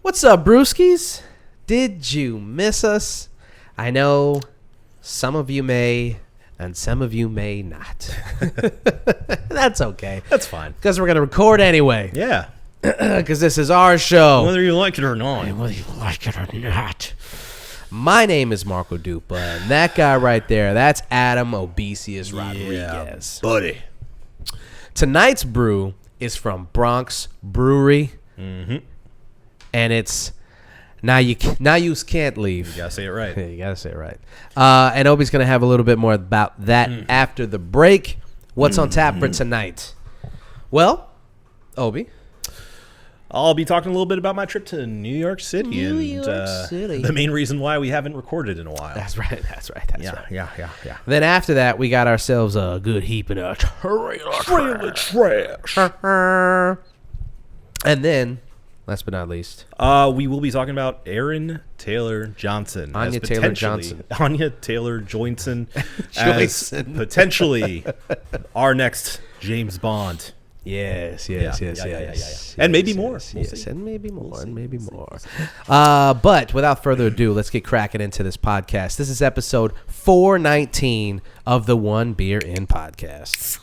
What's up, brewskis? Did you miss us? I know some of you may, and some of you may not. That's okay. That's fine. Because we're going to record anyway. Yeah. Because this is our show. Whether you like it or not. Whether you like it or not. My name is Marco Dupa, and that guy right there, that's Adam Obesius Rodriguez. Buddy. Tonight's brew is from Bronx Brewery. Mm-hmm. And it's Youse Can't Leave. You gotta say it right. Yeah, you gotta say it right. And Obi's gonna have a little bit more about that after the break. What's on tap for tonight? Well, Obi, I'll be talking a little bit about my trip to New York City the main reason why we haven't recorded in a while. That's right. Yeah. Then after that, we got ourselves a good heap of trailer trash. And then, last but not least, we will be talking about Aaron Taylor Johnson. Anya Taylor Johnson. Anya Taylor Johnson as potentially our next James Bond. Yes. And maybe more. Yes, and maybe more. But without further ado, let's get cracking into this podcast. This is episode 419 of the One Beer In podcast.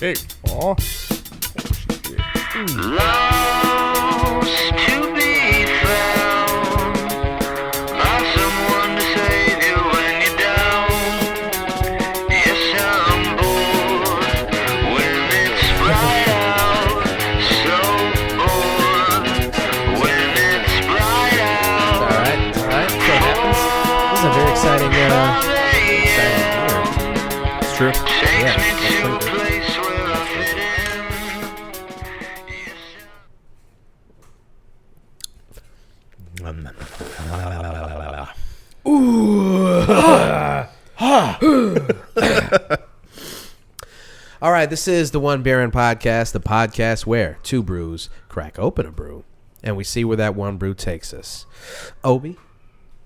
Hey. Oh. Lost to be found by someone to save you when you're down. Yes, I'm bored when it's bright out. So bored when it's bright out. All right. So it happens. This is a very exciting year. It's true. Takes me to a place where I fit in. Yes, All right, this is the One Beer In podcast, the podcast where two brews crack open a brew, and we see where that one brew takes us. Obi,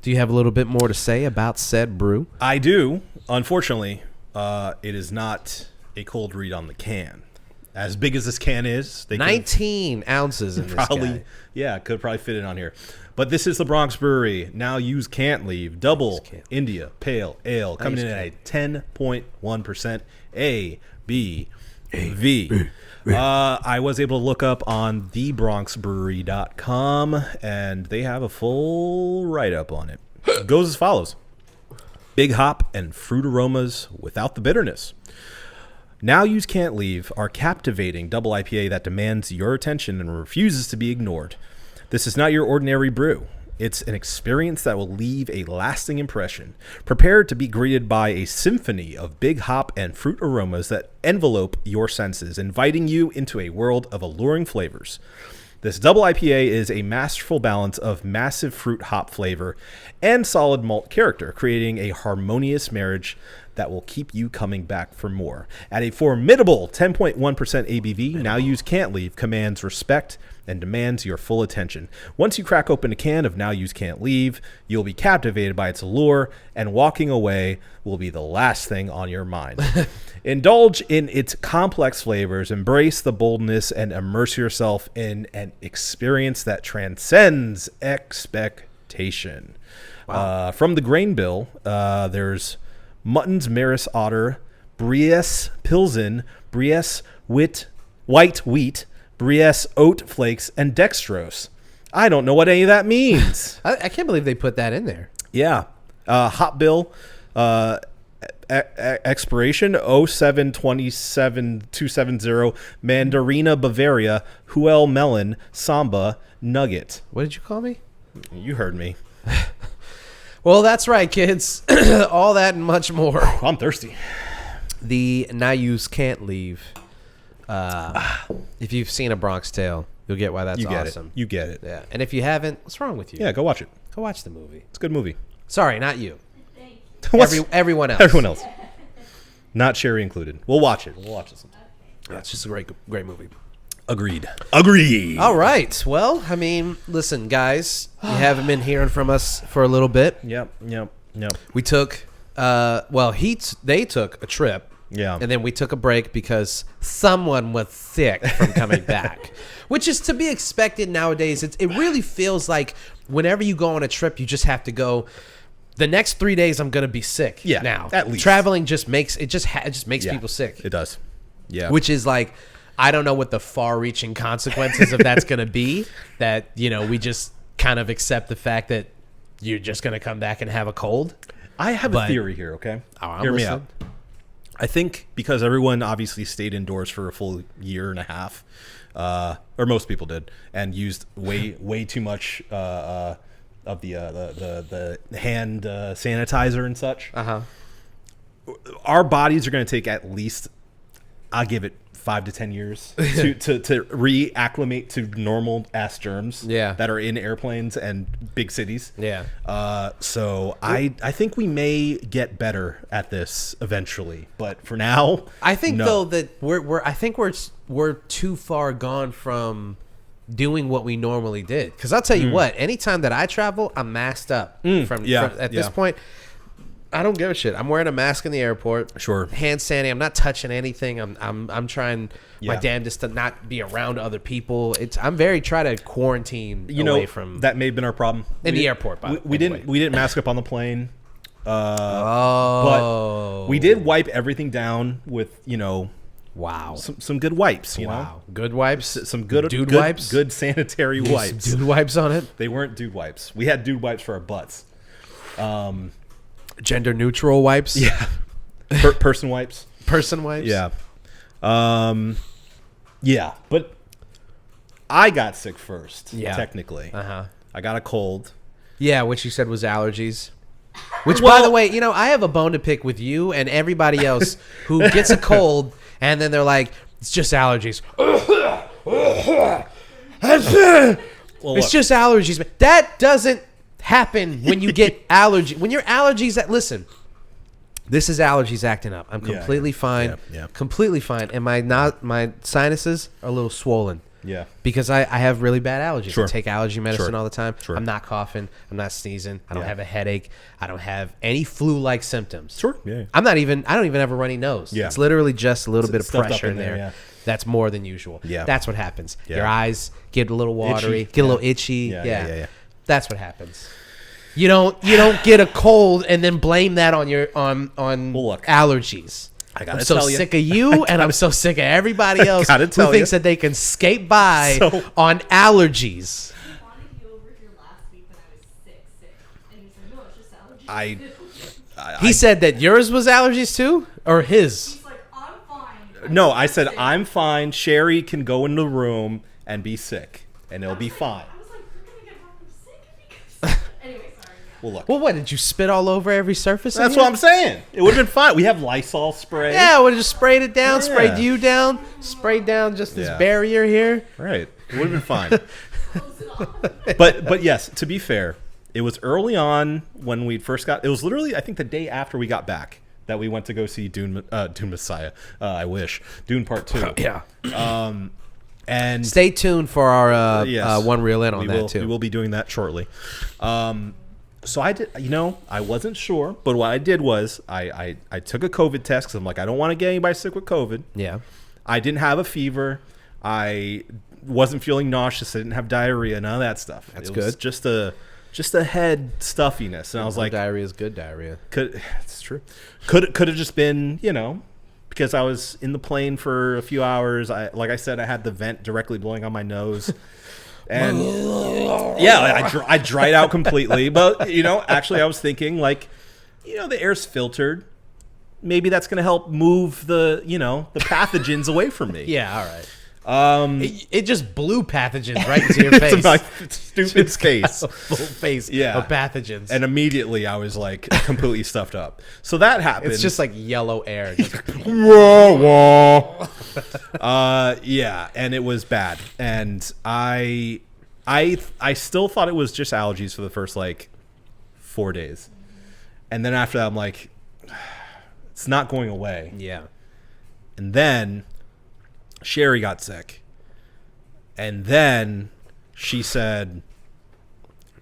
do you have a little bit more to say about said brew? I do. Unfortunately, it is not a cold read on the can. As big as this can is, they 19 ounces in this probably, guy. yeah, could probably fit it on here. But this is the Bronx Brewery. Now Youse Can't Leave. Double India Pale Ale. Coming in at a 10.1% ABV. I was able to look up on thebronxbrewery.com, and they have a full write-up on it. It goes as follows. Big hop and fruit aromas without the bitterness. Now Youse Can't Leave are captivating double IPA that demands your attention and refuses to be ignored. This is not your ordinary brew. It's an experience that will leave a lasting impression. Prepare to be greeted by a symphony of big hop and fruit aromas that envelope your senses, inviting you into a world of alluring flavors. This double IPA is a masterful balance of massive fruit hop flavor and solid malt character, creating a harmonious marriage that will keep you coming back for more. At a formidable 10.1% ABV, Now Youse Can't Leave commands respect and demands your full attention. Once you crack open a can of Now Youse Can't Leave, you'll be captivated by its allure, and walking away will be the last thing on your mind. Indulge in its complex flavors, embrace the boldness, and immerse yourself in an experience that transcends expectation. Wow. From the grain bill, there's Mutton's Maris Otter, Bries Pilsen, Bries White Wheat, Bries Oat Flakes, and Dextrose. I don't know what any of that means. I can't believe they put that in there. Yeah. Hop bill, expiration 07/27/270, Mandarina Bavaria, Huel Melon, Samba, Nugget. What did you call me? You heard me. Well, that's right, kids. All that and much more. I'm thirsty. The Now Youse Can't Leave. If you've seen A Bronx Tale, you'll get why that's awesome. You get it. Yeah. And if you haven't, what's wrong with you? Yeah, go watch it. Go watch the movie. It's a good movie. Sorry, not you. Everyone else. Everyone else. Not Sherry included. We'll watch it. We'll watch it sometime. Yeah, it's just a great movie. Agreed. All right. Well, I mean, listen, guys, you haven't been hearing from us for a little bit. Yep. We took, they took a trip Yeah. And then we took a break because someone was sick from coming back, which is to be expected nowadays. It really feels like whenever you go on a trip, you just have to go. The next 3 days, I'm gonna be sick. Yeah, now at least. traveling just makes makes Yeah, people sick. It does. Yeah. Which is like, I don't know what the far-reaching consequences of that's gonna be. That we just kind of accept the fact that you're just gonna come back and have a cold. I have a theory here. Okay, I'm hear me listening. out. I think because everyone obviously stayed indoors for a full year and a half, or most people did, and used way too much of the hand sanitizer and such. Our bodies are going to take at least, I'll give it 5 to 10 years to reacclimate to normal ass germs that are in airplanes and big cities. So I think we may get better at this eventually, but for now, I think no. though that we're too far gone from doing what we normally did. Because I'll tell you what, anytime that I travel, I'm masked up. At this point, I don't give a shit. I'm wearing a mask in the airport. Sure. Hand sanitizer. I'm not touching anything. I'm trying my damnedest to not be around other people. I'm very trying to quarantine away from that may have been our problem in the airport. We didn't mask up on the plane. Oh, but we did wipe everything down with wow, some good wipes. You know, good wipes. Some good wipes. good sanitary wipes. Dude wipes on it. They weren't dude wipes. We had dude wipes for our butts. Gender neutral wipes. Yeah. Person wipes. Person wipes. Yeah. Yeah. But I got sick first. Yeah. Technically. I got a cold. Yeah, which you said was allergies. Which, by the way, I have a bone to pick with you and everybody else who gets a cold and then they're like, it's just allergies. It's just allergies. Man. That doesn't happen when you get allergy. When your allergies listen, this is allergies acting up. I'm completely fine. Yeah. Completely fine. And my sinuses are a little swollen. Yeah. Because I have really bad allergies. Sure. I take allergy medicine Sure. all the time. Sure. I'm not coughing. I'm not sneezing. I don't Yeah. have a headache. I don't have any flu-like symptoms. Sure. Yeah. I don't even have a runny nose. Yeah. It's literally just a little bit of stuffed up pressure in in there. there, yeah. That's more than usual. Yeah. That's what happens. Yeah. Your eyes get a little watery, Itchy. get a little itchy. Yeah. That's what happens. You don't get a cold and then blame that on your on look. allergies. I gotta I'm so tell you. sick of you, and I'm so sick of everybody else Gotta who tell thinks you. that they can skate by So- on allergies. I wanted you over here last week when I was sick. And he said, no, it's just allergies. He said that yours was allergies too, or his. He's like, I'm fine. No, I said I'm fine. Sherry can go in the room and be sick, and it'll be fine. I was like, you're going to get Marco sick because... Anyway, sorry. Well, look. Well, what did you spit all over every surface? That's what I'm saying. It would have been fine. We have Lysol spray. Yeah, I would have just sprayed it down, Yeah. sprayed you down, sprayed down just this Yeah. barrier here. Right. It would have been fine. Close it off. but yes, to be fair, it was early on when we first got. It was literally, I think, the day after we got back that we went to go see Dune Messiah. I wish Dune Part 2. Yeah. And Stay tuned for our yes, one reel in on we that will, too. We will be doing that shortly. So I did. I wasn't sure, but what I did was I took a COVID test because I'm like, I don't want to get anybody sick with COVID. Yeah. I didn't have a fever. I wasn't feeling nauseous. I didn't have diarrhea. None of that stuff. That's it was good. just a head stuffiness, and I was like, diarrhea is good diarrhea. it's true. Could have just been, because I was in the plane for a few hours. Like I said, I had the vent directly blowing on my nose, and I dried out completely. But actually, I was thinking like, the air's filtered. Maybe that's going to help move the pathogens away from me. Yeah, all right. It just blew pathogens right into your face. It's my stupid face. Full face Yeah. of pathogens. And immediately I was like completely stuffed up. So that happened. it's just like yellow air. Just- yeah, and it was bad. And I still thought it was just allergies for the first 4 days. And then after that I'm like, it's not going away. yeah. And then Sherry got sick. And then she said,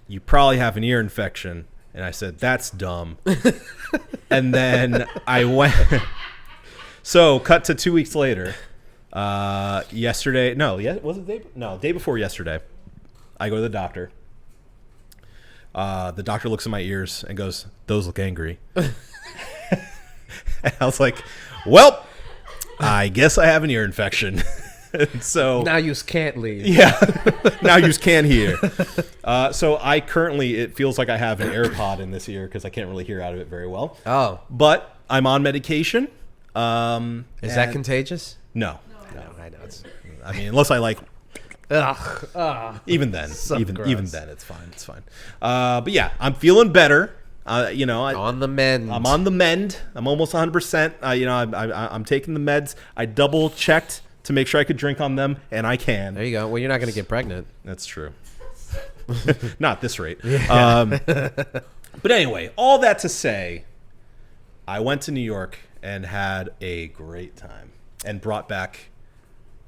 you probably have an ear infection. And I said, that's dumb. And then I went. So, cut to 2 weeks later. Yesterday, was it day before yesterday? I go to the doctor. The doctor looks at my ears and goes, "Those look angry." And I was like, "Well, I guess I have an ear infection." So now you can't leave. Yeah, now you can't hear. So I currently, it feels like I have an AirPod in this ear because I can't really hear out of it very well. Oh, but I'm on medication. Is that contagious? No. I know. I mean, unless I like. Even then, So even gross. then, it's fine. But yeah, I'm feeling better. On the mend. I'm on the mend. I'm almost 100%. I'm taking the meds. I double checked to make sure I could drink on them, and I can. There you go. Well, you're not going to get pregnant. That's true. Not at this rate. But anyway, all that to say, I went to New York and had a great time and brought back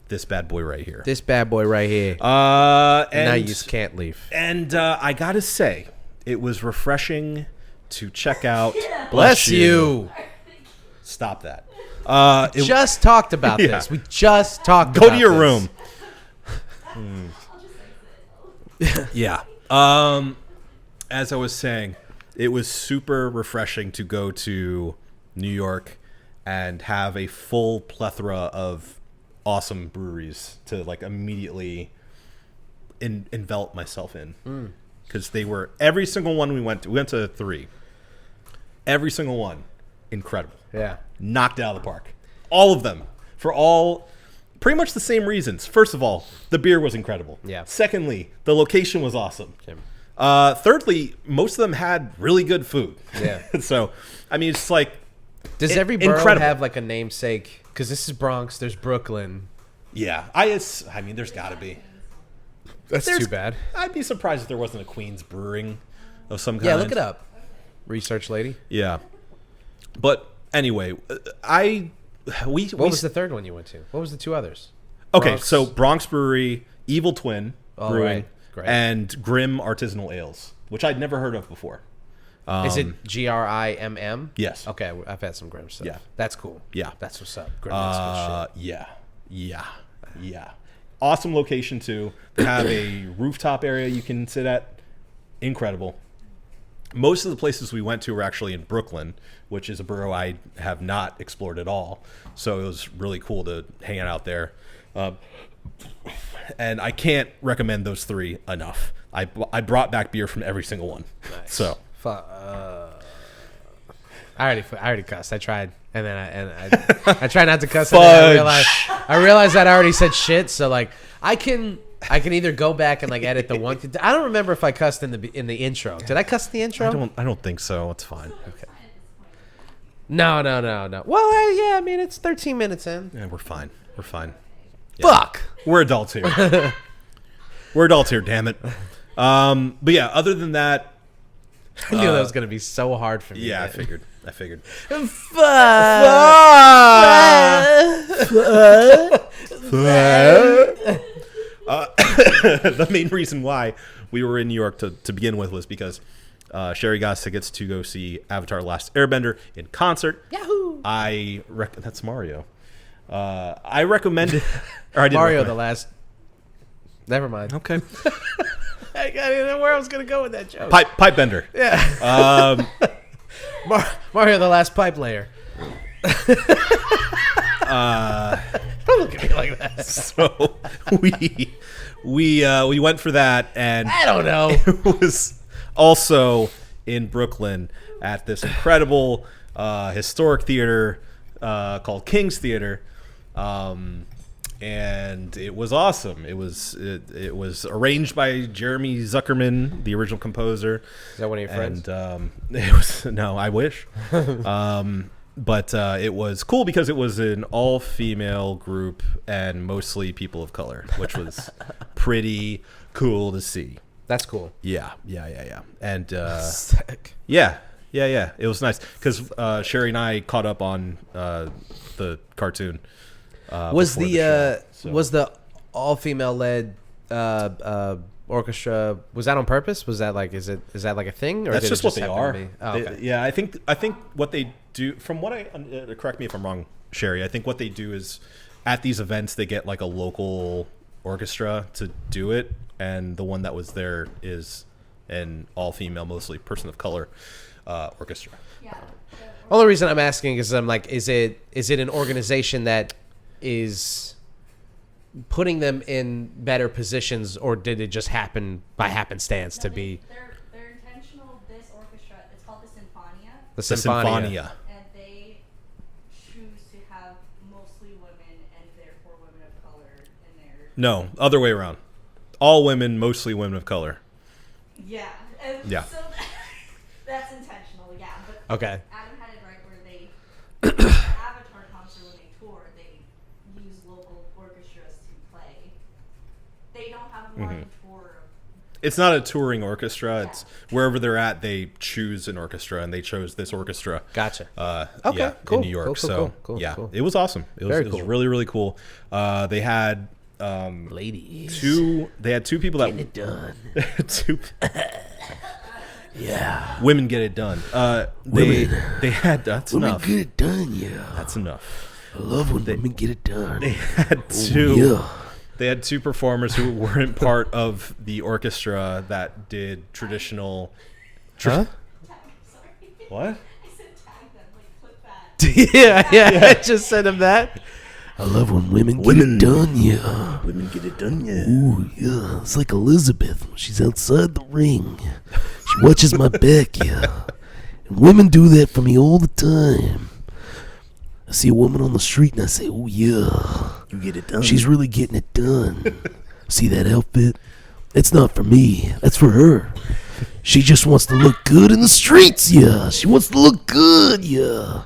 this bad boy right here. This bad boy right here. And now you just can't leave. And I got to say, it was refreshing to check out. Bless you. Stop that. Just talked about Yeah. this. We just talked Go about to your this. room. I'll just exit. Yeah. As I was saying, it was super refreshing to go to New York and have a full plethora of awesome breweries to like immediately envelop myself in. Because they were, every single one we went to 3. Every single one, incredible. Yeah. Knocked out of the park. All of them. For all pretty much the same reasons. First of all, the beer was incredible. Yeah. Secondly, the location was awesome. Okay. Thirdly, most of them had really good food. Yeah. So, I mean, it's like... Does every borough incredible. have like a namesake? Because this is Bronx. There's Brooklyn. Yeah. I mean, there's got to be. That's There's- too bad. I'd be surprised if there wasn't a Queens Brewing of some kind. Yeah, look it up. Research lady. Yeah. But anyway, What was the third one you went to? What was the 2 others? Okay, Bronx? so Bronx Brewery, Evil Twin All Brewing, right, great. and Grimm Artisanal Ales, which I'd never heard of before. Is it GRIMM? Yes. Okay, I've had some Grimm stuff. Yeah. That's cool. Yeah. That's what's up. Grimm makes good shit. Yeah. Awesome location too. They have a rooftop area you can sit at. Incredible. Most of the places we went to were actually in Brooklyn, which is a borough I have not explored at all. So it was really cool to hang out there. And I can't recommend those 3 enough. I brought back beer from every single one. Nice. So I already cussed. I tried, and then I try not to cuss. And then I realized that I already said shit. So like I can either go back and like edit the one. I don't remember if I cussed in the intro. Did I cuss in the intro? I don't think so. It's fine. Okay. No. Well, yeah. I mean, it's 13 minutes in. Yeah, we're fine. Yeah. Fuck. We're adults here. We're adults here, damn it. But yeah, other than that, I knew that was gonna be so hard for me. yeah, I man. figured. The main reason why we were in New York to begin with was because Sherry got tickets to go see Avatar: Last Airbender in concert. Yahoo! That's Mario. I recommended or I didn't Mario recommend- the last. Never mind. Okay. I didn't know where I was gonna go with that joke. Pipe bender. Yeah. Mario the last pipe layer. Don't look at me like that. So we went for that, and I don't know. it was also in Brooklyn at this incredible historic theater called King's Theater, and it was awesome. It was arranged by Jeremy Zuckerman, the original composer. Is that one of your friends? And it was no, I wish. But it was cool because it was an all-female group and mostly people of color, which was pretty cool to see. That's cool. Yeah. And Sick. yeah. It was nice because Sherry and I caught up on the cartoon. Was before the show, so. was the all female led orchestra, was that on purpose? Was that like is that like a thing, or That's did just it what they happen are. to be? Oh, okay. Yeah, I think what they do, from what I correct me if I'm wrong, Sherry. I think what they do is at these events they get like a local orchestra to do it, and the one that was there is an all-female, mostly person of color orchestra. Yeah. Only reason I'm asking is I'm like, is it an organization that is putting them in better positions, or did it just happen by happenstance to be They're intentional. This orchestra, it's called the Sinfonia, the The Symphonia? and they choose to have mostly women and therefore women of color in their. No, other way around. All women, mostly women of color. Yeah. And Yeah. So that's intentional. Yeah. But Okay. Adam had it right where they Avatar concert when they tour, they use local orchestras to play. They don't have one tour. It's not a touring orchestra. It's wherever they're at, they choose an orchestra, and they chose this orchestra. Gotcha. Okay, yeah, cool, in New York. cool, cool, yeah, cool. it was awesome. It was, Very it was cool. really, really cool. They had Ladies. They had two people that Getting it done. two Yeah. women get it done. They had that's enough. Get it done, yeah. That's enough. I love when women get it done. They had two. Yeah. They had two performers who weren't part of the orchestra that did traditional. Huh? Sorry. What? I said tag them, like clip that. yeah. I just said him that. I love when women get it done, yeah. Women get it done, yeah. Ooh, yeah. It's like Elizabeth when she's outside the ring. She watches my back, yeah. And women do that for me all the time. I see a woman on the street and I say, oh, yeah. You get it done. She's really getting it done. See that outfit? It's not for me. That's for her. She just wants to look good in the streets, yeah. She wants to look good, yeah.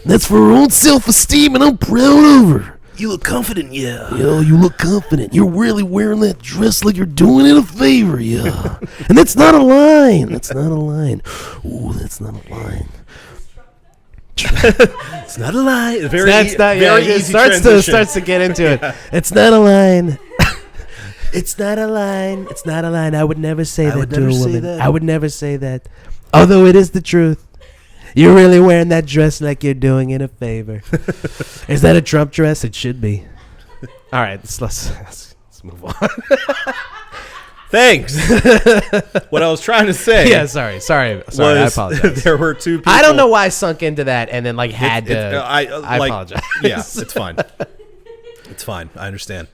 And that's for her own self-esteem, and I'm proud of her. You look confident, yeah. Yo, you look confident. You're really wearing that dress like you're doing it a favor, yeah. And that's not a line. That's not a line. Ooh, that's not a line. It's not a lie. Very, That's not. Yeah, very it easy starts transition. to get into it. It's not a line. It's not a line. It's not a line. I would never say that to a woman. I would never say that. Although it is the truth. You're really wearing that dress like you're doing it a favor. Is that a Trump dress? It should be. All right, let's move on. Thanks. What I was trying to say. Yeah, sorry. I apologize. There were two people. I don't know why I sunk into that and then had to. I like, apologize. Yeah, it's fine. It's fine. I understand.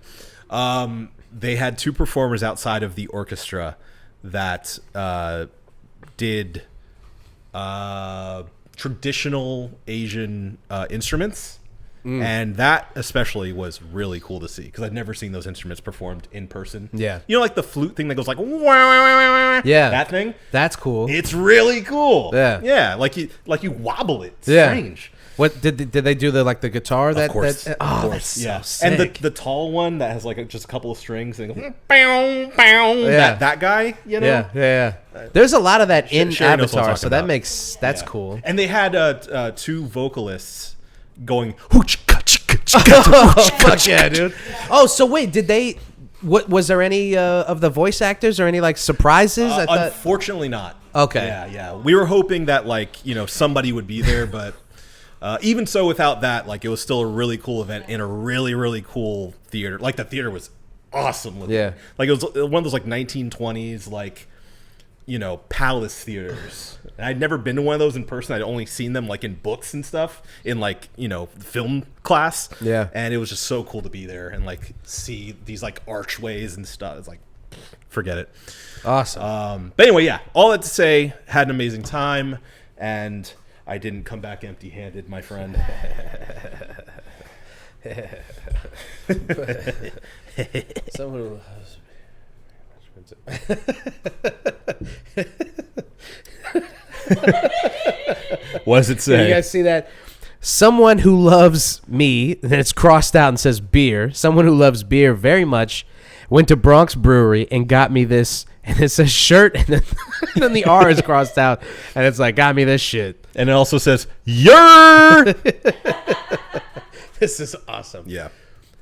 They had two performers outside of the orchestra that did traditional Asian instruments. And that especially was really cool to see because I'd never seen those instruments performed in person. Yeah. You know, like the flute thing that goes like, yeah, that thing. That's cool. It's really cool. Yeah. Yeah. Like you wobble it. It's Yeah. strange. What did they do the guitar that? Of course. That, Of oh, course. that's so Yeah. sick. And the tall one that has like just a couple of strings and goes, bow, bow. Yeah. That guy, you know? Yeah. There's a lot of that in Sherry knows what I'm Avatar, so talking that about. that's Yeah. cool. And they had two vocalists going. Fuck yeah, dude. Oh, so wait, did they? What was there any of the voice actors or any surprises? I thought. Unfortunately, not. Okay. Yeah. We were hoping that somebody would be there, but even so, without that, it was still a really cool event in a really, really cool theater. Like the theater was awesome looking. Yeah. Like it was one of those 1920s palace theaters. And I'd never been to one of those in person. I'd only seen them in books and stuff in film class. Yeah. And it was just so cool to be there and see these archways and stuff. It's forget it. Awesome. But anyway, yeah, all that to say, had an amazing time, and I didn't come back empty-handed, my friend. Someone who What does it say? You guys see that? Someone who loves me, and it's crossed out and says beer. Someone who loves beer very much went to Bronx Brewery and got me this, and it says shirt, and then the R is crossed out, and it's got me this shit. And it also says, "Yer." This is awesome. Yeah,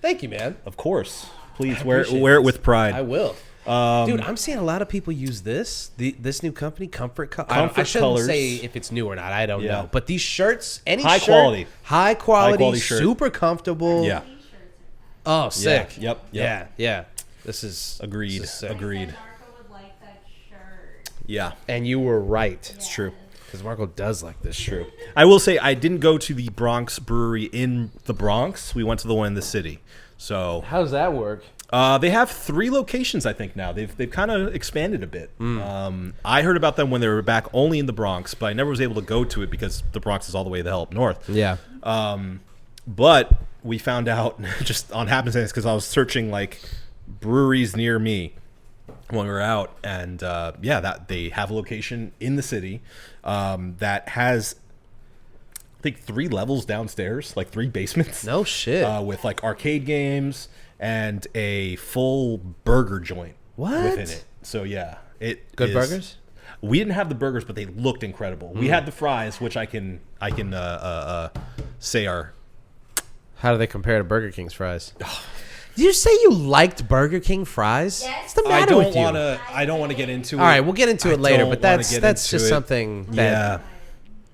Thank you, man. of course. Please I wear appreciate it this. with pride. I will. Dude, I'm seeing a lot of people use this new company, Comfort Colors. I shouldn't Colors. say if it's new or not. I don't Yeah. know. But these shirts, High quality. high quality, shirt. super comfortable. Yeah. T-shirts are Oh, sick. Yeah. Yep. Yeah. This is Agreed. this is sick. Agreed. Marco would like that shirt. Yeah. And you were right. It's true. Because Marco does like this shirt. I will say I didn't go to the Bronx brewery in the Bronx. We went to the one in the city. So How does that work? they have 3 locations, I think, now. They've kind of expanded a bit. I heard about them when they were back only in the Bronx, but I never was able to go to it because the Bronx is all the way the hell up north. Yeah. But we found out just on happenstance because I was searching like breweries near me when we were out, and that they have a location in the city that has, I think, 3 levels downstairs, like 3 basements. No shit. With like arcade games and a full burger joint within it. So yeah, it Good is- burgers? We didn't have the burgers, but they looked incredible. We had the fries, which I can say are. How do they compare to Burger King's fries? Did you say you liked Burger King fries? Yes. What's the matter with you? I don't want to get into it. All right, we'll get into it later, don't but wanna that's get just into it. something that Yeah,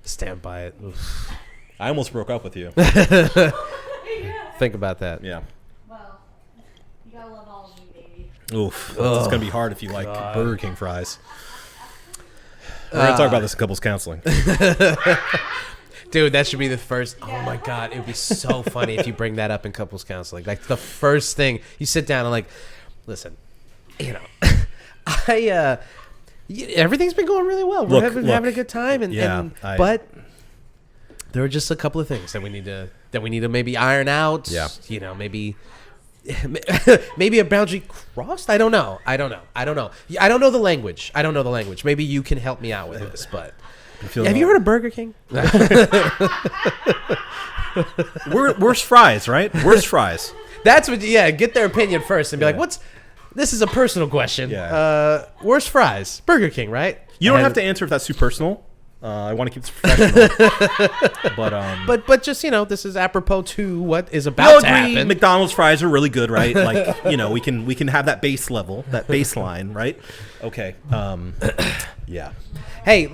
stand by it. Oof. I almost broke up with you. Yeah. Think about that. Yeah. Well, you gotta love all of me, baby. Oof. It's gonna be hard if you like Burger King fries. We're gonna talk about this in couples counseling. Dude, that should be the first. Oh my God, it would be so funny if you bring that up in couples counseling. Like the first thing you sit down and like, listen, everything's been going really well. We're having a good time, but there are just a couple of things that we need to maybe iron out. Yeah. Maybe maybe a boundary crossed. I don't know. I don't know the language. Maybe you can help me out with this, but. Have you heard of Burger King? Worst fries, right? Worst fries. That's what. Yeah, get their opinion first and be like, "What's?" This is a personal question. Yeah. Worst fries, Burger King, right? You don't have to answer if that's too personal. I want to keep this professional. But just this is apropos to what is We'll about to agree. happen. McDonald's fries are really good, right? Like we can have that base level, that baseline, right? Okay. Yeah. Hey,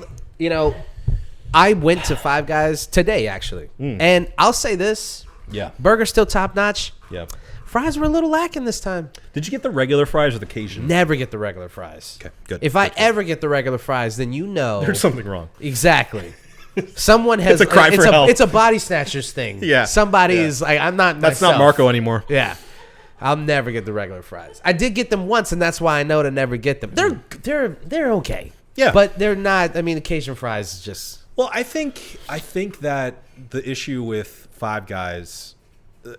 I went to Five Guys today actually, and I'll say this: Yeah. burger's still top notch. Yeah. Fries were a little lacking this time. Did you get the regular fries or the Cajun? Never get the regular fries. Okay, good. If I ever get the regular fries, then There's something wrong. Exactly. Someone has. It's a cry for help. It's a body snatchers thing. Yeah. Somebody Yeah. is like, I'm not. That's myself. not Marco anymore. Yeah. I'll never get the regular fries. I did get them once, and that's why I know to never get them. They're okay. Yeah. But they're not. I mean, the Cajun fries is just. Well, I think that the issue with Five Guys,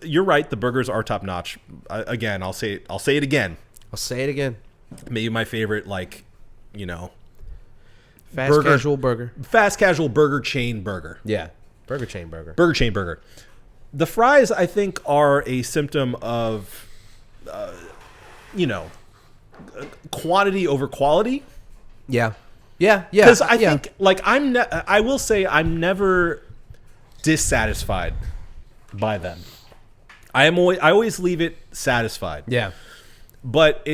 you're right. The burgers are top notch. Again, I'll say it again. I'll say it again. Maybe my favorite, Fast casual burger. fast casual burger chain burger. Yeah. Burger chain burger. Burger chain burger. The fries, I think, are a symptom of, quantity over quality. Yeah. Yeah. Yeah. Because I think, I will say, I'm never dissatisfied by them. I always leave it satisfied. Yeah. But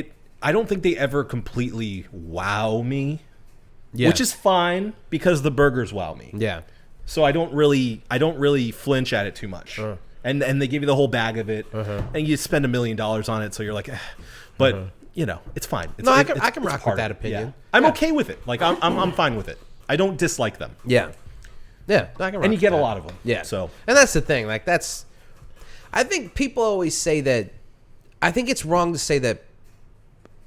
I don't think they ever completely wow me, Yeah. which is fine because the burgers wow me. Yeah. So I don't really flinch at it too much. And they give you the whole bag of it, and you spend $1 million on it, so you're like, but it's fine. It's, I can rock with that opinion. Yeah. I'm okay with it. Like I'm fine with it. I don't dislike them. Yeah. Yeah. I can rock And you with get a that. lot of them. Yeah. So and that's the thing. I think people always say that. I think it's wrong to say that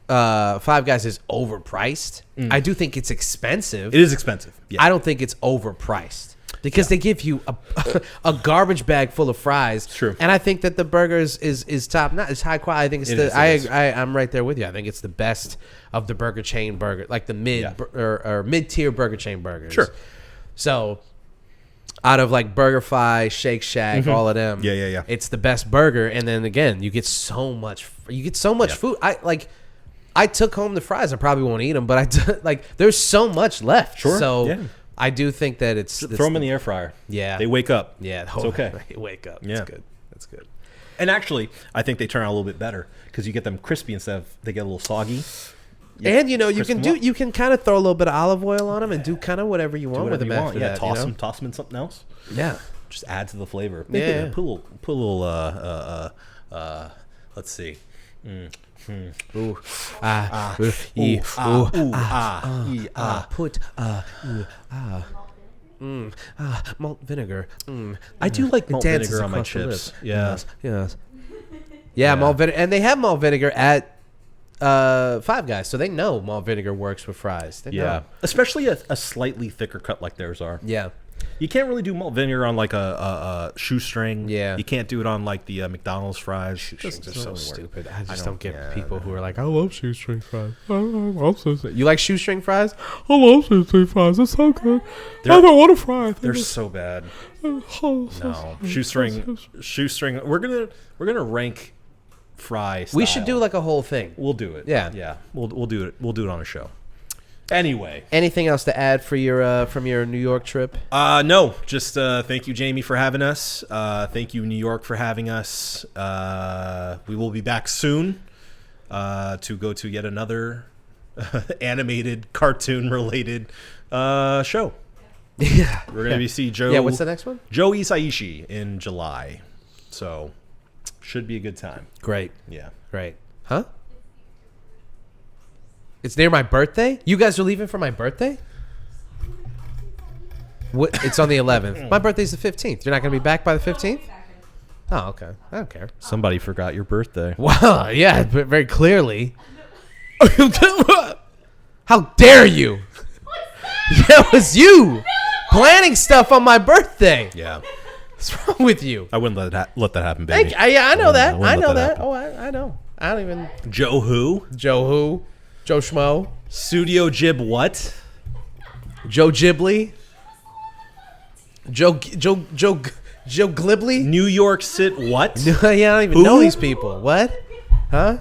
Five Guys is overpriced. I do think it's expensive. it is expensive. Yeah. I don't think it's overpriced because they give you a garbage bag full of fries. True. And I think that the burgers is top notch. It's high quality. I think it's I'm right there with you. I think it's the best of the burger chain burger, like the or mid-tier burger chain burgers. Sure. So out of like BurgerFi, Shake Shack, all of them. Yeah. It's the best burger, and then again, you get so much food. I took home the fries. I probably won't eat them, but there's so much left. Sure. So Yeah. I do think that it's Throw them in the air fryer. Yeah. It's okay. Yeah. It's okay. They wake up. Yeah. That's good. And actually, I think they turn out a little bit better because you get them crispy instead of they get a little soggy. And you crisp them up. you can kind of throw a little bit of olive oil on them and do kind of whatever you want with them after that. Toss them in something else. Yeah. Just add to the flavor. Yeah. Put a little. Let's see. Ooh. Put malt vinegar. I do like malt dances vinegar on my across the chips. lips. Yeah. Yes. Yeah, malt vinegar, and they have malt vinegar at Five Guys, so they know malt vinegar works with fries. They know. Especially a slightly thicker cut like theirs are. Yeah. You can't really do malt vinegar on like a shoestring. Yeah. You can't do it on like the McDonald's fries. Shoestrings are so Doesn't work. stupid. I just don't- don't get yeah, people who are like, I love shoestring fries. You like shoestring fries? I love shoestring fries. It's so good. I don't want a fry. They're so bad. No, shoestring. We're gonna rank fry. We should style. do like a whole thing. We'll do it. Yeah. Yeah. We'll do it. We'll do it on a show. Anyway. Anything else to add for your from your New York trip? No. Just thank you, Jamie, for having us. Thank you, New York, for having us. We will be back soon to go to yet another animated, cartoon-related show. Yeah. We're going to see Joe. Yeah, what's the next one? Joe Isaishi in July. So, should be a good time. Great. Yeah. Great. Huh? It's near my birthday? You guys are leaving for my birthday? What? It's on the 11th. My birthday's the 15th. You're not going to be back by the 15th? Oh, okay. I don't care. Somebody forgot your birthday. Wow. Yeah, but very clearly. How dare you? Yeah, it was you planning stuff on my birthday. Yeah. What's wrong with you? I wouldn't let that happen, baby. Yeah, I know that. wouldn't I let know that that. happen. Oh, I know. I don't even. Joe who? Joe who? Joe Schmo? Studio Jib what? Joe Ghibli? Joe Glibbly? New York Sit what? Yeah, I don't even Who? know these people. What? Huh?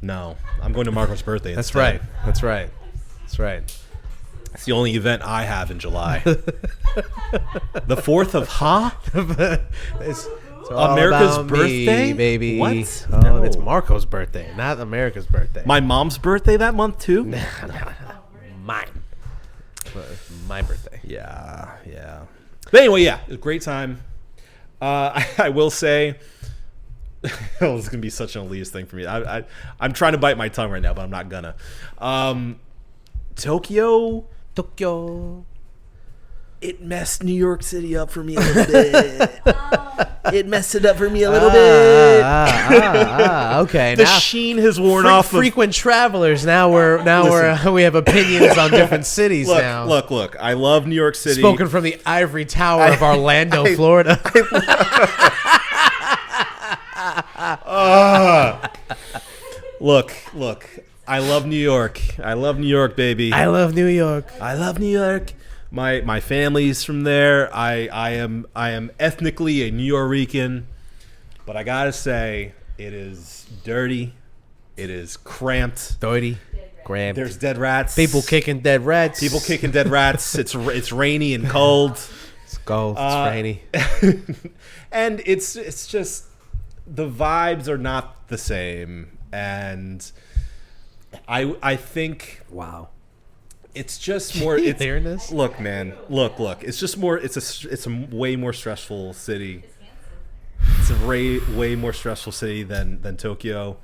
No. I'm going to Marco's birthday That's instead. right. That's right. That's right. It's the only event I have in July. The 4th of It's all America's about birthday? me, baby. What? Oh, No. it's Marco's birthday, not America's birthday. My mom's birthday that month too? Mine. My birthday. Yeah. But anyway, yeah, it was a great time. I will say, this is gonna be such an elitist thing for me. I'm trying to bite my tongue right now, but I'm not gonna. Tokyo, it messed New York City up for me a little bit. It messed it up for me a little bit. Okay. The now, sheen has worn off. frequent travelers. Now we have opinions on different cities now. Look. I love New York City. Spoken from the ivory tower of Orlando, Florida. Look. I love New York. I love New York, baby. I love New York. I love New York. My family's from there. I am ethnically a New Yorican, but I gotta say it is dirty. It is cramped. Dirty. Cramped. There's dead rats. People kicking dead rats. It's rainy and cold. It's cold. It's rainy. And it's just the vibes are not the same, and I think Wow. it's just more. You It's, hearing this? Look, man. Look. It's just more. It's a way more stressful city. It's a way more stressful city than Tokyo,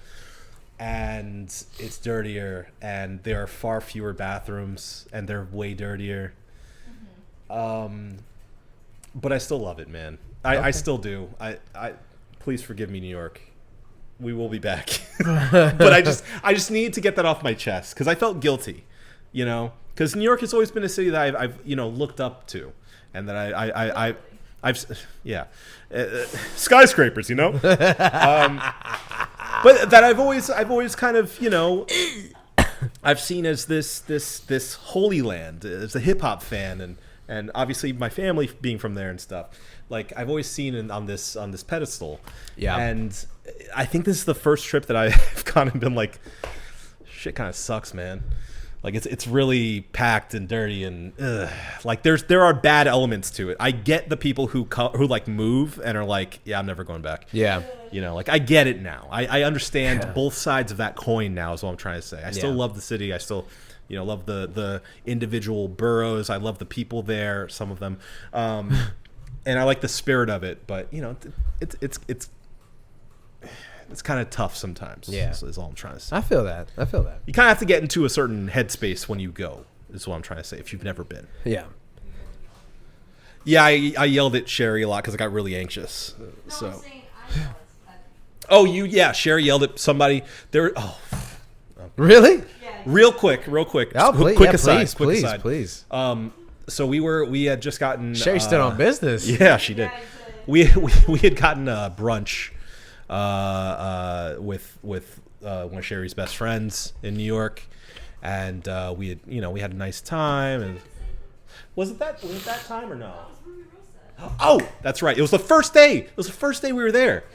and it's dirtier, and there are far fewer bathrooms, and they're way dirtier. But I still love it, man. I still do. I please forgive me, New York. We will be back. But I just need to get that off my chest because I felt guilty, because New York has always been a city that I've looked up to, and that I've skyscrapers, but that I've always kind of I've seen as this holy land as a hip hop fan, and obviously my family being from there and stuff. Like I've always seen on this pedestal. Yeah. And I think this is the first trip that I've kind of been like, shit kind of sucks, man. Like it's really packed and dirty and like there are bad elements to it. I get the people who like move and are like, yeah, I'm never going back. Yeah. You know, like I get it now. I understand both sides of that coin now is what I'm trying to say. I still love the city. I still, love the individual boroughs. I love the people there, some of them. And I like the spirit of it, but it's kind of tough sometimes. Yeah. Is all I'm trying to say. I feel that. You kind of have to get into a certain headspace when you go, is what I'm trying to say, if you've never been. Yeah. Yeah, I yelled at Sherry a lot because I got really anxious. No, So. I'm saying I know Oh, Sherry yelled at somebody. Really? yeah. Real quick. Oh, quick please, aside. please, aside. please. So we had just gotten. Sherry stood on business. Yeah, she did. Yeah, We had gotten a brunch with one of Sherry's best friends in New York, and we had a nice time. And was it that time or no? Oh, that's right. It was the first day. It was the first day we were there.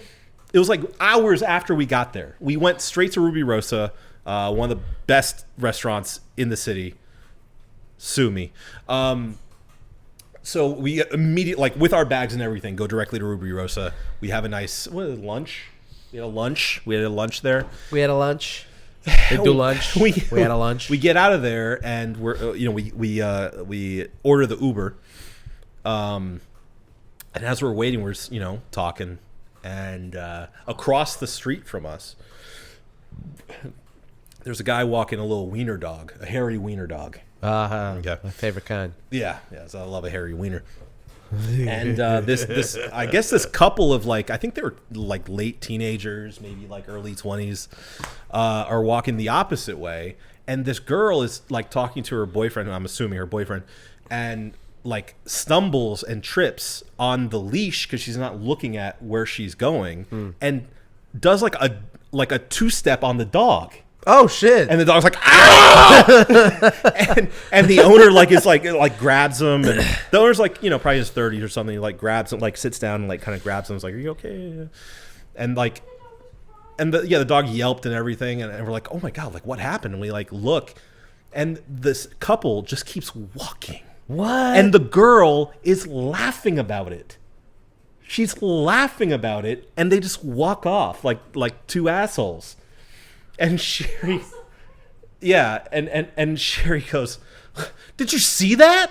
It was like hours after we got there. We went straight to Ruby Rosa, one of the best restaurants in the city. Sue me. So we immediately, like with our bags and everything, go directly to Ruby Rosa. We have a nice lunch. We had a lunch. We had a lunch there. We had a lunch. They do lunch. We had a lunch. We get out of there and we're we order the Uber. And as we're waiting, we're just, talking, and across the street from us, there's a guy walking a little wiener dog, a hairy wiener dog. Okay. My favorite kind. Yeah, so I love a hairy wiener. And this I guess this couple of I think they were like late teenagers, maybe like early 20s, are walking the opposite way, and this girl is like talking to her boyfriend, I'm assuming her boyfriend, and like stumbles and trips on the leash because she's not looking at where she's going, and does like a two-step on the dog. Oh shit! And the dog's like, ah! and the owner is grabs him, and the owner's probably in his 30s or something. He grabs him, sits down and kind of grabs him. It's like, are you okay? And the dog yelped and everything, and we're like, oh my god, what happened? And we look, and this couple just keeps walking. What? And the girl is laughing about it. She's laughing about it, and they just walk off like two assholes. And Sherry, and Sherry goes, "Did you see that?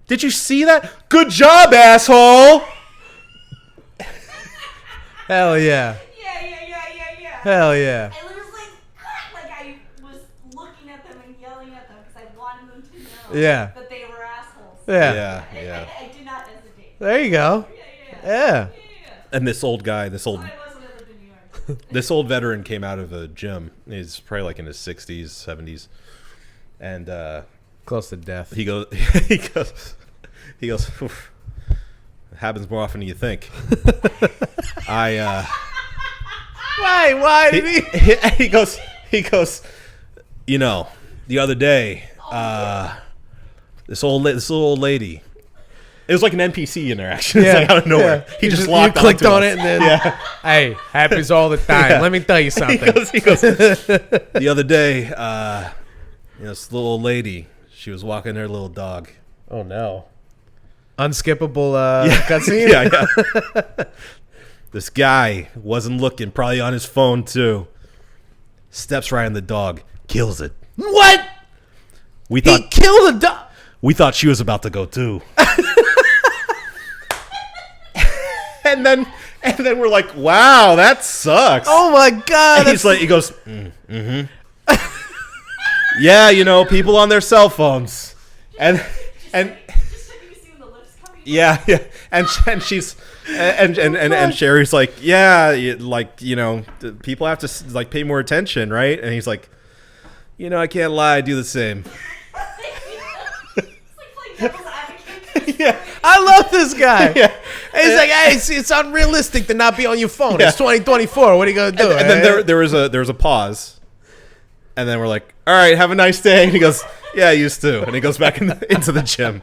Did you see that? Good job, asshole!" Hell yeah! Yeah. Hell yeah! And it was I was looking at them and yelling at them because I wanted them to know that they were assholes. Yeah. I did not hesitate. There you go. Yeah. And this old guy, I wasn't ever to New York. this old veteran came out of a gym. He's probably in his 60s, 70s, and Close to death. he goes, "Oof. It happens more often than you think." Why did he? he goes, the other day, this little old lady. It was like an NPC interaction. It's out of nowhere. Yeah. He just locked you clicked on us. it and then, hey, happens all the time. Yeah. Let me tell you something. He goes, the other day, this little old lady, she was walking her little dog. Oh no. Unskippable cutscene? Yeah. This guy wasn't looking, probably on his phone too. Steps right on the dog, kills it. What? We He thought killed a dog. we thought she was about to go too. And then we're like, wow, that sucks. Oh my god. And he goes, yeah, people on their cell phones, and Just so you see when the lips coming. yeah, and she's and Sherry's like, yeah, people have to pay more attention, right? And he's like, I can't lie, I do the same. It's like playing devil's advocate. Yeah. I love this guy. Yeah. And he's like, hey, it's unrealistic to not be on your phone. Yeah. It's 2024. What are you gonna do? And then there was a pause, and then we're like, all right, have a nice day. And he goes, yeah, I used to. And he goes back into the gym.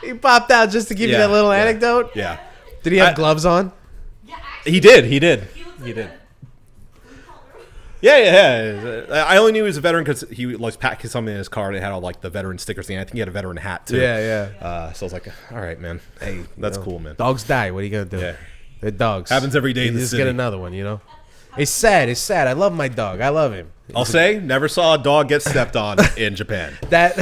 He popped out just to give you Yeah, that little yeah. anecdote. Yeah, Did he have gloves on? Yeah, actually, he did. he looks like He did. What do you call Yeah. I only knew he was a veteran because he was packing something in his car and it had all like the veteran stickers thing. I think he had a veteran hat too. Yeah. So I was like, all right, man. Hey, that's cool, man. Dogs die. What are you gonna do? Yeah. They're dogs. Happens every day You in the just city. get another one. You know. It's sad. It's sad. I love my dog. I love him. I'll say, never saw a dog get stepped on in Japan. That.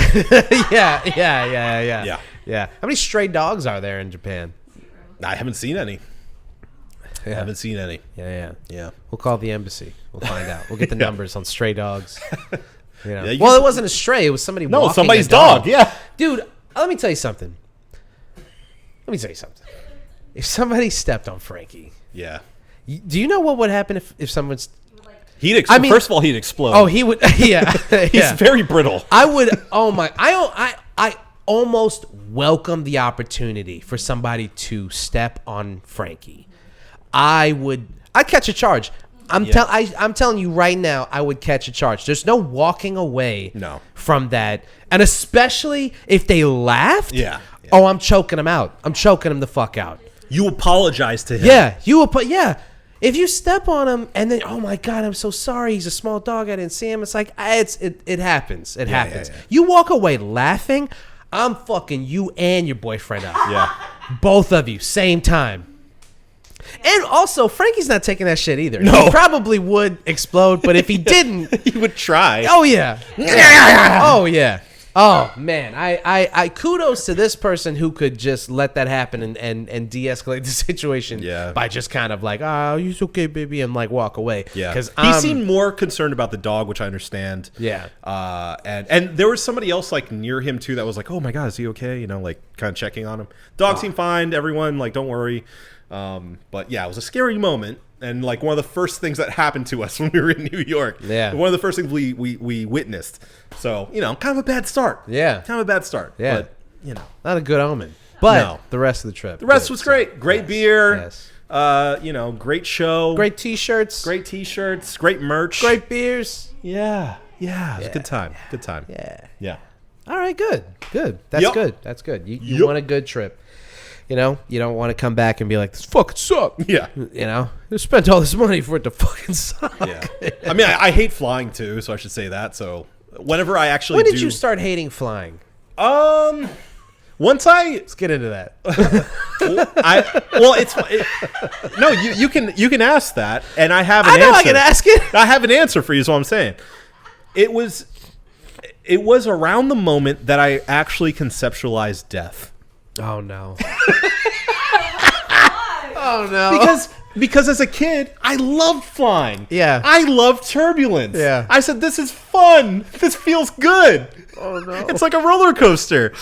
Yeah. How many stray dogs are there in Japan? I haven't seen any. Yeah. Yeah. We'll call the embassy. We'll find out. We'll get the numbers on stray dogs. You know. Yeah, Well, it wasn't a stray. It was somebody. No, walking somebody's a dog. Yeah. Dude, let me tell you something. If somebody stepped on Frankie, Yeah. do you know what would happen if someone's? First of all, he'd explode. Oh, he would. Yeah. He's very brittle. I would. Oh my! I almost welcome the opportunity for somebody to step on Frankie. I'd catch a charge. I'm telling you right now, I would catch a charge. There's no walking away from that. And especially if they laughed. Yeah. Oh, I'm choking them out. I'm choking them the fuck out. You apologize to him. Yeah. You will put. Yeah. If you step on him and then, oh my God, I'm so sorry. He's a small dog. I didn't see him. It's like, it happens. It happens. Yeah. You walk away laughing, I'm fucking you and your boyfriend up. Yeah. Both of you, same time. And also, Frankie's not taking that shit either. No. He probably would explode, but if he didn't, He would try. oh yeah. Oh yeah. Oh man, I kudos to this person who could just let that happen and de-escalate the situation by just kind of like, oh, you okay, baby, and like walk away. Yeah, because he seemed more concerned about the dog, which I understand. Yeah. And there was somebody else like near him too that was like, oh my God, is he okay? You know, like kind of checking on him. Dog seemed fine. Everyone like, don't worry. But yeah, it was a scary moment. And like one of the first things that happened to us when we were in New York. Yeah. One of the first things we witnessed. So, you know, kind of a bad start. Yeah. Kind of a bad start. Yeah. But, you know. Not a good omen. But No. the rest of the trip. The rest was great. Great beer. Yes. You know, great show. Great t-shirts. Great t-shirts. Great merch. Great beers. Yeah. Yeah. It was a good time. Good time. Yeah. Yeah. All right, good. That's Yep. good. That's good. You Yep. want a good trip. You know, you don't want to come back and be like, this fucking sucked. Yeah. You know, you spent all this money for it to fucking suck. Yeah. I mean, I hate flying too, so I should say that. So whenever I actually When did you start hating flying? Once Let's get into that. no, you can ask that, and I have an I know answer. I can ask it. I have an answer for you, is what I'm saying. It was around the moment that I actually conceptualized death. Oh, no. Oh, no. Because as a kid, I loved flying. Yeah. I loved turbulence. Yeah. I said, this is fun. This feels good. Oh, no. It's like a roller coaster.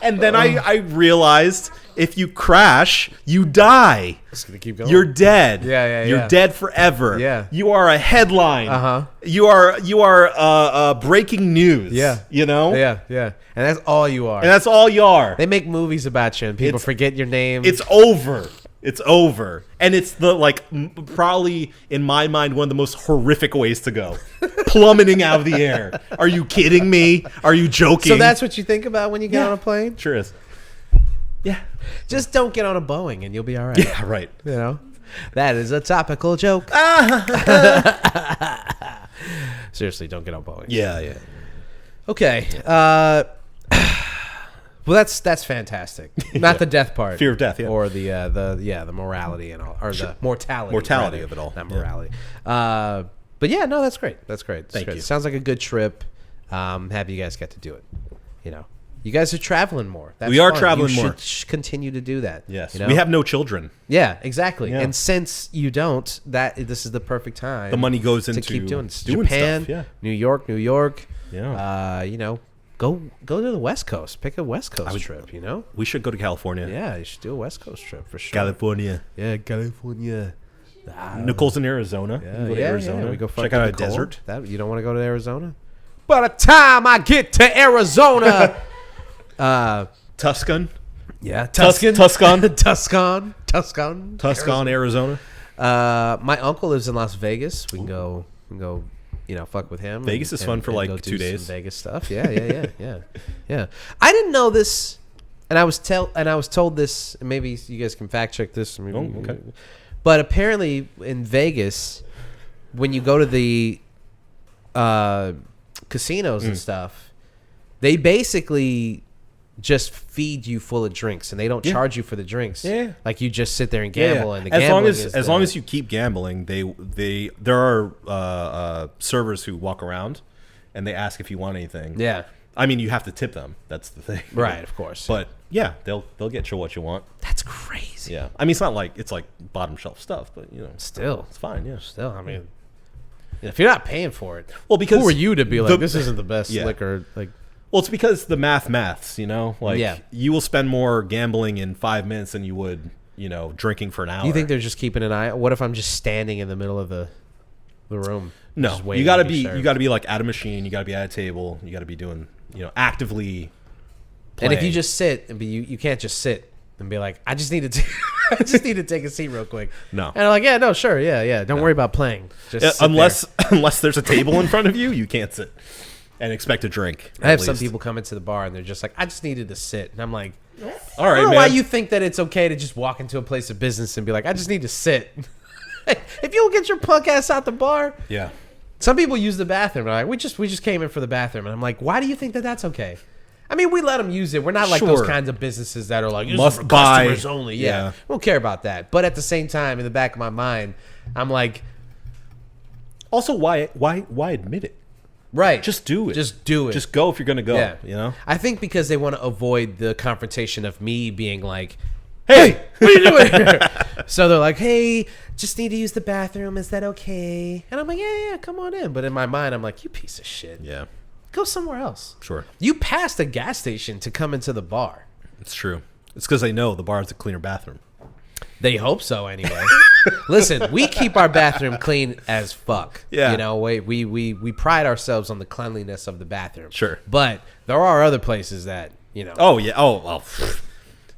And then I realized if you crash, you die. Just gonna keep going. You're dead. Yeah. You're dead forever. Yeah. You are a headline. Uh-huh. You are breaking news. Yeah. You know? Yeah. And that's all you are. And that's all you are. They make movies about you and people forget your name. It's over. It's over. And it's the, like, probably, in my mind, one of the most horrific ways to go. Plummeting out of the air. Are you kidding me? Are you joking? So that's what you think about when you get on a plane? Sure is. Yeah. Just don't get on a Boeing and you'll be all right. Yeah, right. You know? That is a topical joke. Seriously, don't get on Boeing. Yeah. Okay. Well, that's fantastic. Not the death part. Fear of death, yeah. Or the morality and all, or the mortality. Mortality rather, of it all. Not Yeah. morality. But yeah, no, that's great. That's great. Thank you. Sounds like a good trip. Happy you guys get to do it. You know, you guys are traveling more. That's We are fun. traveling you more. should continue to do that. Yes. You know? We have no children. Yeah, exactly. Yeah. And since you don't, this is the perfect time. The money goes to into keep doing this. doing Japan, stuff, yeah. New York. Yeah. You know, go to the West Coast. Pick a West Coast trip. You know. We should go to California. Yeah, you should do a West Coast trip for sure. California. Yeah, California. Nicole's in Arizona. Yeah, We can go to Arizona. We go check out a Nicole. desert. You don't want to go to Arizona? By the time I get to Arizona, Tuscan. yeah, Tuscan. Tucson, Arizona. my uncle lives in Las Vegas. We can go. You know, fuck with him. Vegas is fun for, like, go 2 do days. some Vegas stuff. Yeah. I didn't know this, and I was told this. And maybe you guys can fact check this. Maybe, Oh, okay. But apparently, in Vegas, when you go to the casinos and stuff, they basically just feed you full of drinks, and they don't charge you for the drinks. Yeah. Like you just sit there and gamble, and the as gambling as long as you keep gambling, there are servers who walk around and they ask if you want anything. Yeah. I mean, you have to tip them. That's the thing. Right, of course. But yeah, they'll get you what you want. That's crazy. Yeah. I mean, it's not like it's like bottom shelf stuff, but you know, Still. it's fine. Yeah. Still, I mean, if you're not paying for it, Well, because who are you to be like, this isn't the best Yeah. liquor? Like, Well, it's because the maths, you know, like Yeah. you will spend more gambling in 5 minutes than you would, you know, drinking for an hour. you think they're just keeping an eye? What if I'm just standing in the middle of the room? No, just waiting you gotta to be served? you gotta be like at a machine. You gotta be at a table. You gotta be doing, you know, actively. And if you playing. just sit and you can't just sit and be like, I just need to I just need to take a seat real quick. No. And I'm like, yeah, no, sure, yeah. Don't worry about playing. Just sit unless there's a table in front of you, you can't sit and expect a drink. there. I have at some least. people come into the bar and they're just like, I just needed to sit, and I'm like, All I right, don't know man. why you think that it's okay to just walk into a place of business and be like, I just need to sit. If you don't get your punk ass out the bar. Yeah. Some people use the bathroom. They're like, we just came in for the bathroom, and I'm like, why do you think that that's okay? I mean, we let them use it. We're not like those Sure. kinds of businesses that are like, this Must is for buy. customers only. Yeah. Yeah. We don't care about that. But at the same time, in the back of my mind, I'm like, Also, why admit it? right, Just do it. Just do it. Just go if you're gonna go. Yeah. You know. I think because they want to avoid the confrontation of me being like, hey, what are you doing here? So they're like, hey, just need to use the bathroom. Is that okay? And I'm like, yeah, come on in. But in my mind, I'm like, you piece of shit. Yeah. Go somewhere else. Sure. You passed a gas station to come into the bar. It's true. It's because they know the bar has a cleaner bathroom. They hope so anyway. Listen, we keep our bathroom clean as fuck. Yeah. You know, we pride ourselves on the cleanliness of the bathroom. Sure. But there are other places that, you know. Oh yeah. Oh well.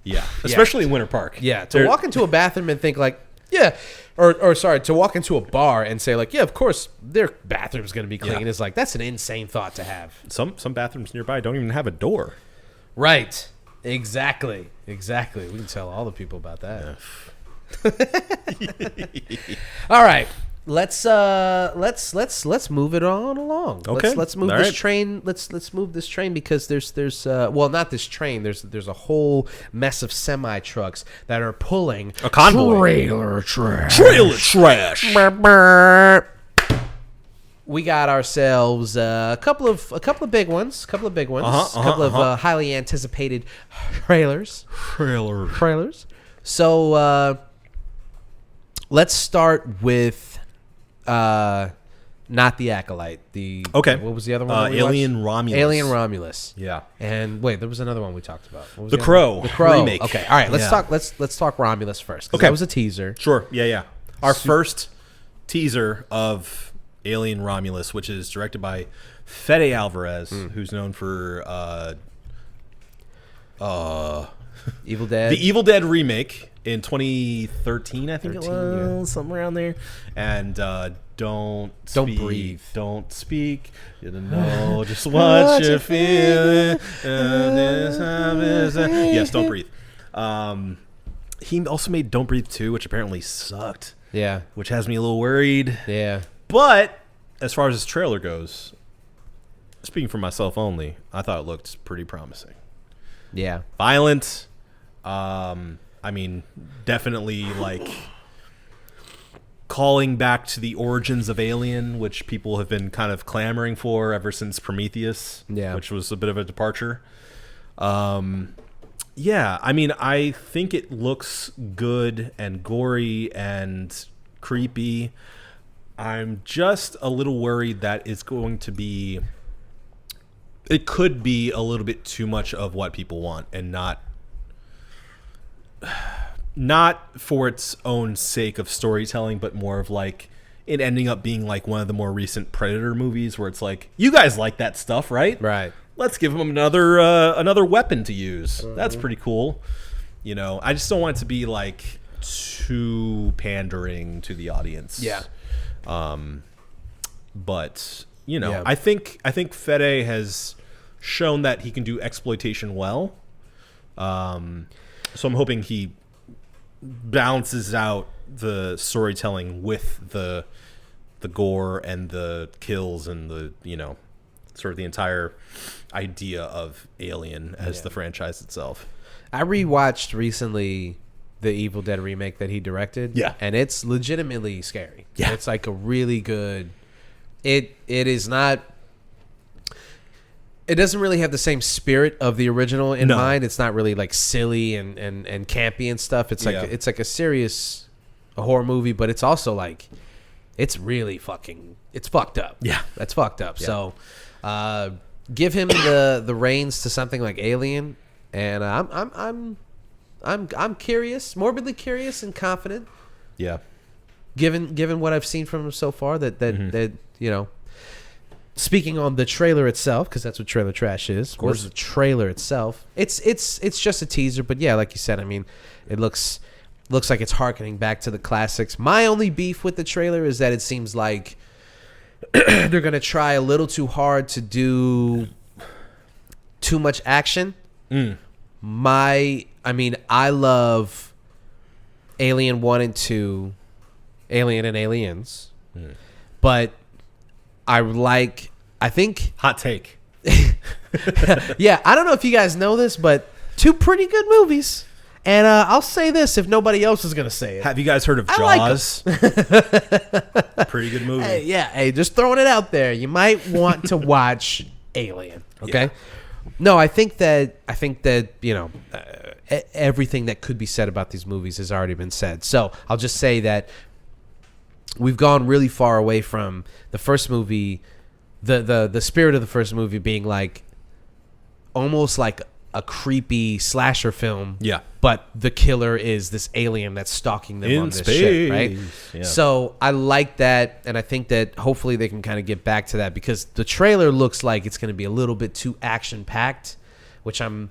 Yeah. Especially in Winter Park. Yeah, to There- walk into a bathroom and think like, yeah, or sorry, to walk into a bar and say like, yeah, of course their bathroom's going to be clean Yeah. is like, that's an insane thought to have. Some bathrooms nearby don't even have a door. Right. Exactly. We can tell all the people about that. All right. Let's move it on along. Okay. Let's move All this right. train. Let's move this train because there's well, not this train. There's a whole mess of semi trucks that are pulling A convoy. trailer trash. Trailer trash. We got ourselves a couple of big ones, a couple of highly anticipated trailers. So let's start with not the Acolyte. Okay. What was the other one? that we Alien watched? Romulus. Alien Romulus. Yeah. And wait, there was another one we talked about. What was The other Crow. one? The Crow. Remake. Okay. All right. Let's Yeah. talk. Let's talk Romulus first. Okay. That was a teaser. Sure. Yeah. Our first teaser of Alien Romulus, which is directed by Fede Alvarez, who's known for Evil Dead. the Evil Dead remake in 2013, I think it 13, was, something around there. And Don't Breathe. Don't speak. You don't know just what you're feeling. Yes, Don't Breathe. He also made Don't Breathe 2, which apparently sucked, Yeah. which has me a little worried. Yeah. But as far as this trailer goes, speaking for myself only, I thought it looked pretty promising. Yeah. Violent. I mean, definitely like calling back to the origins of Alien, which people have been kind of clamoring for ever since Prometheus, Yeah. which was a bit of a departure. Yeah, I mean, I think it looks good and gory and creepy. I'm just a little worried that it's going to be... It could be a little bit too much of what people want and not for its own sake of storytelling, but more of like it ending up being like one of the more recent Predator movies where it's like, you guys like that stuff, right? Right. Let's give them another weapon to use. That's pretty cool. You know, I just don't want it to be like too pandering to the audience. Yeah. But you know, Yeah. I think Fede has shown that he can do exploitation well. So I'm hoping he balances out the storytelling with the the gore and the kills and the, sort of the entire idea of Alien as the franchise itself. I rewatched recently the Evil Dead remake that he directed. Yeah. And it's legitimately scary. Yeah. It's like a really good... It is not... It doesn't really have the same spirit of the original in mind. It's not really like silly and campy and stuff. It's like it's like a serious horror movie, but it's also like it's really it's fucked up. Yeah. That's fucked up. Yeah. So give him the reins to something like Alien, and I'm curious, morbidly curious and confident. Yeah. Given what I've seen from him so far, that speaking on the trailer itself, because that's what trailer trash is. Of course, the trailer itself. It's just a teaser, but yeah, like you said, I mean, it looks like it's harkening back to the classics. My only beef with the trailer is that it seems like they're gonna try a little too hard to do too much action. I love Alien 1 and 2, Alien and Aliens, but I think Hot take. yeah, I don't know if you guys know this, but two pretty good movies. And I'll say this if nobody else is going to say it. Have you guys heard of I like Jaws? Pretty good movie. Hey, just throwing it out there. You might want to watch Alien, okay? Yeah. No, I think that everything that could be said about these movies has already been said. So I'll just say that we've gone really far away from the first movie, the spirit of the first movie being like almost like a creepy slasher film. Yeah. But the killer is this alien that's stalking them on this space. ship, right? Yeah. So I like that, and I think that hopefully they can kind of get back to that, because the trailer looks like it's going to be a little bit too action-packed, which I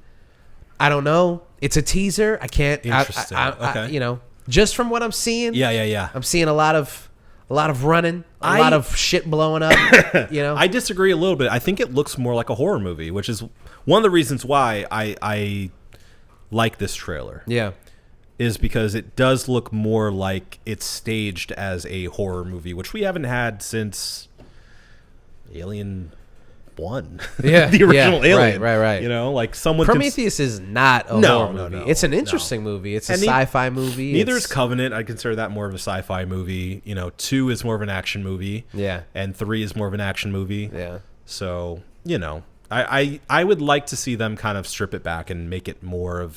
don't know. It's a teaser. I can't. Interesting. Okay. Just from what I'm seeing. Yeah. I'm seeing a lot of running, a lot of shit blowing up. I disagree a little bit. I think it looks more like a horror movie, which is one of the reasons why I like this trailer. Yeah. Is because it does look more like it's staged as a horror movie, which we haven't had since Alien 1. Yeah. The original Alien. Right. Like someone Prometheus is not a horror movie. No, it's an interesting movie. It's a sci-fi movie. Neither is Covenant. I consider that more of a sci-fi movie. 2 is more of an action movie. Yeah. And 3 is more of an action movie. Yeah. So, I would like to see them kind of strip it back and make it more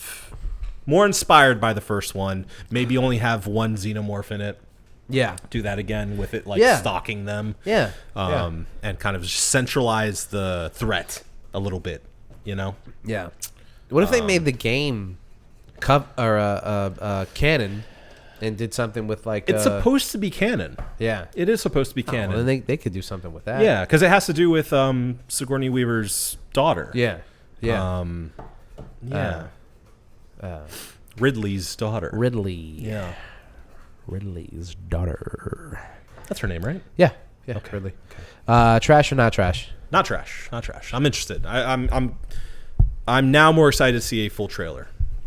inspired by the first one. Maybe only have one xenomorph in it. Yeah. Do that again with it stalking them. Yeah. And kind of centralize the threat a little bit, Yeah. What if they made the game canon and did something with like it's supposed to be canon. Yeah. It is supposed to be canon. Well, then they could do something with that. Yeah, because it has to do with Sigourney Weaver's daughter. Yeah. Ridley's daughter. Ridley. Yeah. Ridley's daughter. That's her name, right? Yeah. Okay. Ridley. Trash or not trash? Not trash. I'm interested. I'm now more excited to see a full trailer.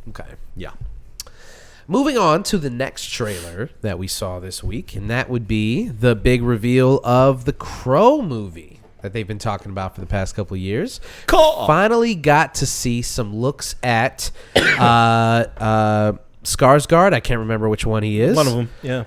Okay. Yeah. Moving on to the next trailer that we saw this week, and that would be the big reveal of the Crow movie that they've been talking about for the past couple of years. Cool. Finally got to see some looks at Skarsgård. I can't remember which one he is. One of them, yeah.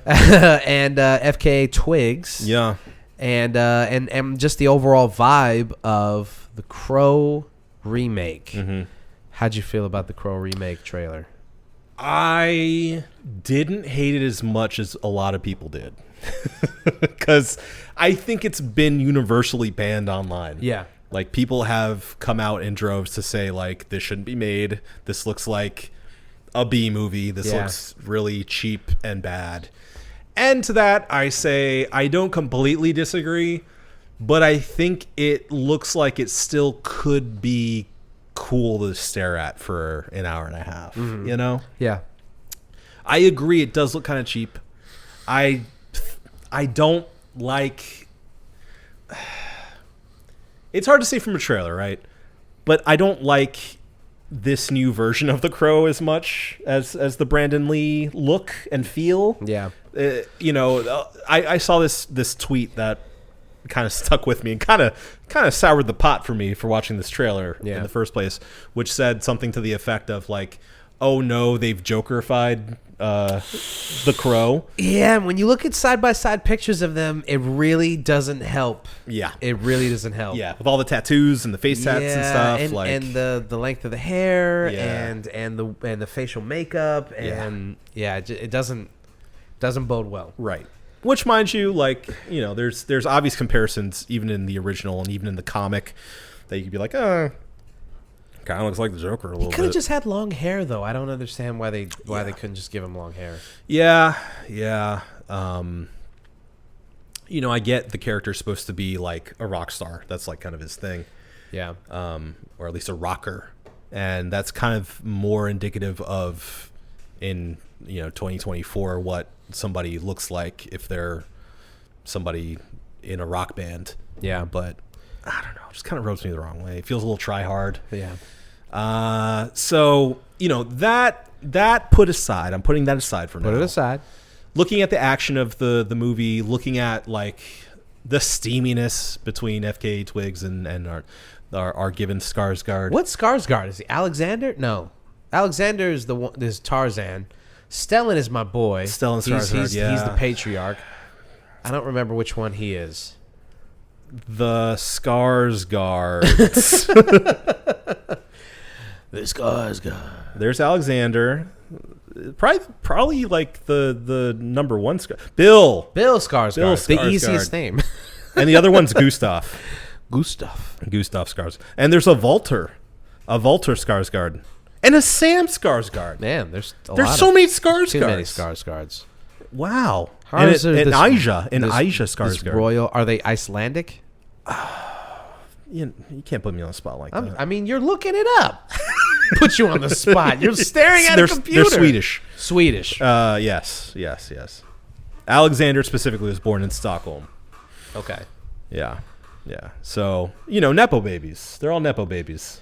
And FKA Twigs. Yeah. And just the overall vibe of the Crow remake. Mm-hmm. How'd you feel about the Crow remake trailer? I didn't hate it as much as a lot of people did. Because I think it's been universally banned online. Yeah. Like, people have come out in droves to say, like, this shouldn't be made. This looks like a B movie. This looks really cheap and bad. And to that, I say I don't completely disagree, but I think it looks like it still could be cool to stare at for an hour and a half. Mm-hmm. Yeah. I agree. It does look kind of cheap. I don't like. It's hard to say from a trailer, right? But I don't like this new version of the Crow as much as the Brandon Lee look and feel. Yeah. I saw this tweet that kind of stuck with me and kind of soured the pot for me for watching this trailer in the first place, which said something to the effect of like, oh no, they've Jokerified the Crow. Yeah, and when you look at side-by-side pictures of them, it really doesn't help. Yeah. It really doesn't help. Yeah, with all the tattoos and the face tats and stuff. And the length of the hair Yeah. and the facial makeup. And it doesn't bode well. Right. Which, mind you, like, there's obvious comparisons even in the original and even in the comic that you could be like, kind of looks like the Joker a little bit. Could have just had long hair, though. I don't understand why they couldn't just give him long hair. Yeah. I get the character's supposed to be like a rock star. That's like kind of his thing. Yeah. Or at least a rocker. And that's kind of more indicative of in 2024 what somebody looks like if they're somebody in a rock band. Yeah. But I don't know, it just kind of rubs me the wrong way. It feels a little try hard. Yeah. So that put aside, I'm putting that aside for now. Put it aside. Looking at the action of the movie, looking at like the steaminess between FKA Twigs and our given Skarsgård. What's Skarsgård? Is he Alexander? No. Alexander is is Tarzan. Stellan is my boy. Stellan Skarsgård, he's the patriarch. I don't remember which one he is. The Skarsgård. The Skarsgård. There's Alexander. Probably like the number one Bill Skarsgård. The Skarsgård. easiest name. And the other one's Gustav. Gustav Skarsgård. And there's a Walter Skarsgård. And a Sam Skarsgård. Man, there's so many Skarsgårds. Too many Skarsgårds. Wow. And Aisha this Skarsgård. royal. Are they Icelandic? You can't put me on the spot like that. I mean, you're looking it up. Put you on the spot. You're staring at a computer. They're Swedish. Yes. Alexander specifically was born in Stockholm. Okay. Yeah. So, Nepo babies. They're all Nepo babies.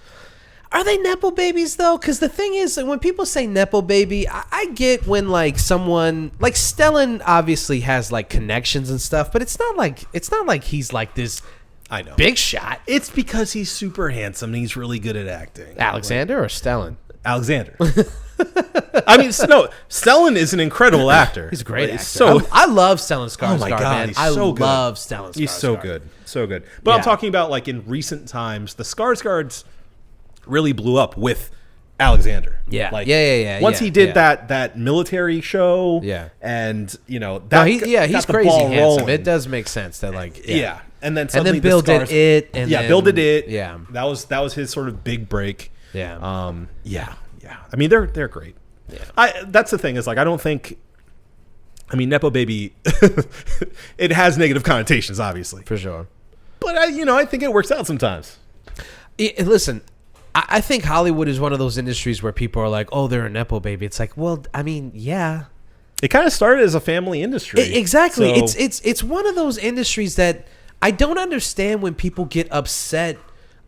Are they Nepo babies, though? Because the thing is, when people say Nepo baby, I get when, like, someone... Like, Stellan obviously has, like, connections and stuff, but it's not like he's, like, this... I know. Big shot. It's because he's super handsome and he's really good at acting. Alexander or Stellan? Alexander. I mean, no, Stellan is an incredible actor. He's a great actor. So I love Stellan Skarsgård, oh my God, man. he's so good. I love Stellan Skarsgård. He's so good. But I'm talking about, like, in recent times, the Skarsgårds really blew up with Alexander. Yeah. Like, Yeah. Once he did that military show. Yeah. And, He's got the crazy ball handsome. rolling. It does make sense that, like... Yeah. And then suddenly Bill did it. And Bill did it. Yeah. That was his sort of big break. Yeah. Yeah. I mean, they're great. Yeah. That's the thing is, like, I don't think... I mean, Nepo baby, it has negative connotations, obviously. For sure. But, I think it works out sometimes. Listen, I think Hollywood is one of those industries where people are like, oh, they're a Nepo baby. It's like, well, I mean, yeah. It kind of started as a family industry. Exactly. So, It's one of those industries that I don't understand when people get upset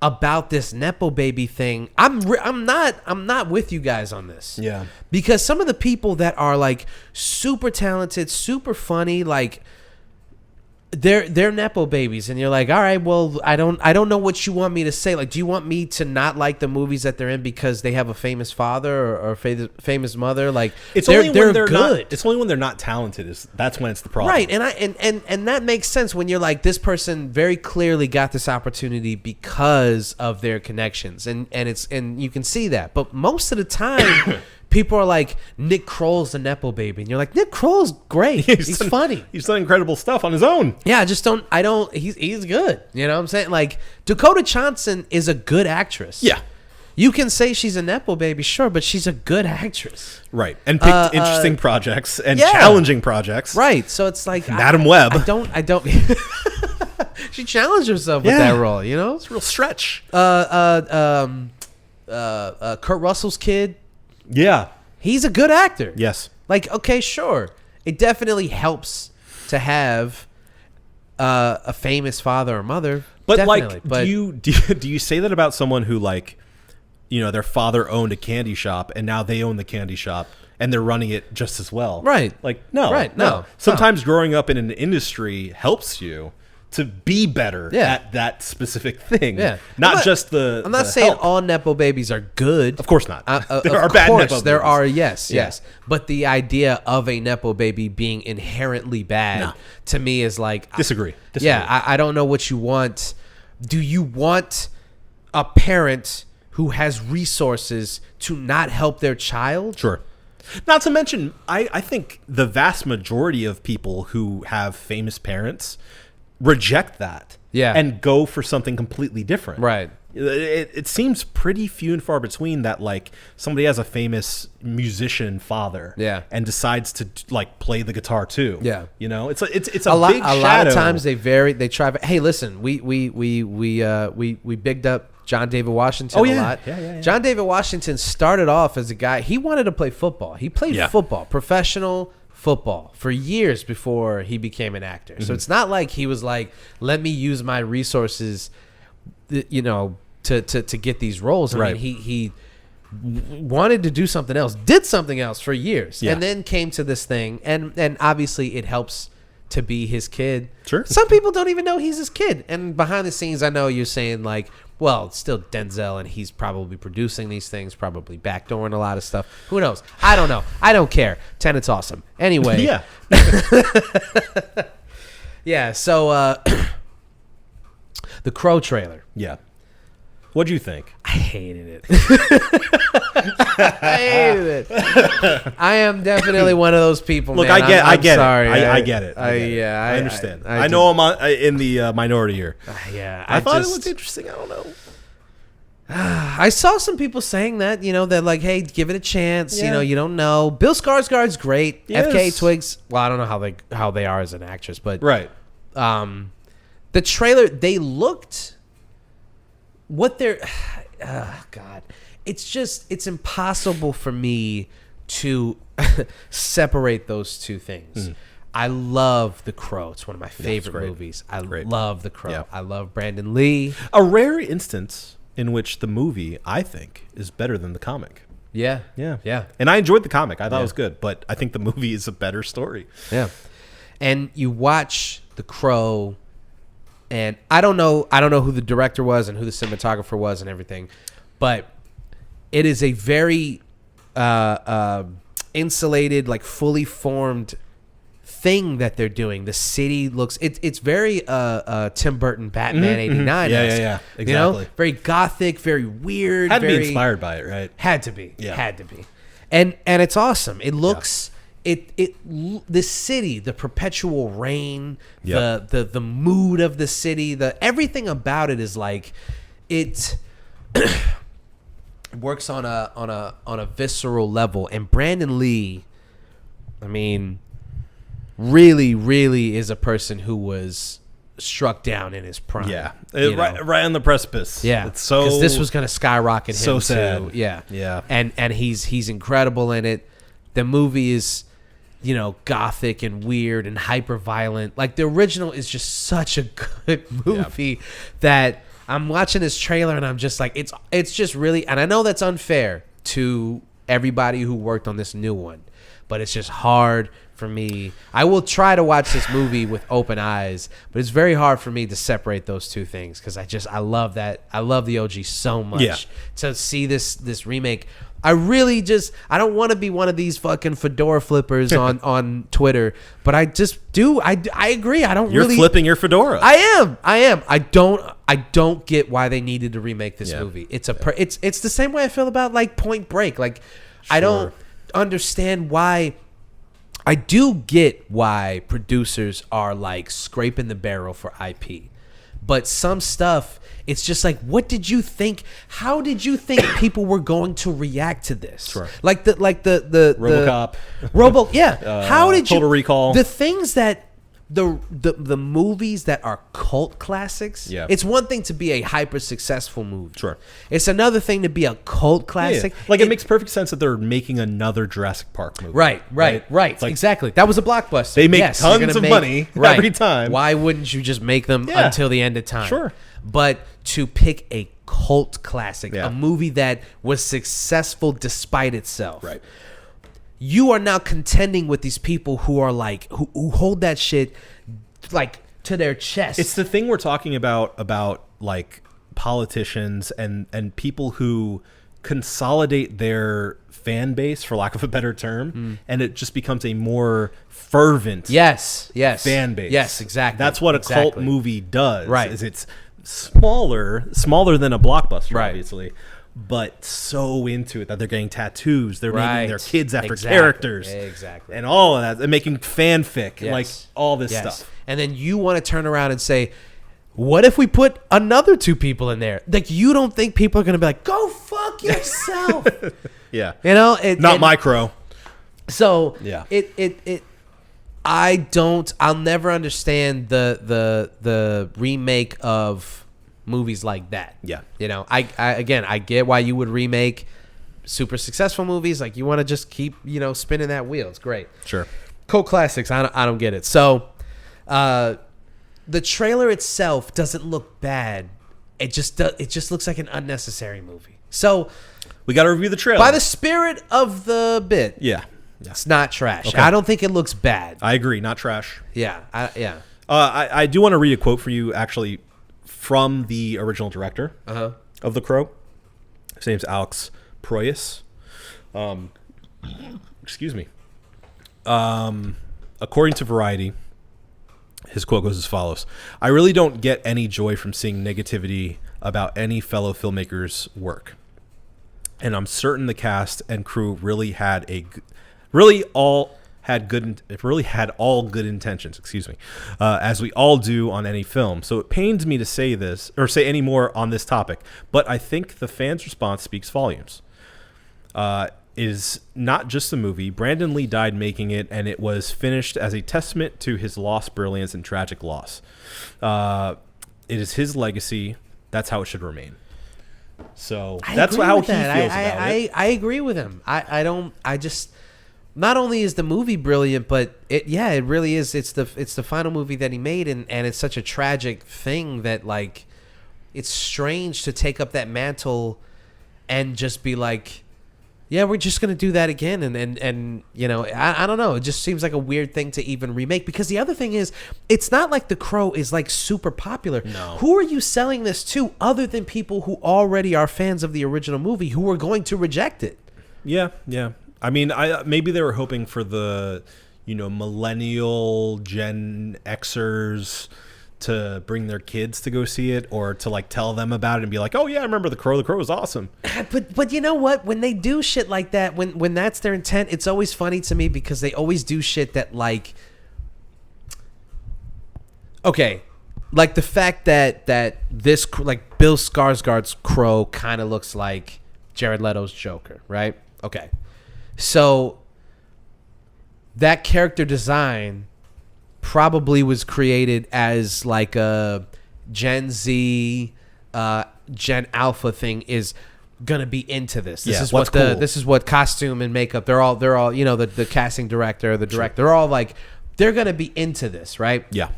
about this Nepo baby thing. I'm not with you guys on this. Yeah. Because some of the people that are like super talented, super funny, like they're Nepo babies, and you're like, all right, well, I don't know what you want me to say. Like, do you want me to not like the movies that they're in because they have a famous father or famous mother? Like, it's they're only when they're good. Not, it's only when they're not talented that's when it's the problem. Right, and that makes sense when you're like, this person very clearly got this opportunity because of their connections, and you can see that. But most of the time, people are like, Nick Kroll's a Nepo baby, and you're like, Nick Kroll's great. He's funny. He's done incredible stuff on his own. Yeah, he's good. You know what I'm saying? Like, Dakota Johnson is a good actress. Yeah. You can say she's a Nepo baby, sure, but she's a good actress. Right. And picked interesting projects and yeah. challenging projects. Right. So it's like Madam Web. I don't she challenged herself with that role, you know? It's a real stretch. Kurt Russell's kid. Yeah. He's a good actor. Yes. Like, okay, sure. It definitely helps to have a famous father or mother. But definitely. like, do you say that about someone who, like, their father owned a candy shop and now they own the candy shop and they're running it just as well. Right. Like, no. Right, no. Sometimes growing up in an industry helps you to be better at that specific thing. Yeah. Not just the I'm not the saying help. all Nepo babies are good. Of course not. There are of bad course, Nepo there babies. are, yes. Yeah. But the idea of a Nepo baby being inherently bad to me is like... Disagree. Yeah, I don't know what you want. Do you want a parent who has resources to not help their child? Sure. Not to mention, I think the vast majority of people who have famous parents reject that and go for something completely different. Right. It seems pretty few and far between that like somebody has a famous musician father and decides to like play the guitar too. Yeah. It's a big a lot of times shadow. they try. Hey, listen, we bigged up John David Washington a lot. Yeah. John David Washington started off as a guy, he wanted to play football. He played football, professional football for years before he became an actor. So it's not like he was like, let me use my resources, to get these roles. I mean, he wanted to do something else, did something else for years, and then came to this thing. And obviously it helps to be his kid. Sure. Some people don't even know he's his kid. And behind the scenes, I know you're saying like, well, it's still Denzel and he's probably producing these things, probably backdooring a lot of stuff. Who knows? I don't know. I don't care. Tenet's awesome. Anyway. Yeah. Yeah. So the Crow trailer. Yeah. What'd you think? I hated it. I hated it. I am definitely one of those people. Look, man. I get it. Sorry. I get it. I understand. I know I'm in the minority here. Yeah, I thought it was interesting. I don't know. I saw some people saying that, they're like, hey, give it a chance. Yeah. You don't know. Bill Skarsgård's great. Yes. FK Twigs. Well, I don't know how they are as an actress, but Right. The trailer, they looked. What they're, God, it's impossible for me to separate those two things. I love The Crow. It's one of my favorite movies. I love The Crow. Yeah. I love Brandon Lee. A rare instance in which the movie, I think, is better than the comic. Yeah. Yeah. And I enjoyed the comic. I thought it was good, but I think the movie is a better story. Yeah. And you watch The Crow, and I don't know who the director was and who the cinematographer was and everything, but it is a very insulated, like fully formed thing that they're doing. The city looks it's very Tim Burton Batman 89. Yeah. Exactly. Very gothic, very weird. Had to very, be inspired by it, right? Had to be. Yeah. Had to be. And it's awesome. It looks the city, the perpetual rain, the mood of the city, everything about it is like it works on a visceral level. And Brandon Lee, I mean, really is a person who was struck down in his prime. Yeah. Right on the precipice. Yeah. It's so, because this was going to skyrocket him. so sad. Too. Yeah. Yeah. And he's incredible in it. The movie is, gothic and weird and hyper violent. Like the original is just such a good movie that I'm watching this trailer and I'm just like, it's just really, and I know that's unfair to everybody who worked on this new one, but it's just hard for me. I will try to watch this movie with open eyes, but it's very hard for me to separate those two things because I love that. I love the OG so much. Yeah. To see this remake, I really I don't want to be one of these fucking fedora flippers on Twitter, but I just do. I agree. You're flipping your fedora. I am. I don't get why they needed to remake this movie. It's it's the same way I feel about like Point Break. Like I don't understand why. I do get why producers are like scraping the barrel for IP, but some stuff, it's just like, what did you think? How did you think people were going to react to this? Sure. Like the RoboCop. How did Total Recall. The things that the movies that are cult classics. Yeah. It's one thing to be a hyper successful movie. Sure. It's another thing to be a cult classic. Yeah. Like it makes perfect sense that they're making another Jurassic Park movie. Right. It's like, Exactly. That was a blockbuster. They make Yes, you're tons gonna of money every time. Why wouldn't you just make them Yeah. until the end of time? Sure. But to pick a cult classic, Yeah. a movie that was successful despite itself. Right. You are now contending with these people who are like who hold that shit like to their chest. It's the thing we're talking about like politicians and people who consolidate their fan base, for lack of a better term, and it just becomes a more fervent yes fan base. Yes, exactly. That's what a cult Exactly. movie does. Right. Is it's smaller than a blockbuster, Right. obviously, but so into it that they're getting tattoos, they're Right. naming their kids after Exactly. characters, Exactly. and all of that, and making fanfic, Yes. like all this Yes. stuff. And then you want to turn around and say, what if we put another two people in there? Like, you don't think people are going to be like, go fuck yourself. Yeah, You know? not micro. So, Yeah. I'll never understand the remake of movies like that. Yeah. You know, I get why you would remake super successful movies. Like, you want to just keep, spinning that wheel. It's great. Sure. Cult classics, I don't get it. So, the trailer itself doesn't look bad. It just looks like an unnecessary movie. So, We got to review the trailer. by the spirit of the bit, yeah, it's not trash. Okay. I don't think it looks bad. I agree. Not trash. Yeah. I do want to read a quote for you, actually, from the original director of The Crow. His name's Alex Proyas. Excuse me. According to Variety, his quote goes as follows: "I really don't get any joy from seeing negativity about any fellow filmmaker's work. And I'm certain the cast and crew really had all good intentions, as we all do on any film. So it pains me to say this or say any more on this topic, but I think the fans' response speaks volumes. It is not just a movie. Brandon Lee died making it, and it was finished as a testament to his lost brilliance and tragic loss. It is his legacy. That's how it should remain." So that's how he feels about it. I agree with him. Not only is the movie brilliant, but it really is. It's the final movie that he made, and it's such a tragic thing that, like, it's strange to take up that mantle and just be like, yeah, we're just gonna do that again, and I don't know. It just seems like a weird thing to even remake, because the other thing is, it's not like The Crow is like super popular. No. Who are you selling this to other than people who already are fans of the original movie who are going to reject it? Yeah. I mean, maybe they were hoping for the, millennial Gen Xers to bring their kids to go see it, or to like tell them about it and be like, oh yeah, I remember The Crow. The Crow was awesome. But you know what? When they do shit like that, when that's their intent, it's always funny to me, because they always do shit that, like, okay, like the fact that this, like, Bill Skarsgård's Crow kind of looks like Jared Leto's Joker, right? Okay, so that character design probably was created as like a Gen Z, Gen Alpha thing is gonna be into this. This Yeah, is what's what cool. this is what costume and makeup. They're all the casting director, the director. They're all like, they're gonna be into this, right? Yeah.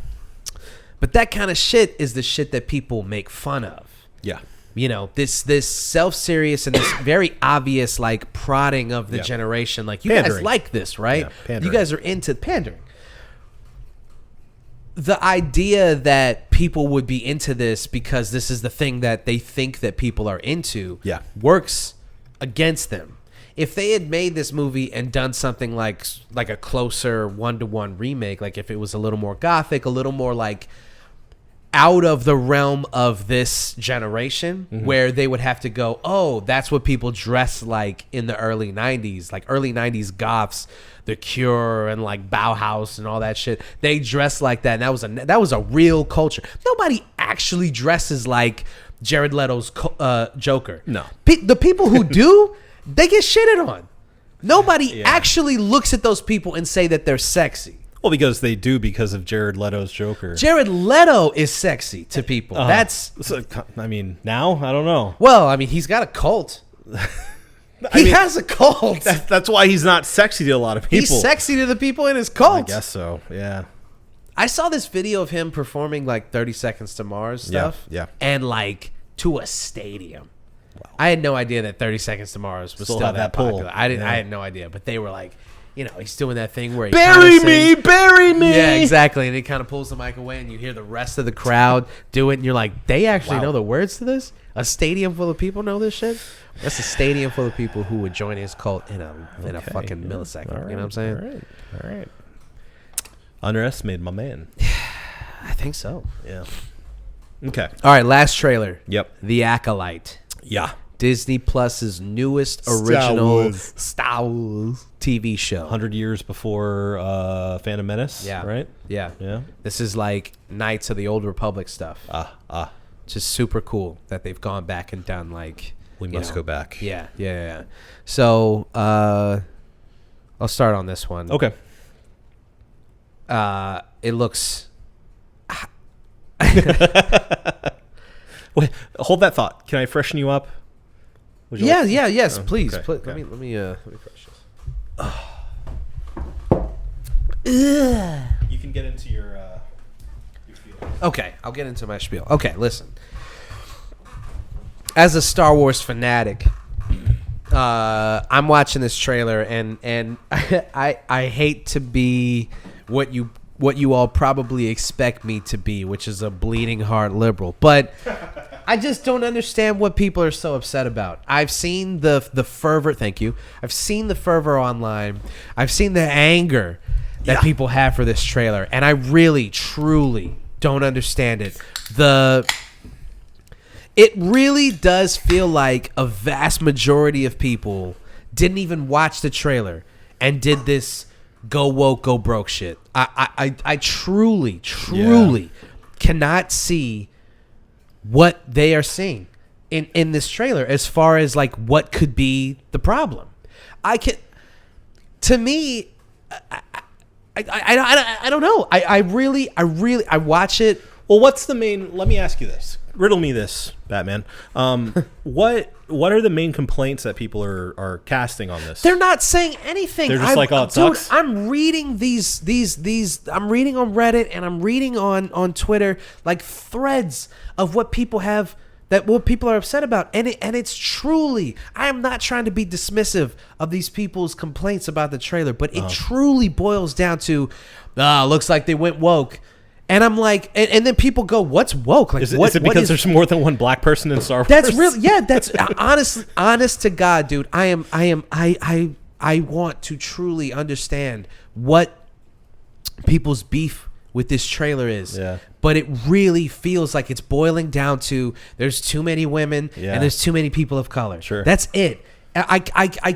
But that kind of shit is the shit that people make fun of. Yeah. This self-serious and this very obvious, like, prodding of the Yeah. generation. Like, you Pandering. guys like this, right? Yeah, pandering. You guys are into pandering. The idea that people would be into this because this is the thing that they think that people are into, Yeah. works against them. If they had made this movie and done something like a closer one-to-one remake, like if it was a little more gothic, a little more like out of the realm of this generation, where they would have to go, oh, that's what people dress like in the early 90s, like early 90s goths, The Cure and like Bauhaus and all that shit. They dress like that, and that was a real culture. Nobody actually dresses like Jared Leto's Joker. No. The people who do, they get shitted on. Nobody actually looks at those people and say that they're sexy. Well, because they do because of Jared Leto's Joker. Jared Leto is sexy to people. I mean, now I don't know. Well, I mean, he's got a cult. He has a cult. That's why he's not sexy to a lot of people. He's sexy to the people in his cult. I guess so. Yeah. I saw this video of him performing like 30 Seconds to Mars stuff. Yeah. And like to a stadium. Wow. I had no idea that 30 Seconds to Mars was still that pull. popular. I had no idea, but they were like, you know, he's doing that thing where he bury me. Yeah, exactly. And he kind of pulls the mic away, and you hear the rest of the crowd do it, and you're like, they actually know the words to this? A stadium full of people know this shit? That's a stadium full of people who would join his cult in a fucking millisecond. Right, you know what I'm saying? All right. Underestimated my man. I think so. Yeah. Okay. All right, last trailer. Yep. The Acolyte. Yeah. Disney Plus's newest original Star Wars TV show. 100 years before Phantom Menace. Yeah. Right? Yeah. This is like Knights of the Old Republic stuff. Just super cool that they've gone back and done like... We must go back. Yeah. So, I'll start on this one. Okay. It looks... Wait, hold that thought. Can I freshen you up? Yes, please. Okay, Let okay. me fresh this. You can get into your spiel. Okay, I'll get into my spiel. Okay, listen. As a Star Wars fanatic, I'm watching this trailer, and I hate to be what you all probably expect me to be, which is a bleeding heart liberal, but I just don't understand what people are so upset about. I've seen the fervor. Thank you. I've seen the fervor online. I've seen the anger that people have for this trailer, and I really, truly don't understand it. It really does feel like a vast majority of people didn't even watch the trailer and did this go woke, go broke shit. I truly cannot see what they are seeing in this trailer as far as like what could be the problem. I don't know. I watch it. Well, what's the main? Let me ask you this. Riddle me this, Batman. What are the main complaints that people are casting on this? They're not saying anything. They're just it sucks. I'm reading these. I'm reading on Reddit and I'm reading on Twitter like threads of what people are upset about, and it's truly. I am not trying to be dismissive of these people's complaints about the trailer, but it truly boils down to, looks like they went woke. And I'm like, and then people go, "What's woke? Like, is it because there's more than one black person in Star Wars?" That's really, that's honest to God, dude. I want to truly understand what people's beef with this trailer is. Yeah. But it really feels like it's boiling down to there's too many women and there's too many people of color. Sure. That's it. I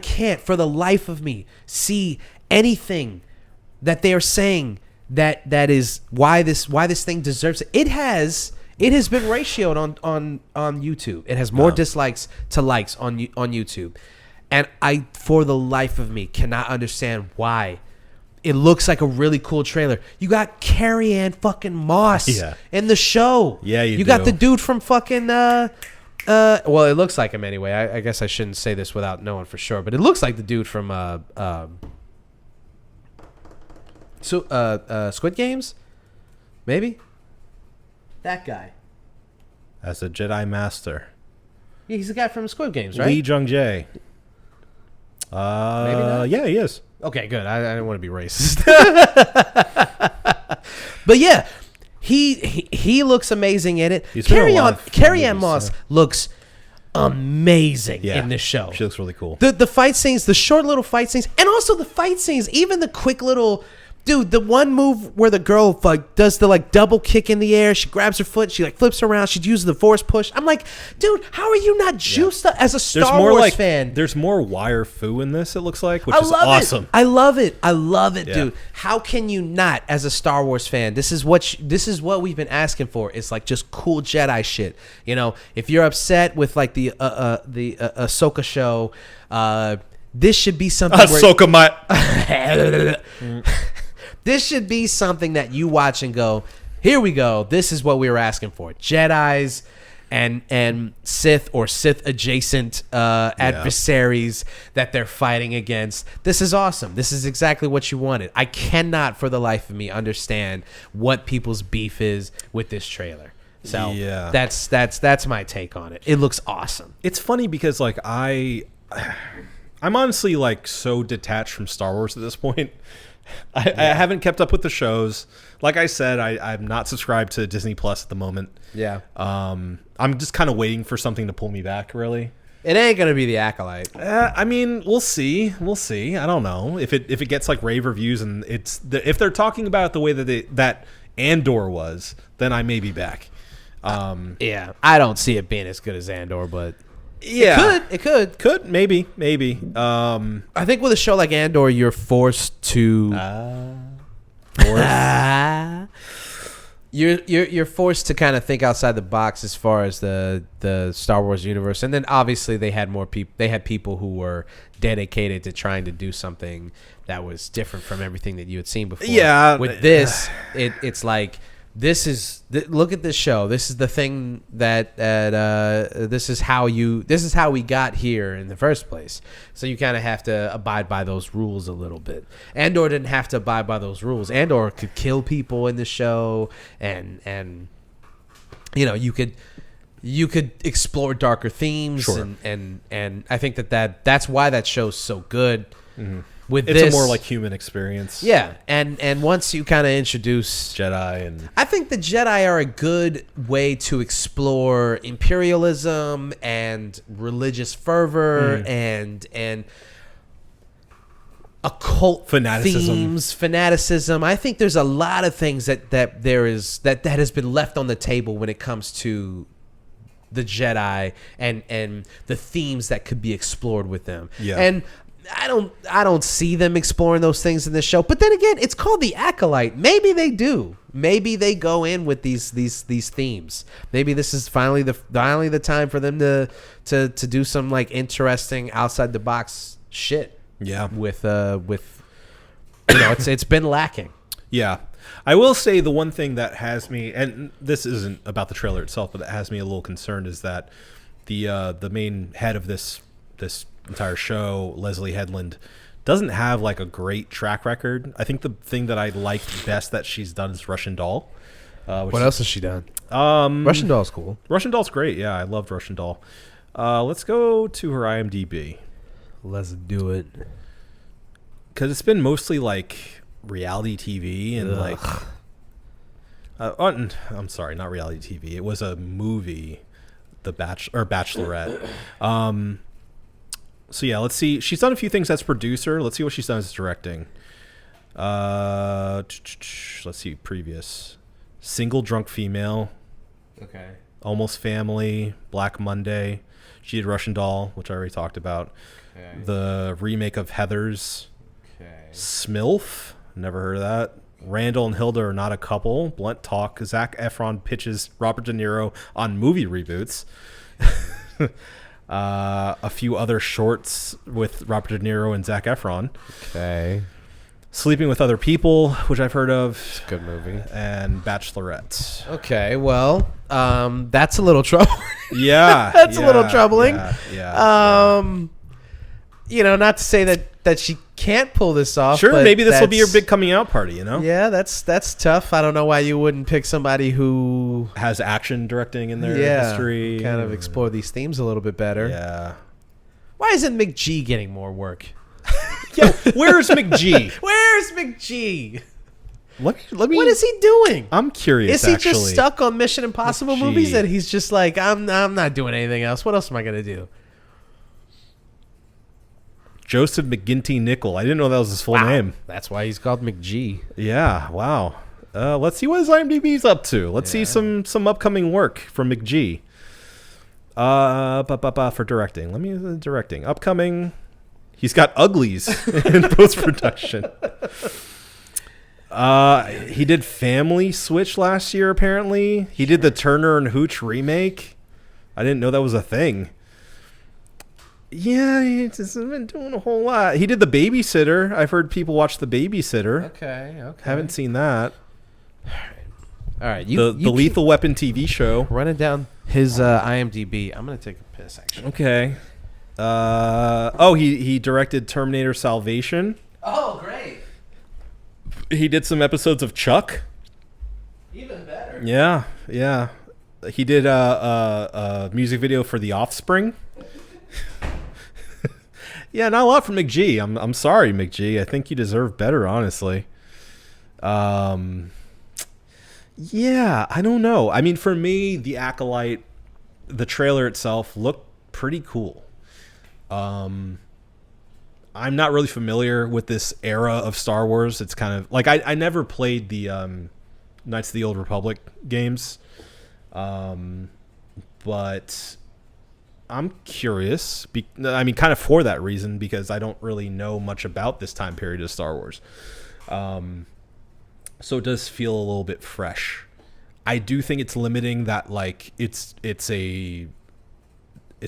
can't for the life of me see anything that they are saying that is why this thing deserves it. It has been ratioed on YouTube. It has more dislikes to likes on YouTube, and I for the life of me cannot understand why. It looks like a really cool trailer. You got Carrie-Ann fucking Moss in the show. Yeah, you got the dude from fucking well, it looks like him anyway. I guess I shouldn't say this without knowing for sure, but it looks like the dude from Squid Games? Maybe? That guy. As a Jedi Master. Yeah, he's the guy from Squid Games, right? Lee Jung-jae. Maybe not? Yeah, he is. Okay, good. I didn't want to be racist. But yeah, he looks amazing in it. Carrie-Ann Moss looks amazing in this show. She looks really cool. The fight scenes, the short little fight scenes, and also the fight scenes, even the quick little... Dude, the one move where the girl like does the like double kick in the air, she grabs her foot, she like flips around, she uses the force push. I'm like, dude, how are you not juiced up as a Star Wars fan? There's more wire foo in this, it looks like, which is awesome. I love it, dude. How can you not as a Star Wars fan? This is what we've been asking for. It's like just cool Jedi shit. You know, if you're upset with like the Ahsoka show, this should be something Ahsoka This should be something that you watch and go, here we go. This is what we were asking for. Jedis and Sith or Sith adjacent adversaries that they're fighting against. This is awesome. This is exactly what you wanted. I cannot for the life of me understand what people's beef is with this trailer. So that's my take on it. It looks awesome. It's funny because like I'm honestly like so detached from Star Wars at this point. I haven't kept up with the shows. Like I said, I'm not subscribed to Disney Plus at the moment. Yeah. I'm just kind of waiting for something to pull me back, really. It ain't gonna be the Acolyte. I mean, we'll see. We'll see. I don't know if it gets like rave reviews and if they're talking about it the way that Andor was, then I may be back. Yeah, I don't see it being as good as Andor, but yeah, it could. Maybe. I think with a show like Andor, you're forced to you're forced to kind of think outside the box as far as the Star Wars universe, and then obviously they had more people. They had people who were dedicated to trying to do something that was different from everything that you had seen before. Yeah, with this, it's like. Look at this show. This is the thing that this is how we got here in the first place. So you kind of have to abide by those rules a little bit. Andor didn't have to abide by those rules. Andor could kill people in the show, and you know you could explore darker themes, sure. and I think that's why that show's so good. Mm-hmm. It's a more like human experience. Yeah, and once you kind of introduce Jedi, and I think the Jedi are a good way to explore imperialism and religious fervor and occult fanaticism. I think there's a lot of things that has been left on the table when it comes to the Jedi and the themes that could be explored with them. Yeah. And I don't see them exploring those things in this show. But then again, it's called The Acolyte. Maybe they do. Maybe they go in with these themes. Maybe this is finally the time for them to do some like interesting outside the box shit. Yeah. With it's been lacking. Yeah. I will say the one thing that has me, and this isn't about the trailer itself, but that has me a little concerned is that the main head of this entire show, Leslie Headland, doesn't have like a great track record. I think the thing that I liked best that she's done is Russian Doll. What else has she done? Russian Doll's cool. Russian Doll's great. Yeah, I loved Russian Doll. Let's go to her IMDb. Let's do it. Because it's been mostly like reality TV and like... I'm sorry, not reality TV. It was a movie, Bachelorette. So yeah, let's see. She's done a few things as producer. Let's see what she's done as directing. Let's see. Previous. Single Drunk Female. Okay. Almost Family. Black Monday. She did Russian Doll, which I already talked about. Okay. The remake of Heathers. Okay. Smilf. Never heard of that. Randall and Hilda are not a couple. Blunt Talk. Zac Efron pitches Robert De Niro on movie reboots. A few other shorts with Robert De Niro and Zac Efron. Okay. Sleeping with Other People, which I've heard of. It's a good movie. And Bachelorette. Okay, well, that's a little trouble. Yeah. That's a little troubling. Yeah. Not to say that she can't pull this off. Sure, but maybe this will be your big coming out party, you know? Yeah, that's tough. I don't know why you wouldn't pick somebody who has action directing in their history. Kind of explore these themes a little bit better. Yeah. Why isn't McG getting more work? Yeah, where's McG? Where's McG? Let me. What is he doing? I'm curious. Is he just stuck on Mission Impossible McG. movies that he's just like, I'm not doing anything else. What else am I gonna do? Joseph McGinty Nickel. I didn't know that was his full name. That's why he's called McG. Yeah. Wow. Let's see what his IMDb's up to. Let's see some upcoming work from McG. For directing. Let me directing. Upcoming. He's got Uglies in post-production. He did Family Switch last year, apparently. He did the Turner and Hooch remake. I didn't know that was a thing. Yeah, he hasn't been doing a whole lot. He did The Babysitter. I've heard people watch The Babysitter. Okay. Haven't seen that. All right. The Lethal Weapon TV show. Running down his IMDb. I'm gonna take a piss. Actually. Okay. He directed Terminator Salvation. Oh, great. He did some episodes of Chuck. Even better. Yeah. He did a music video for The Offspring. Yeah, not a lot from McG. I'm sorry, McG. I think you deserve better, honestly. Yeah, I don't know. I mean, for me, The Acolyte, the trailer itself looked pretty cool. I'm not really familiar with this era of Star Wars. It's kind of like I never played the Knights of the Old Republic games, but I'm curious. I mean, kind of for that reason, because I don't really know much about this time period of Star Wars. So it does feel a little bit fresh. I do think it's limiting that, like, it's a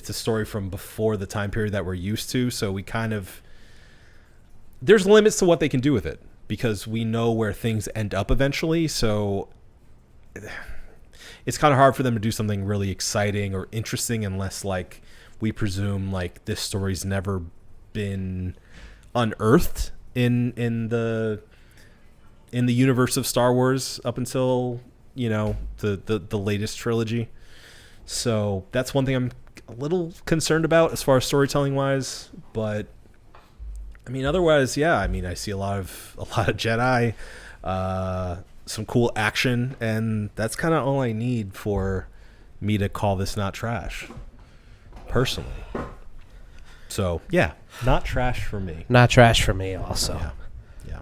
story from before the time period that we're used to. So we kind of, there's limits to what they can do with it because we know where things end up eventually. So it's kind of hard for them to do something really exciting or interesting unless, like, we presume like this story's never been unearthed in the universe of Star Wars up until, you know, the latest trilogy. So that's one thing I'm a little concerned about as far as storytelling wise, but I mean, otherwise, yeah, I mean, I see a lot of Jedi, some cool action, and that's kind of all I need for me to call this not trash, personally. So yeah, not trash for me. Not trash for me, also. Yeah.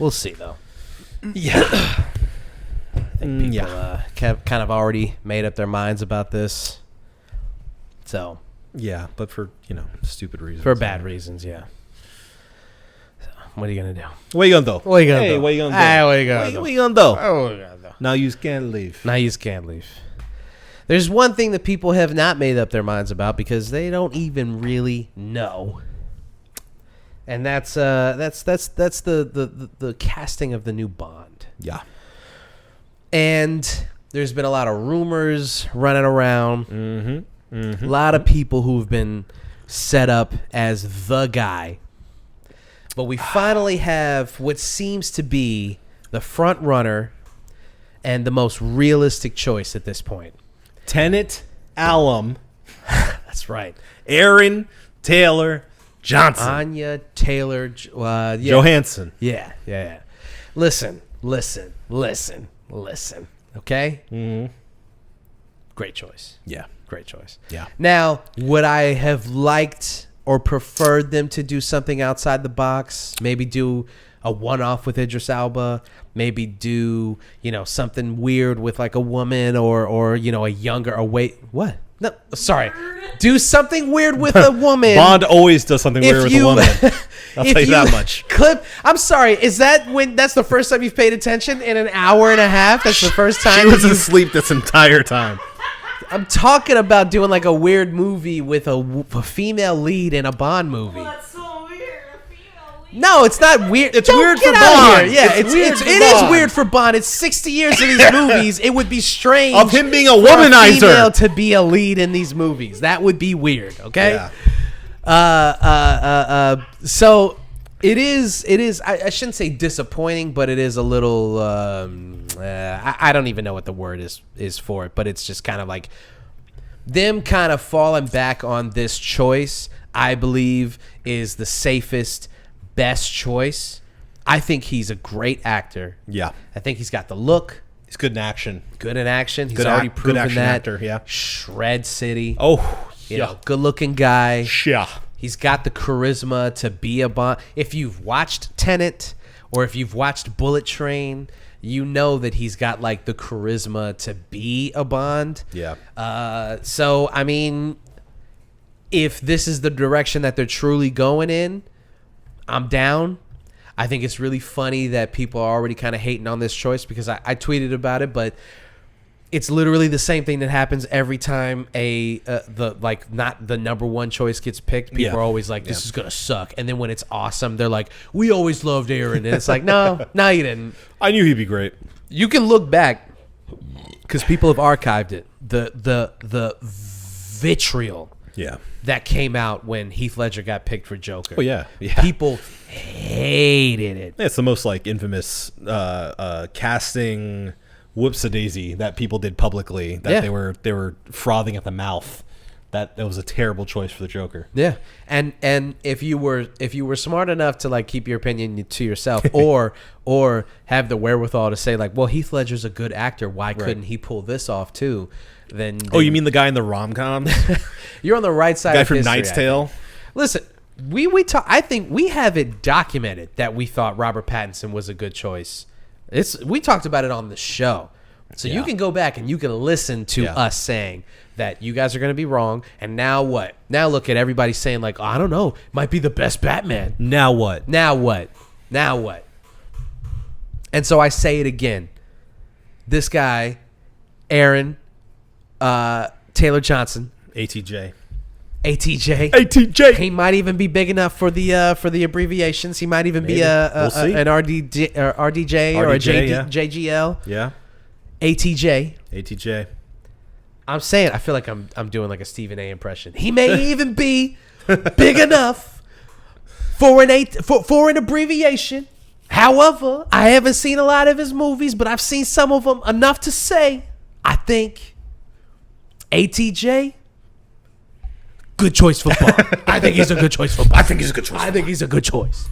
We'll see, though. Yeah. I think people kind of already made up their minds about this. So. Yeah, but for, you know, stupid reasons. For bad reasons, yeah. So, what are you going to do? What you gonna do? What you gonna do? What you gonna do? Hey, what you gonna do? What you gonna do? Oh, what you gonna do? Now you can't leave. Now you can't leave. There's one thing that people have not made up their minds about because they don't even really know. And that's the casting of the new Bond. Yeah. And there's been a lot of rumors running around. Mm-hmm. A lot of people who've been set up as the guy. But we finally have what seems to be the front runner and the most realistic choice at this point. Tenet alum. That's right. Aaron Taylor Johnson. Anya Taylor Johansson. Yeah. Listen. Okay? Mm-hmm. Great choice. Yeah. Great choice. Yeah. Now, would I have liked or preferred them to do something outside the box? Maybe do a one-off with Idris Elba. Maybe do, you know, something weird with like a woman or you know, a younger. What? No, sorry. Do something weird with a woman. Bond always does something weird with a woman. I'll tell you that much. I'm sorry. Is that that's the first time you've paid attention in an hour and a half? That's the first time. She was asleep this entire time. I'm talking about doing like a weird movie with a female lead in a Bond movie. That's so weird. A female lead. No, it's not weird. It's Don't weird get for out of Bond. here. Yeah, It's weird for it is Bond. weird for Bond. It's 60 years of these movies. It would be strange Of him being a for womanizer. a female to be a lead in these movies. That would be weird. Okay. Yeah. So it is. I shouldn't say disappointing, but it is a little. I don't even know what the word is for it, but it's just kind of like them kind of falling back on this choice. I believe is the safest, best choice. I think he's a great actor. Yeah. I think he's got the look. He's good in action. Good in action. He's Good already good proven action that. actor, yeah. Shred City. Oh, You know, good-looking guy. Yeah. He's got the charisma to be a Bond. If you've watched Tenet or if you've watched Bullet Train, you know that he's got like the charisma to be a Bond. Yeah. So, I mean, if this is the direction that they're truly going in, I'm down. I think it's really funny that people are already kind of hating on this choice because I tweeted about it, but it's literally the same thing that happens every time not the number one choice gets picked. People are always like, this is gonna suck, and then when it's awesome, they're like, we always loved Aaron, and it's like, no, you didn't. I knew he'd be great. You can look back because people have archived it. The vitriol that came out when Heath Ledger got picked for Joker. Oh yeah. People hated it. It's the most like infamous casting whoopsie-daisy that people did publicly, that they were frothing at the mouth. That was a terrible choice for the Joker. Yeah, and if you were smart enough to like keep your opinion to yourself, or have the wherewithal to say like, well, Heath Ledger's a good actor, why couldn't he pull this off too? Then you mean the guy in the rom-coms? You're on the right side. Guy of from history, Knight's Tale. Listen, we talk. I think we have it documented that we thought Robert Pattinson was a good choice. We talked about it on the show, so you can go back and you can listen to us saying that you guys are going to be wrong. And now what? Now look at everybody saying like, oh, I don't know, might be the best Batman. Now what? And so I say it again. This guy, Aaron Taylor Johnson, ATJ. He might even be big enough for the abbreviations. He might even be We'll see. an RDJ or a JGL. Yeah. ATJ. I'm saying, I feel like I'm doing like a Stephen A. impression. He may even be big enough for an abbreviation. However, I haven't seen a lot of his movies, but I've seen some of them enough to say I think ATJ, good choice for Bond. I think he's a good choice for Bond. I think he's a good choice.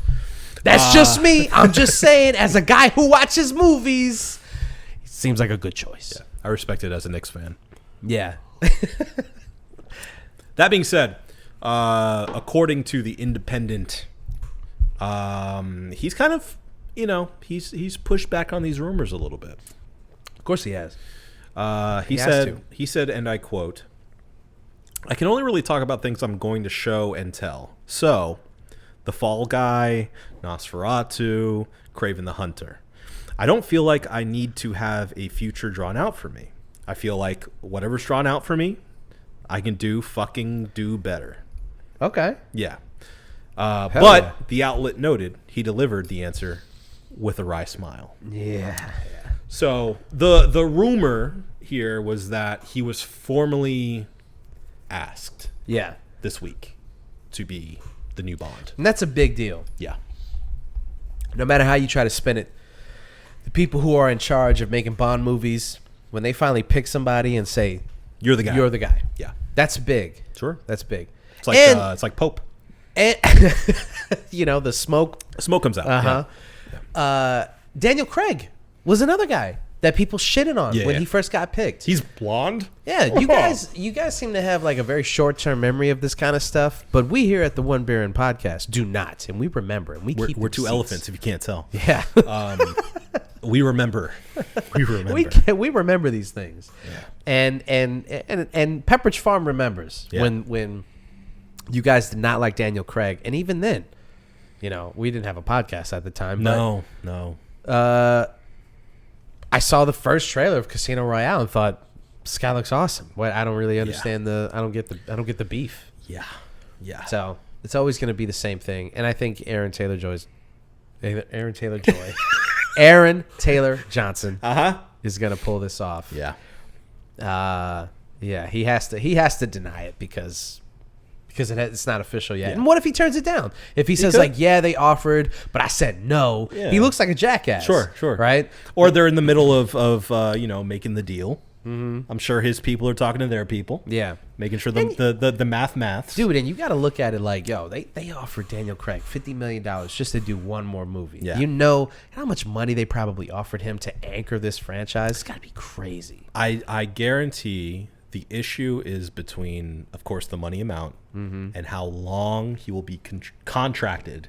That's just me. I'm just saying, as a guy who watches movies, it seems like a good choice. Yeah, I respect it as a Knicks fan. Yeah. That being said, according to the Independent, he's kind of, he's pushed back on these rumors a little bit. Of course he has. He said, and I quote, I can only really talk about things I'm going to show and tell. So, The Fall Guy, Nosferatu, Kraven the Hunter. I don't feel like I need to have a future drawn out for me. I feel like whatever's drawn out for me, I can do better. Okay. Yeah. But the outlet noted he delivered the answer with a wry smile. Yeah. So the rumor here was that he was formally asked this week to be the new Bond. And that's a big deal. Yeah. No matter how you try to spin it, the people who are in charge of making Bond movies, when they finally pick somebody and say, You're the guy. Yeah. That's big. Sure. That's big. It's like it's like Pope. And the smoke comes out. Uh-huh. Yeah. Daniel Craig was another guy that people shitted on when he first got picked. He's blonde? Yeah, you guys seem to have like a very short-term memory of this kind of stuff, but we here at the One Beer In podcast do not, and we remember, and we're two elephants if you can't tell. Yeah. We remember. We remember these things. Yeah. And Pepperidge Farm remembers when you guys did not like Daniel Craig, and even then, we didn't have a podcast at the time. No. I saw the first trailer of Casino Royale and thought, this guy looks awesome. What I don't really understand I don't get the beef. Yeah. So it's always going to be the same thing, and I think Aaron Taylor Johnson is going to pull this off. Yeah. He has to deny it because it's not official yet. And what if he turns it down? If he says they offered, but I said no. Yeah. He looks like a jackass. Sure. Right? Or they're in the middle of making the deal. Mm-hmm. I'm sure his people are talking to their people. Yeah. Making sure the maths. Dude, and you got to look at it like, they offered Daniel Craig $50 million just to do one more movie. Yeah. You know how much money they probably offered him to anchor this franchise? It's got to be crazy. I guarantee the issue is between, of course, the money amount and how long he will be contracted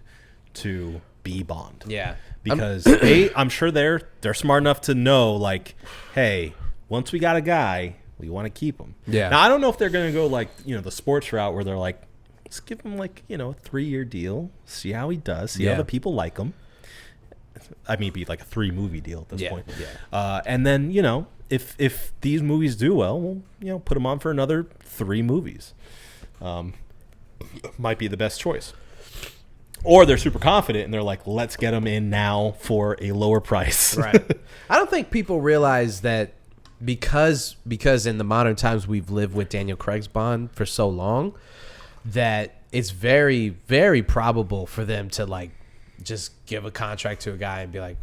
to be Bond. Yeah. Because I'm sure they're smart enough to know, like, hey, once we got a guy, we want to keep him. Yeah. Now, I don't know if they're going to go like, the sports route where they're like, let's give him like, a 3-year deal, see how he does, see how the people like him. I mean, be like a 3-movie deal at this point. Yeah. And then, if these movies do well, we'll put them on for another 3 movies. Might be the best choice. Or they're super confident and they're like, let's get them in now for a lower price. Right. I don't think people realize that because in the modern times we've lived with Daniel Craig's Bond for so long that it's very, very probable for them to like just give a contract to a guy and be like,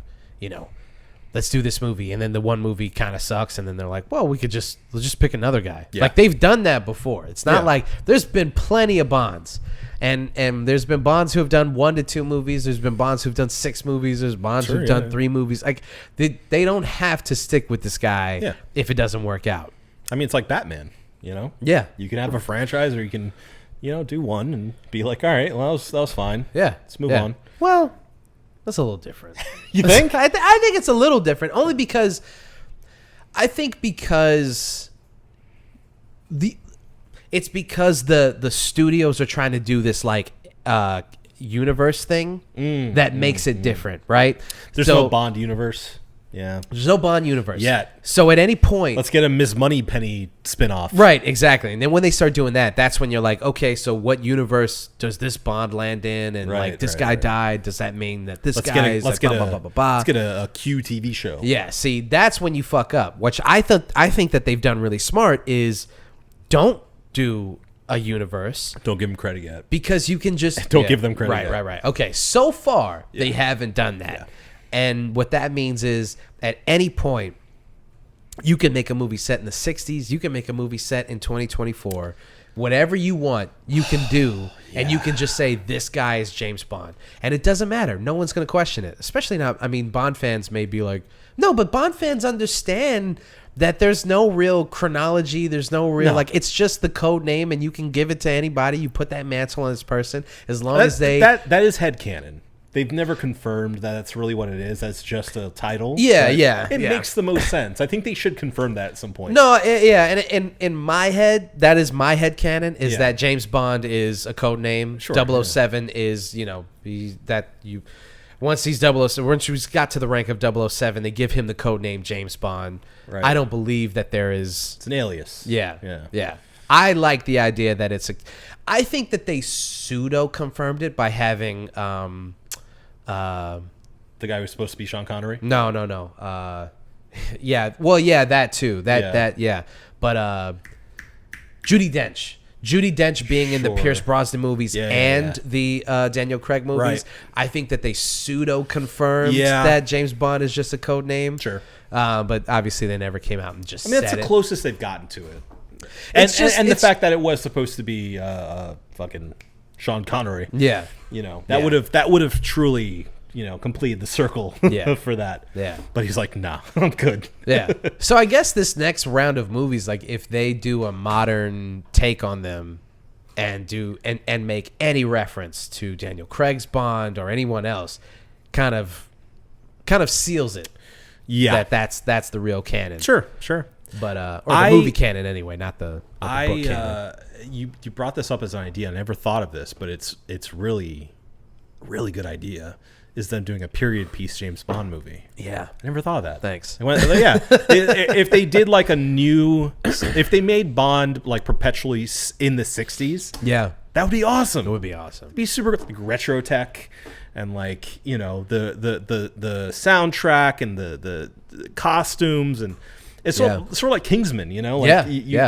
let's do this movie. And then the one movie kind of sucks. And then they're like, well, we'll just pick another guy. Yeah. Like they've done that before. It's not like there's been plenty of Bonds. And there's been Bonds who have done 1 to 2 movies. There's been Bonds who've done 6 movies. There's Bonds who've done 3 movies. Like they don't have to stick with this guy if it doesn't work out. I mean, it's like Batman, Yeah. You can have a franchise or you can, do one and be like, all right, well, that was fine. Yeah. Let's move on. Well, that's a little different. You think? I think it's a little different only because it's because the studios are trying to do this like universe thing that makes it different, right? There's no Bond universe. Yeah. There's no Bond universe yet. So at any point, let's get a Ms. Moneypenny spinoff. Right, exactly. And then when they start doing that, that's when you're like, okay, so what universe does this Bond land in? And like this guy died. Does that mean that this guy is like blah, blah, blah, blah. Let's get a Q TV show. Yeah. See, that's when you fuck up. Which I think that they've done really smart is don't do a universe. Don't give them credit yet. Because you can just don't give them credit yet. Right. Okay. So far, they haven't done that. Yeah. And what that means is at any point, you can make a movie set in the 60s. You can make a movie set in 2024. Whatever you want, you can do. And you can just say, this guy is James Bond. And it doesn't matter. No one's going to question it. Especially not, Bond fans may be like, no, but Bond fans understand that there's no real chronology. There's no real, it's just the code name and you can give it to anybody. You put that mantle on this person as long as they... That is headcanon. They've never confirmed that that's really what it is. That's just a title. Yeah. It makes the most sense. I think they should confirm that at some point. No, and in my head, that is my headcanon, is that James Bond is a code name. Sure, 007 is, once he's 007, once he's got to the rank of 007, they give him the code name James Bond. Right. I don't believe that there is... It's an alias. Yeah. I like the idea that it's a... I think that they pseudo-confirmed it by having... the guy who's supposed to be Sean Connery? No. That too. But Judi Dench being in the Pierce Brosnan movies the Daniel Craig movies, right. I think that they pseudo confirmed that James Bond is just a code name. Sure. But obviously they never came out and just said that's the closest they've gotten to it. And the fact that it was supposed to be fucking Sean Connery. Yeah. That would have truly, completed the circle for that. Yeah. But he's like, nah, I'm good. Yeah. So I guess this next round of movies, like if they do a modern take on them and do and make any reference to Daniel Craig's Bond or anyone else, kind of seals it. Yeah. That's the real canon. Sure. But or the movie canon anyway, not the book canon. You brought this up as an idea. I never thought of this, but it's really good idea. Is them doing a period piece James Bond movie? Yeah, I never thought of that. Thanks. If they did like if they made Bond like perpetually in the 60s, that would be awesome. It would be awesome. It'd be super like retro tech and like the soundtrack and the costumes and. It's sort of like Kingsman, you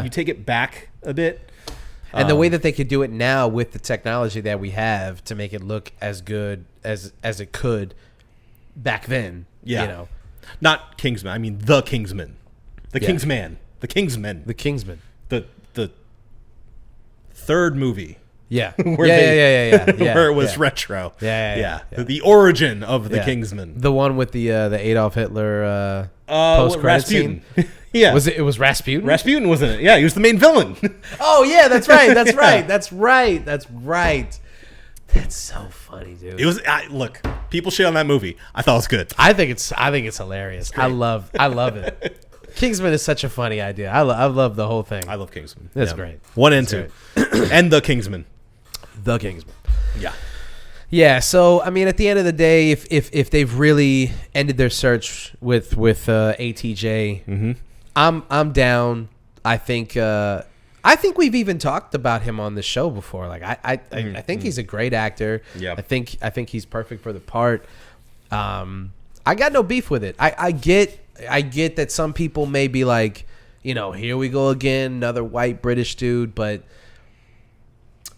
take it back a bit. And the way that they could do it now with the technology that we have to make it look as good as it could back then. Yeah. Not Kingsman. I mean the Kingsman. The Kingsman. The Kingsman. The Kingsman. The third movie. Yeah. Where it was retro. Yeah. The origin of the Kingsman. The one with the Adolf Hitler post-credit scene. Yeah. It was Rasputin? Rasputin was in it. Yeah, he was the main villain. Oh yeah, that's right. That's right. That's so funny, dude. It was look, people shit on that movie. I thought it was good. I think it's hilarious. I love it. Kingsman is such a funny idea. I love the whole thing. I love Kingsman. That's great. 1 and 2. And the Kingsman. The Kingsman. Yeah. Yeah, so I mean, at the end of the day, if they've really ended their search with ATJ, I'm down. I think we've even talked about him on the show before. Like I think he's a great actor. Yeah. I think he's perfect for the part. I got no beef with it. I get that some people may be like, here we go again, another white British dude, but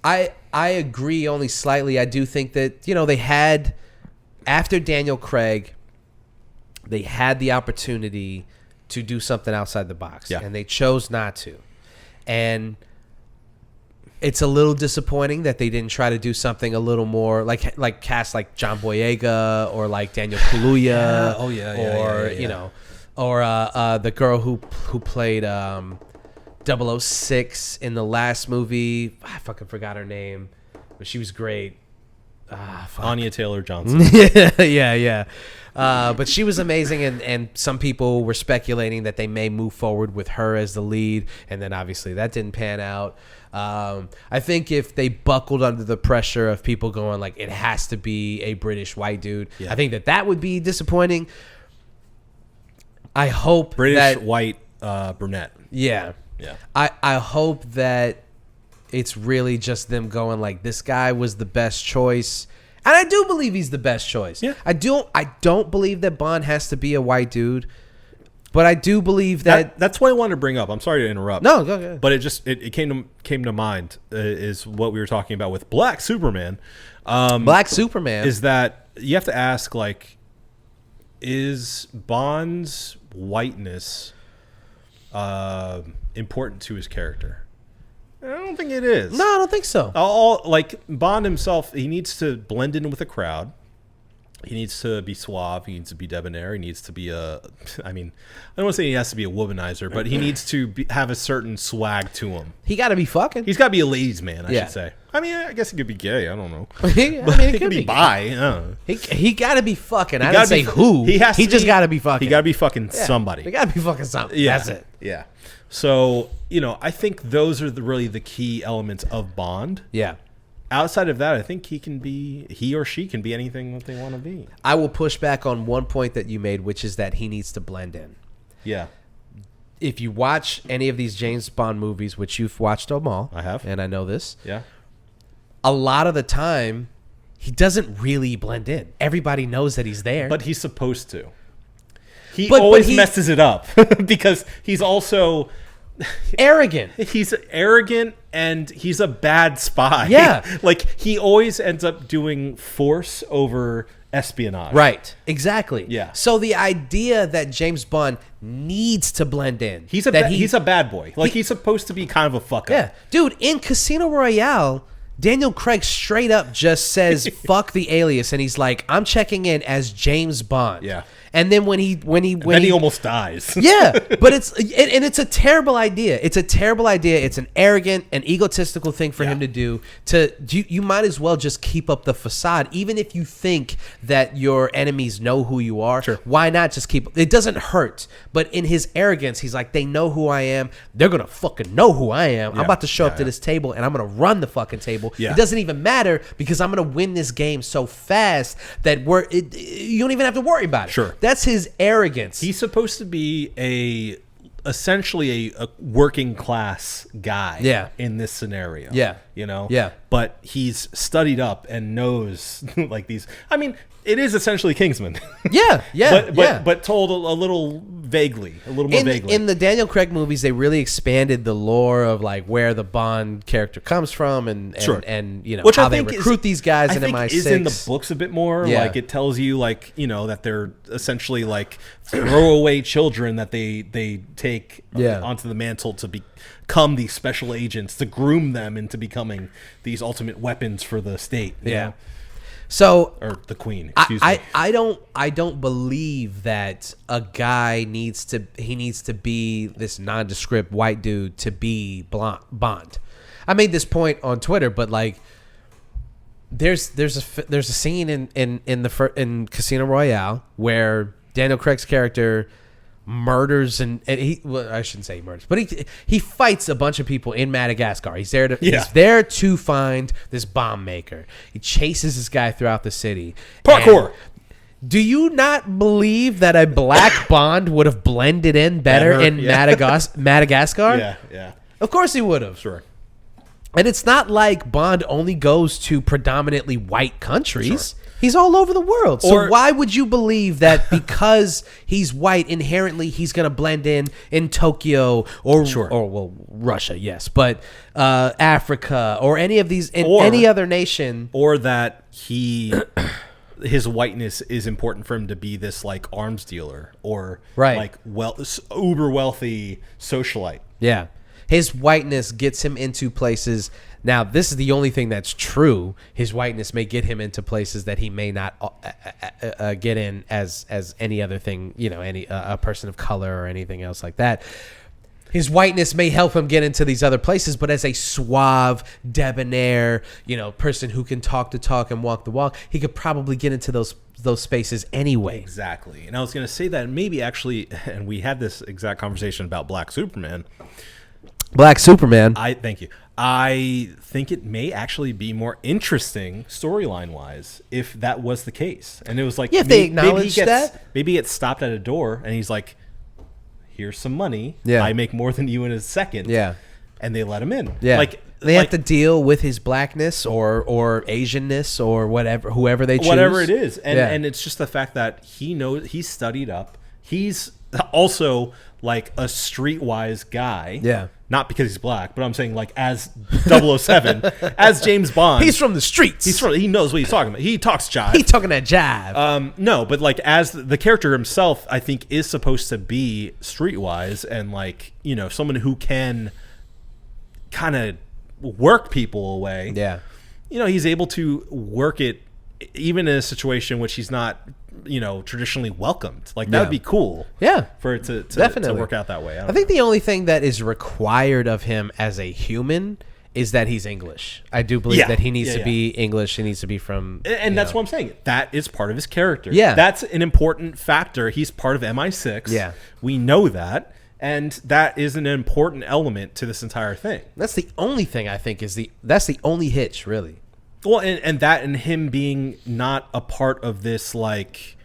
I agree only slightly. I do think that, they had, after Daniel Craig, they had the opportunity to do something outside the box, and they chose not to. And it's a little disappointing that they didn't try to do something a little more like cast like John Boyega or like Daniel Kaluuya, or the girl who played 006 in the last movie. I fucking forgot her name, but she was great. Anya Taylor-Johnson. yeah. But she was amazing, and some people were speculating that they may move forward with her as the lead, and then obviously that didn't pan out. I think if they buckled under the pressure of people going like, it has to be a British white dude, I think that would be disappointing. I hope British white brunette. Yeah. I hope that it's really just them going like, this guy was the best choice. And I do believe he's the best choice. Yeah. I don't believe that Bond has to be a white dude, but I do believe that's what I wanted to bring up. I'm sorry to interrupt. No, go ahead. But it came to mind is what we were talking about with Black Superman. Black Superman is that you have to ask, like, is Bond's whiteness important to his character? I don't think it is. No, I don't think so. Like Bond himself, he needs to blend in with the crowd. He needs to be suave. He needs to be debonair. He needs to be I don't want to say he has to be a womanizer, but he needs to have a certain swag to him. He got to be fucking. He's got to be a ladies' man, I should say. I mean, I guess he could be gay. I don't know. He could be bi. I don't know. He got to be fucking. I didn't say who. He just got to be fucking. He got to be fucking somebody. He got to be fucking something. Yeah. That's it. Yeah. So, I think those are really the key elements of Bond. Yeah. Outside of that, I think he or she can be anything that they want to be. I will push back on one point that you made, which is that he needs to blend in. Yeah. If you watch any of these James Bond movies, which you've watched them all. I have. And I know this. Yeah. A lot of the time, he doesn't really blend in. Everybody knows that he's there. But he's supposed to. He always messes it up because he's also arrogant. He's arrogant and he's a bad spy. Yeah. Like he always ends up doing force over espionage. Right. Exactly. Yeah. So the idea that James Bond needs to blend in. He's a bad boy. Like he's supposed to be kind of a fuck up. Yeah. Dude, in Casino Royale, Daniel Craig straight up just says fuck the alias, and he's like, I'm checking in as James Bond. Yeah. And then when he almost dies. Yeah, but it's a terrible idea. It's a terrible idea. It's an arrogant and egotistical thing for him to do. You might as well just keep up the facade, even if you think that your enemies know who you are. Sure. Why not just keep? It doesn't hurt. But in his arrogance, he's like, they know who I am. They're gonna fucking know who I am. I'm about to show up to this table and I'm gonna run the fucking table. Yeah. It doesn't even matter because I'm gonna win this game so fast that you don't even have to worry about it. Sure. That's his arrogance. He's supposed to be essentially a working class guy in this scenario. Yeah. Yeah. But he's studied up and knows like these. I mean, it is essentially Kingsman. Yeah. But told a little more vaguely. In the Daniel Craig movies, they really expanded the lore of like where the Bond character comes from and which how they recruit these guys in MI6. Is in the books a bit more. Yeah. Like it tells you like, that they're essentially like throwaway children that they take onto the mantle to become these special agents, to groom them into becoming these ultimate weapons for the state. You know? So, or the Queen, excuse me. I don't believe that a guy needs to be this nondescript white dude to be Bond. I made this point on Twitter, but like, there's a scene in Casino Royale where Daniel Craig's character murders and I shouldn't say he murders, but he fights a bunch of people in Madagascar. He's there to find this bomb maker. He chases this guy throughout the city. Parkour. Do you not believe that a black Bond would have blended in better in Madagascar? Yeah. Of course he would have. Sure. And it's not like Bond only goes to predominantly white countries. Sure. He's all over the world. So why would you believe that because he's white, inherently he's going to blend in Tokyo or Russia, yes, but Africa or any of these, any other nation. Or that his whiteness is important for him to be this like arms dealer or like uber wealthy socialite. Yeah. His whiteness gets him into places. Now, this is the only thing that's true. His whiteness may get him into places that he may not get in as any other thing, a person of color or anything else like that. His whiteness may help him get into these other places, but as a suave, debonair, person who can talk the talk and walk the walk, he could probably get into those spaces anyway. Exactly. And I was going to say that maybe actually, and we had this exact conversation about Black Superman. Thank you. I think it may actually be more interesting storyline wise if that was the case. And it was like, if they acknowledge that, maybe he gets stopped at a door and he's like, here's some money. Yeah. I make more than you in a second. Yeah. And they let him in. Yeah. Like they have to deal with his blackness or Asianness or whoever they choose. Whatever it is. And it's just the fact that he knows, he's studied up. He's also like a streetwise guy. Yeah. Not because he's black, but I'm saying like as 007, as James Bond. He's from the streets. He knows what he's talking about. He talks jive. He's talking that jive. No, but like as the character himself, I think is supposed to be streetwise and like, someone who can kind of work people away. Yeah. He's able to work it even in a situation which he's not traditionally welcomed. Like that would be cool. Yeah. For it to definitely work out that way. I think the only thing that is required of him as a human is that he's English. I do believe that he needs to be English. He needs to be from... And that's what I'm saying. That is part of his character. Yeah. That's an important factor. He's part of MI6. Yeah. We know that. And that is an important element to this entire thing. That's the only thing I think that's the only hitch, really. Well, and that and him being not a part of this like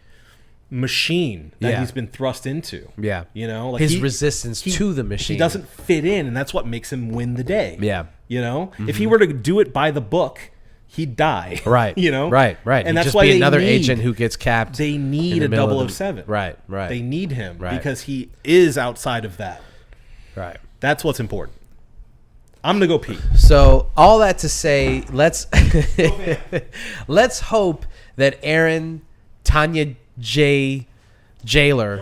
machine that he's been thrust into. Yeah. Like his resistance to the machine. He doesn't fit in, and that's what makes him win the day. Yeah. If he were to do it by the book, he'd die. Right. Right. And He'd that's just why be another agent who gets capped. They need a 007. Right. They need him Right. because he is outside of that. Right. That's what's important. I'm gonna go pee. So all that to say, let's hope that Aaron Tanya Johannesburg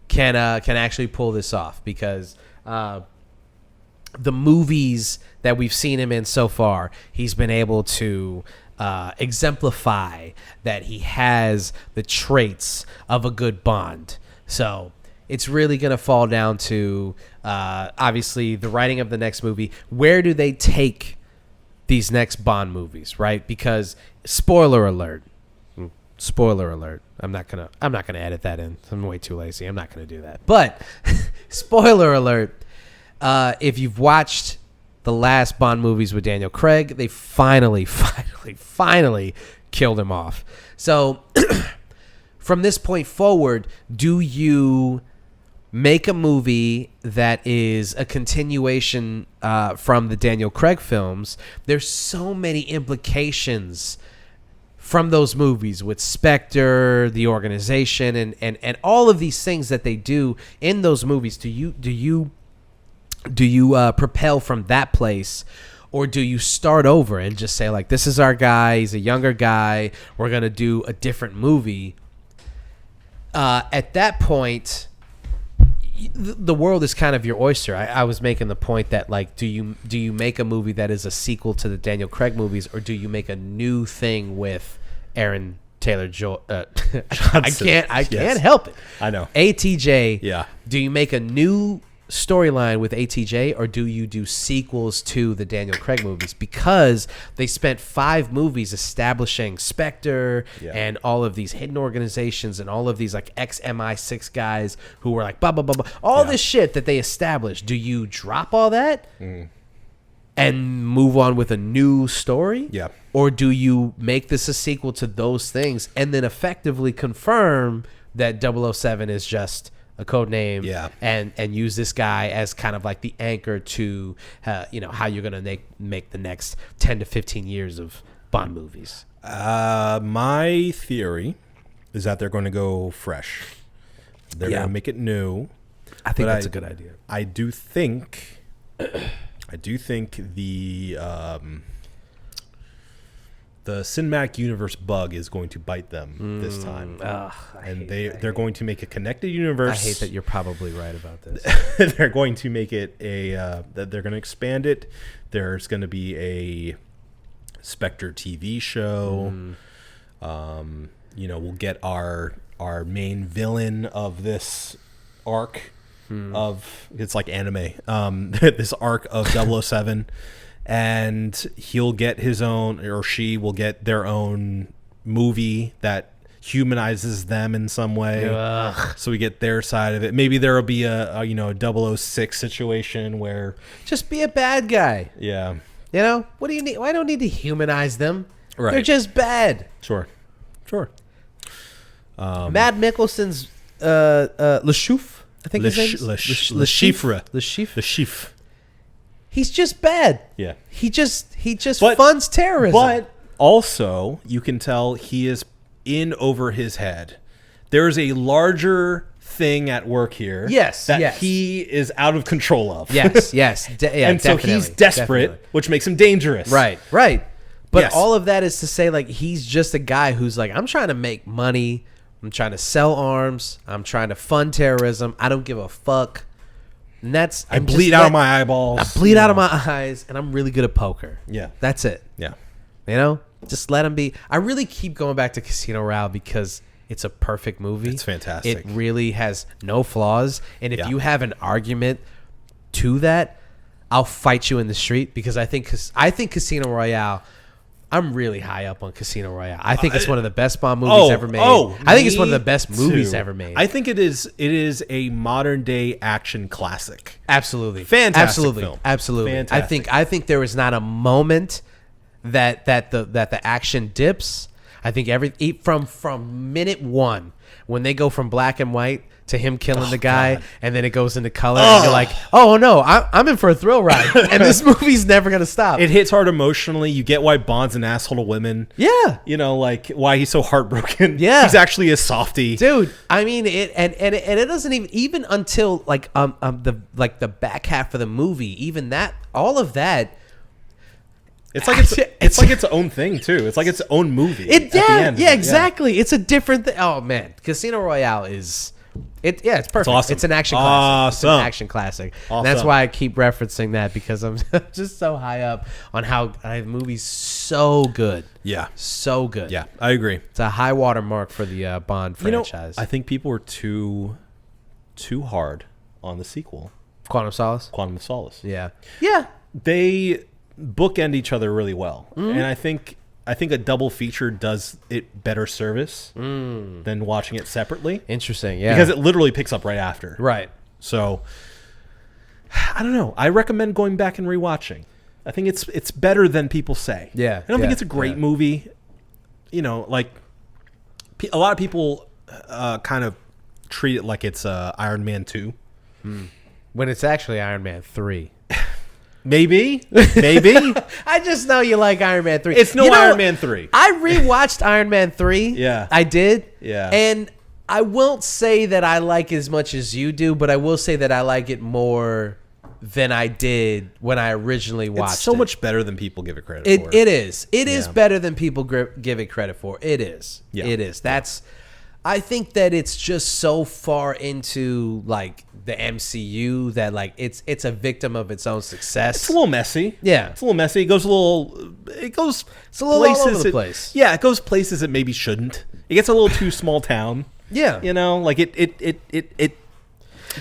can actually pull this off, because the movies that we've seen him in so far, he's been able to exemplify that he has the traits of a good Bond. So it's really going to fall down to, obviously, the writing of the next movie. Where do they take these next Bond movies, right? Because spoiler alert. I'm not gonna edit that in. I'm way too lazy. I'm not gonna do that. But spoiler alert. If you've watched the last Bond movies with Daniel Craig, they finally killed him off. So from this point forward, do you make a movie that is a continuation from the Daniel Craig films? There's so many implications from those movies with Spectre, the organization, and all of these things that they do in those movies. Do you propel from that place, or do you start over and just say, like, this is our guy, he's a younger guy, we're gonna do a different movie? At that point, the world is kind of your oyster. I was making the point that, like, do you make a movie that is a sequel to the Daniel Craig movies, or do you make a new thing with Aaron Taylor I can't help it. I know. ATJ. Yeah. Do you make a new storyline with ATJ, or do you do sequels to the Daniel Craig movies? Because they spent 5 movies establishing Spectre and all of these hidden organizations and all of these like ex-MI6 guys who were like blah blah blah blah, all this shit that they established. Do you drop all that, and move on with a new story? Yeah. Or do you make this a sequel to those things and then effectively confirm that 007 is just a code name, Yeah. and use this guy as kind of like the anchor to how you're going to make the next 10 to 15 years of Bond movies? My theory is that they're going to go fresh. They're Yeah. going to make it new. I think But that's a good idea. I do think the cinematic universe bug is going to bite them this time, they're going to make a connected universe. I hate that you're probably right about this. They're going to make it that they're going to expand it. There's going to be a Spectre TV show. We'll get our main villain of this arc of, it's like anime, this arc of 007, and he'll get his own, or she will get their own movie that humanizes them in some way. Ugh. So we get their side of it. Maybe there will be a 006 situation where, Just be a bad guy. yeah, What do you need? I don't need to humanize them. Right. They're just bad. sure. Mad Mikkelsen's LeChouf, I think his name is. Le LeChiffre. The chief. He's just bad. Yeah. He just But- funds terrorism. But also, you can tell he is in over his head. There's a larger thing at work here. Yes, that yes. he is out of control of. yes, yeah, and so he's desperate, definitely. which makes him dangerous. Right. But Yes. all of that is to say, like, he's just a guy who's like, I'm trying to make money. I'm trying to sell arms. I'm trying to fund terrorism. I don't give a fuck. And that's I bleed out of my eyeballs. I bleed out of my eyes, and I'm really good at poker. Yeah. That's it. Yeah. Just let him be. I really keep going back to Casino Royale because it's a perfect movie. It's fantastic. It really has no flaws. And if Yeah. you have an argument to that, I'll fight you in the street because I think Casino Royale. I'm really high up on Casino Royale. I think it's one of the best Bond movies ever made. I think it's one of the best movies too. ever made. I think it is a modern day action classic. Absolutely, Fantastic film. Absolutely. Fantastic. I think there is not a moment that the action dips. I think from minute one when they go from black and white to him killing the guy, God. and then it goes into color, and you're like, oh no, I'm in for a thrill ride, and this movie's never gonna stop. It hits hard emotionally. You get why Bond's an asshole to women. Yeah. Like why he's so heartbroken. Yeah. He's actually a softie. Dude, I mean it, and it doesn't even until the back half of the movie, even that, all of that. It's like it's like its own thing too. It's like its own movie. at the end. Yeah, exactly. It's a different thing. Oh man, Casino Royale is it's perfect. It's awesome. It's an action classic. It's Awesome. an action classic. Awesome. And that's why I keep referencing that, because I'm just so high up on how the movie's so good. Yeah. So good. Yeah, I agree. It's a high water mark for the Bond franchise. I think people were too hard on the sequel, Quantum Solace? Quantum of Solace. Yeah. Yeah. They bookend each other really well, and I think a double feature does it better service than watching it separately, Interesting. Yeah. because it literally picks up right after. right. So I don't know. I recommend going back and rewatching. I think it's better than people say. Yeah, I don't think yeah, it's a great yeah. movie. Like a lot of people kind of treat it like it's Iron Man 2. When it's actually Iron Man 3. Maybe. I just know you like Iron Man 3. It's no Iron Man 3. I rewatched Iron Man 3. Yeah. I did. Yeah. And I won't say that I like as much as you do, but I will say that I like it more than I did when I originally watched it. It's so much better than people give it credit for. It is. It is Yeah. better than people give it credit for. It is. Yeah. It is. I think that it's just so far into like the MCU that like it's a victim of its own success. It's a little messy. Yeah. It's a little messy. It goes It's a little all over the place. Yeah, it goes places it maybe shouldn't. It gets a little too small town. Yeah. Like it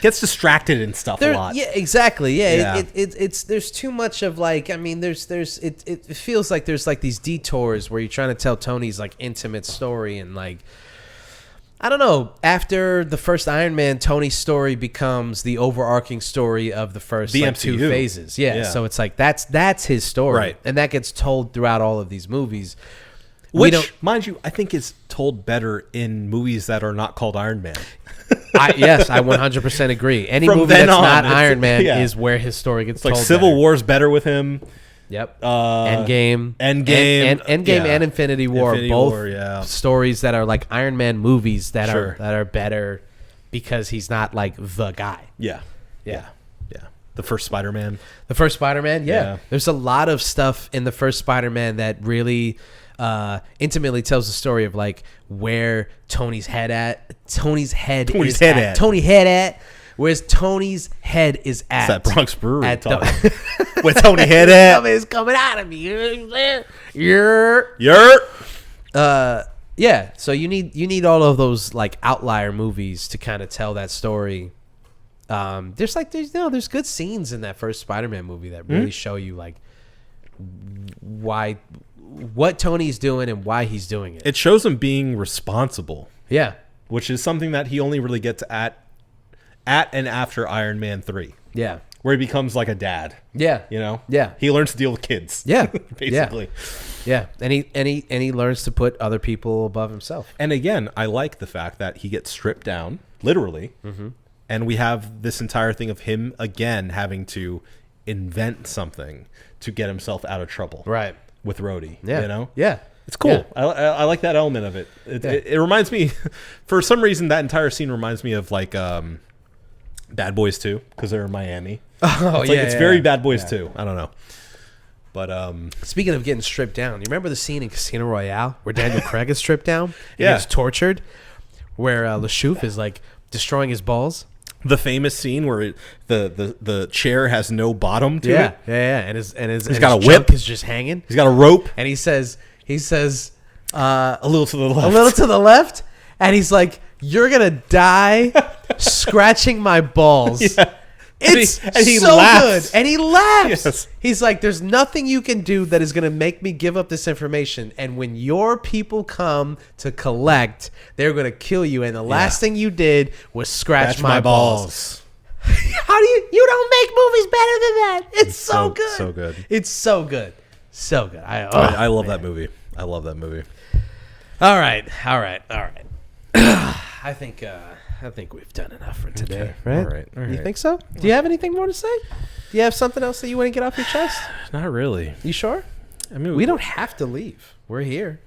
gets distracted and stuff a lot. Yeah, exactly. Yeah, Yeah. It's there's too much of like, I mean, it feels like there's like these detours where you're trying to tell Tony's like intimate story, and like I don't know. After the first Iron Man, Tony's story becomes the overarching story of the first The like, two MCU. phases. Yeah, Yeah. so it's like that's his story, Right. and that gets told throughout all of these movies. Which, mind you, I think is told better in movies that are not called Iron Man. Yes, I 100% agree. Any From movie then that's on, not it's- Iron Man yeah. is where his story gets It's like told. Civil better. War's better with him. Yep. Endgame. Endgame, Endgame, yeah. and Infinity War, Infinity both War, yeah. stories that are like Iron Man movies that Sure. are better because he's not like the guy. Yeah. Yeah. The first Spider-Man. The first Spider-Man, yeah. Yeah. There's a lot of stuff in the first Spider-Man that really intimately tells the story of like where Tony's head at. Where's Tony's head is at. It's that Bronx Brewery at talk. the, With Tony head at. it's coming out of me. You know what I'm saying? You're yeah. So you need all of those like outlier movies to kind of tell that story. There's good scenes in that first Spider-Man movie that really show you like what Tony's doing and why he's doing it. It shows him being responsible, Yeah. which is something that he only really gets at and after Iron Man 3, Yeah. where he becomes like a dad. Yeah. You know? Yeah. He learns to deal with kids. Yeah. Basically. Yeah. And he learns to put other people above himself. And again, I like the fact that he gets stripped down, literally. Mm-hmm. And we have this entire thing of him, again, having to invent something to get himself out of trouble. Right. With Rhodey. Yeah. You know? Yeah. It's cool. Yeah. I like that element of it. It reminds me, for some reason, that entire scene reminds me of like Bad Boys 2, because they're in Miami. Oh, It's very Bad Boys 2. I don't know. But speaking of getting stripped down, you remember the scene in Casino Royale where Daniel Craig is stripped down? He Yeah. gets tortured, where LeChouf is like destroying his balls. the famous scene where the chair has no bottom to it. Yeah. And his got a junk whip. is just hanging. He's got a rope. And he says A little to the left. a little to the left, and he's like, "You're gonna die scratching my balls." Yeah. It's And he so laughs. good, and he laughs. Yes. He's like, "There's nothing you can do that is gonna make me give up this information. And when your people come to collect, they're gonna kill you. And the last thing you did was scratch my balls." How do you don't make movies better than that? It's so good. So good. It's so good. So good. I love that movie. I love that movie. All right. I think we've done enough for today, Okay. right? All right. You think so? Do you have anything more to say? Do you have something else that you want to get off your chest? Not really. You sure? I mean, We don't have to leave. We're here.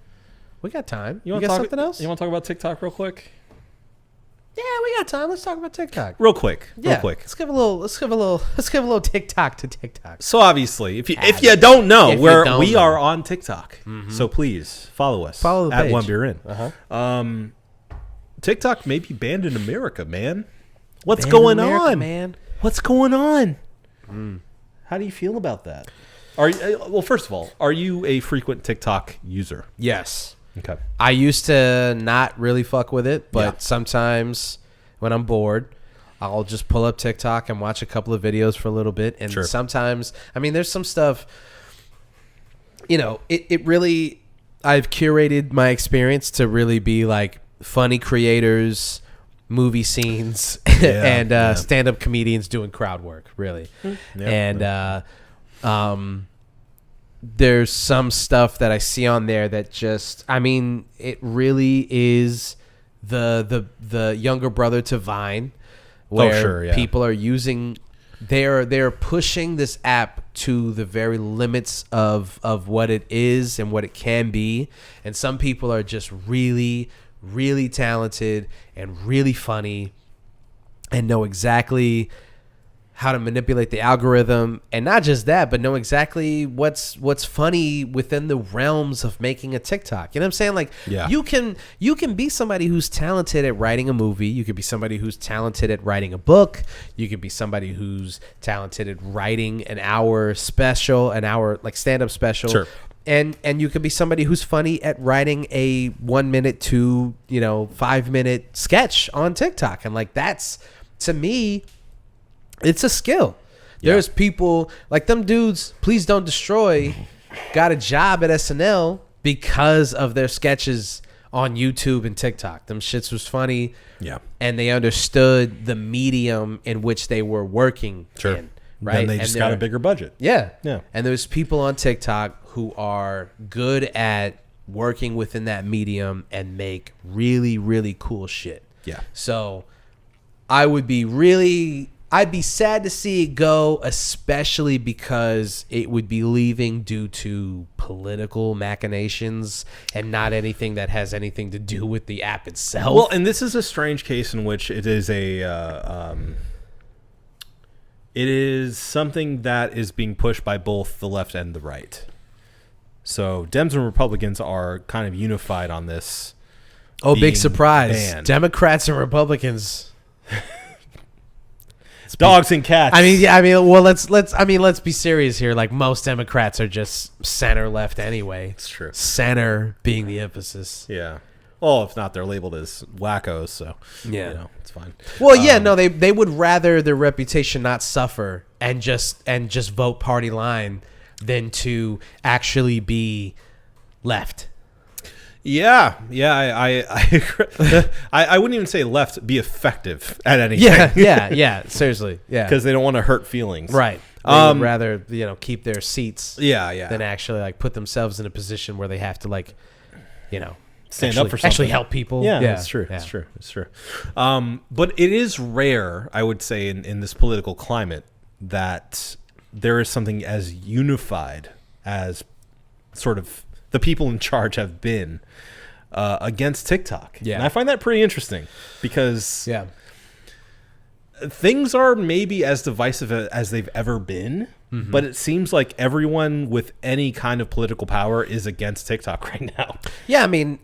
We got time. You want got to talk something else? You want to talk about TikTok real quick? Yeah, we got time. Let's talk about TikTok. Real quick. Yeah. Let's give a little TikTok to TikTok. So obviously, if you don't know, If you we don't know. are on TikTok. So please follow us. Follow the at page. One Beer In. TikTok may be banned in America, man. What's Banned going in America, on, man? What's going on? How do you feel about that? Well, first of all, are you a frequent TikTok user? Yes. Okay. I used to not really fuck with it, but Yeah. sometimes when I'm bored, I'll just pull up TikTok and watch a couple of videos for a little bit. And Sure. sometimes, I mean, there's some stuff, it really, I've curated my experience to really be like funny creators, movie scenes, and yeah. stand-up comedians doing crowd work, really. Yeah, And there's some stuff that I see on there that just, I mean, it really is the younger brother to Vine, where sure, yeah. people are using, they're pushing this app to the very limits of what it is and what it can be. And some people are just really, really talented and really funny and know exactly how to manipulate the algorithm, and not just that, but know exactly what's funny within the realms of making a TikTok. You know what I'm saying? Like, Yeah. you can be somebody who's talented at writing a movie. You could be somebody who's talented at writing a book. You could be somebody who's talented at writing an hour like stand-up special. Sure. And you could be somebody who's funny at writing a 1 minute to 5 minute sketch on TikTok. And like, that's, to me, it's a skill. There's people like them dudes, Please Don't Destroy, got a job at SNL because of their sketches on YouTube and TikTok. Them shits was funny. Yeah. And they understood the medium in which they were working in. Right. Then they just got a bigger budget. Yeah. Yeah. And there's people on TikTok who are good at working within that medium and make really, really cool shit. Yeah. So I'd be sad to see it go, especially because it would be leaving due to political machinations and not anything that has anything to do with the app itself. Well, and this is a strange case in which it is it is something that is being pushed by both the left and the right. So Dems and Republicans are kind of unified on this. Oh, big being surprise. banned. Democrats and Republicans. It's dogs and cats. Let's be serious here. Like, most Democrats are just center left anyway. It's true. Center being the emphasis. Yeah. Well, if not, they're labeled as wackos, so Yeah. it's fine. Well, yeah, no, they would rather their reputation not suffer and just vote party line than to actually be left. Yeah, I wouldn't even say left, be effective at anything. Yeah, seriously, yeah, because they don't want to hurt feelings. right. They would rather keep their seats, Yeah. than actually like put themselves in a position where they have to Stand up for something. actually help people. Yeah, that's true. Yeah. It's true. But it is rare, I would say, in this political climate that there is something as unified as sort of the people in charge have been against TikTok. Yeah. And I find that pretty interesting because Yeah. things are maybe as divisive as they've ever been, but it seems like everyone with any kind of political power is against TikTok right now. Yeah, I mean,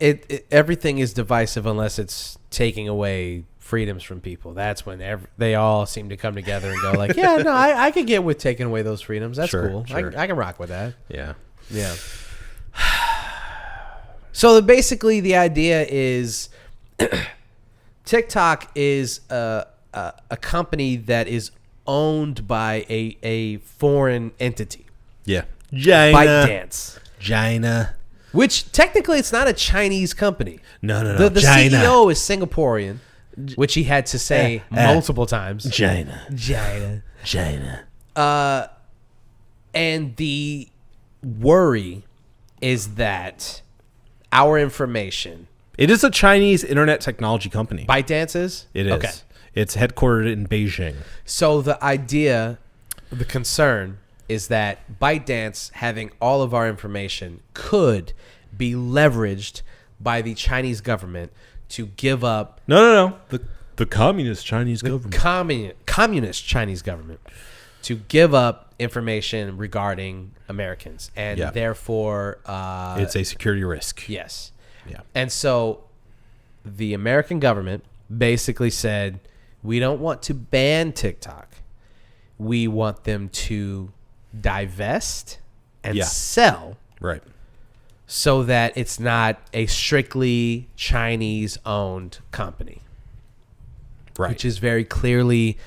everything is divisive unless it's taking away freedoms from people. That's when they all seem to come together and go like, yeah, no, I could get with taking away those freedoms. That's Sure, cool. sure. I can rock with that. Yeah. Yeah. So basically the idea is TikTok is a company that is owned by a foreign entity. Yeah. China. ByteDance. China. Which technically it's not a Chinese company. No. The China. CEO is Singaporean, which he had to say multiple times. China. And the worry is that our information, It is a Chinese internet technology company. ByteDance is? It is. Okay. It's headquartered in Beijing. So the concern is that ByteDance having all of our information could be leveraged by the Chinese government to give up No. The communist Chinese government. communist Chinese government to give up information regarding Americans, and Yeah. therefore It's a security risk. yes. Yeah. And so the American government basically said, we don't want to ban TikTok. We want them to divest and Yeah. sell Right. so that it's not a strictly Chinese-owned company. Right. Which is very clearly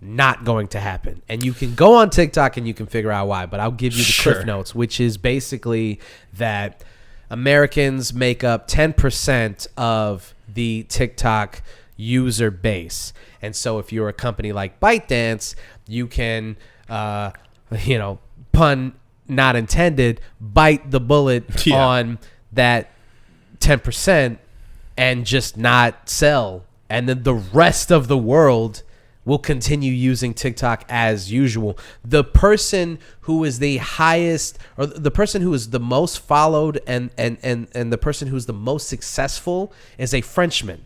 not going to happen. And you can go on TikTok and you can figure out why, but I'll give you the Sure. cliff notes, which is basically that Americans make up 10% of the TikTok user base. And so if you're a company like ByteDance, you can, pun not intended, bite the bullet Yeah. on that 10% and just not sell. And then the rest of the world will continue using TikTok as usual. The person who is the highest, or the person who is the most followed and the person who is the most successful is a Frenchman.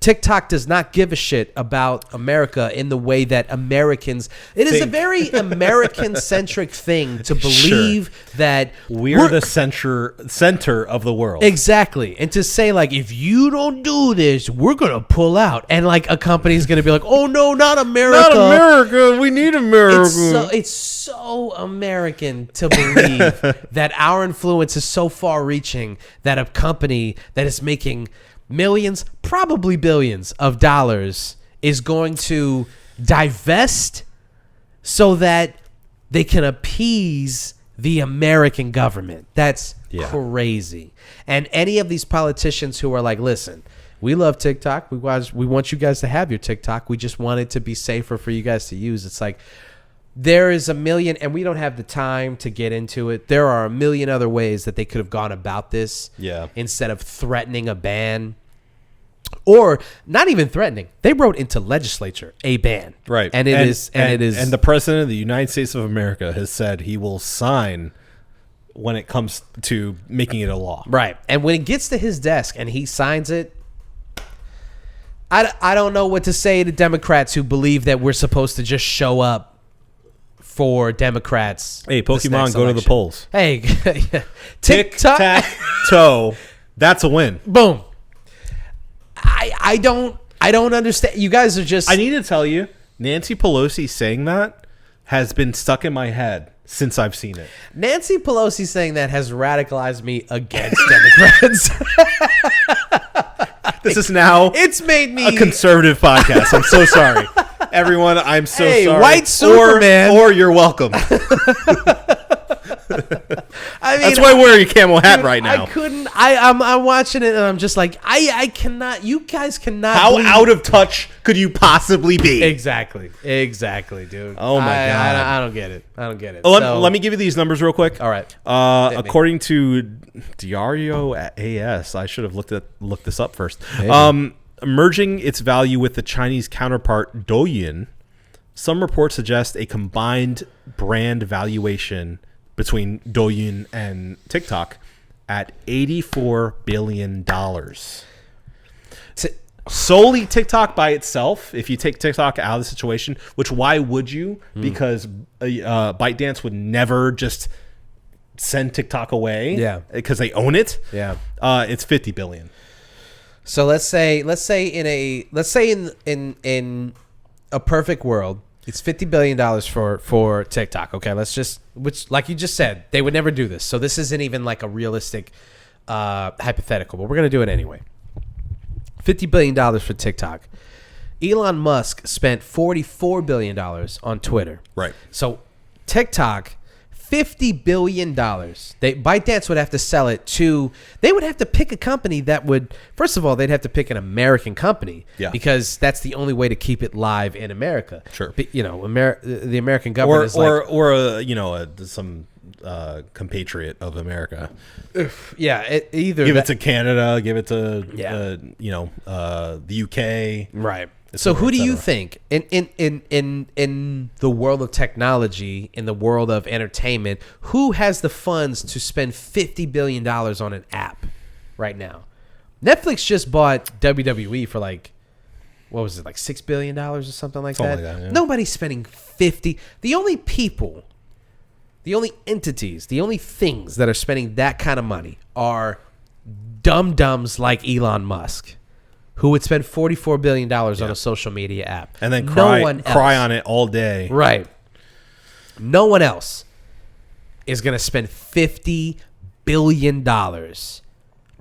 TikTok does not give a shit about America in the way that Americans. It is a very American-centric thing to believe that We're the center of the world. Exactly. And to say, like, if you don't do this, we're going to pull out. And, like, a company's going to be like, oh, no, not America. Not America. We need America. It's so American to believe that our influence is so far-reaching that a company that is making millions, probably billions of dollars is going to divest so that they can appease the American government. That's Yeah. crazy. And any of these politicians who are like, listen, we love TikTok. We want you guys to have your TikTok. We just want it to be safer for you guys to use. It's like there is a million, and we don't have the time to get into it. There are a million other ways that they could have gone about this. Yeah. Instead of threatening a ban. Or not even threatening. They wrote into legislature a ban. Right. And it is. And the president of the United States of America has said he will sign when it comes to making it a law. Right. And when it gets to his desk and he signs it, I don't know what to say to Democrats who believe that we're supposed to just show up for Democrats. Hey, this Pokemon, next go to the election. polls. Hey, Tick, tack, toe. That's a win. Boom. I don't understand. You guys are just. I need to tell you, Nancy Pelosi saying that has been stuck in my head since I've seen it. Nancy Pelosi saying that has radicalized me against Democrats. This is now It's made me a conservative podcast. I'm so sorry. Everyone, I'm so Hey, sorry. white Superman. Or you're welcome. I mean, That's why we're wearing a camel hat right now. I couldn't. I'm watching it and I'm just like, I cannot. You guys cannot. How believe- out of touch could you possibly be? Exactly, dude. Oh my God. I don't get it. Let me give you these numbers real quick. All right. Hit me. According to Diario AS, I should have looked this up first. Maybe. Merging its value with the Chinese counterpart Douyin, some reports suggest a combined brand valuation between Douyin and TikTok at $84 billion. Solely TikTok by itself, if you take TikTok out of the situation, which why would you? Because ByteDance would never just send TikTok away. Yeah. Because they own it. Yeah. It's $50 billion. So let's say in a perfect world, it's $50 billion for TikTok. Okay, which like you just said, they would never do this. So this isn't even like a realistic hypothetical, but we're gonna do it anyway. $50 billion for TikTok. Elon Musk spent $44 billion on Twitter. Right. So TikTok, $50 billion. ByteDance would have to sell it to. They would have to pick a company that would. First of all, they'd have to pick an American company. Yeah. Because that's the only way to keep it live in America. Sure. But, the American government is like. Some compatriot of America. Yeah. Either Give it to Canada. Give it to the UK. Right. So who do you think in the world of technology, in the world of entertainment, who has the funds to spend $50 billion on an app right now? Netflix just bought WWE for like, what was it, like $6 billion or something like that? Yeah. Nobody's spending 50. The only people, the only entities, the only things that are spending that kind of money are dum-dums like Elon Musk, who would spend $44 billion on a social media app. And then No one cry else. on it all day. Right. No one else is going to spend $50 billion on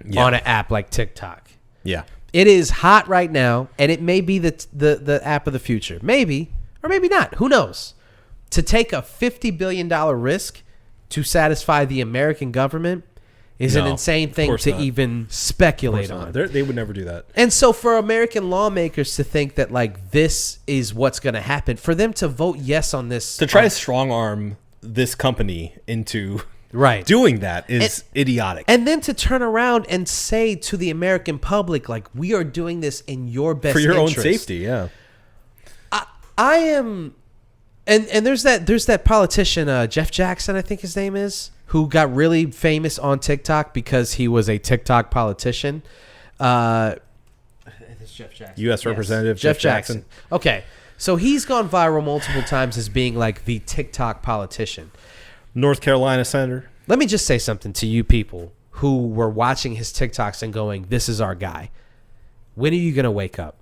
an app like TikTok. Yeah. It is hot right now, and it may be the app of the future. Maybe, or maybe not. Who knows? To take a $50 billion risk to satisfy the American government is an No, insane of thing course to not. even speculate on. They would never do that. And so for American lawmakers to think that like this is what's going to happen, for them to vote yes on this, To try to strong arm this company into right, doing that is idiotic. and then to turn around and say to the American public, like, we are doing this in your best for your interest. own safety, yeah. I am, and there's that politician Jeff Jackson, I think his name is, who got really famous on TikTok because he was a TikTok politician. It's Jeff Jackson. U.S. Representative Jeff Jeff Jackson. Okay, so he's gone viral multiple times as being like the TikTok politician. North Carolina senator. Let me just say something to you people who were watching his TikToks and going, this is our guy. When are you going to wake up?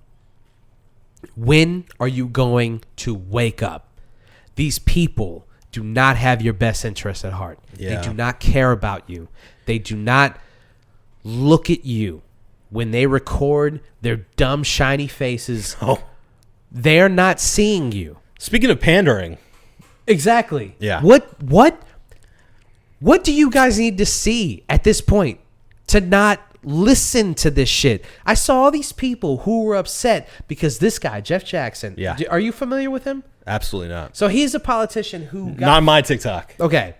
When are you going to wake up? These people do not have your best interest at heart. Yeah. They do not care about you. They do not look at you. When they record their dumb, shiny faces, they're not seeing you. Speaking of pandering. Exactly. Yeah. What? What do you guys need to see at this point to not listen to this shit? I saw all these people who were upset because this guy, Jeff Jackson. Yeah. Are you familiar with him? Absolutely not. So he's a politician who got... Not my TikTok. Okay.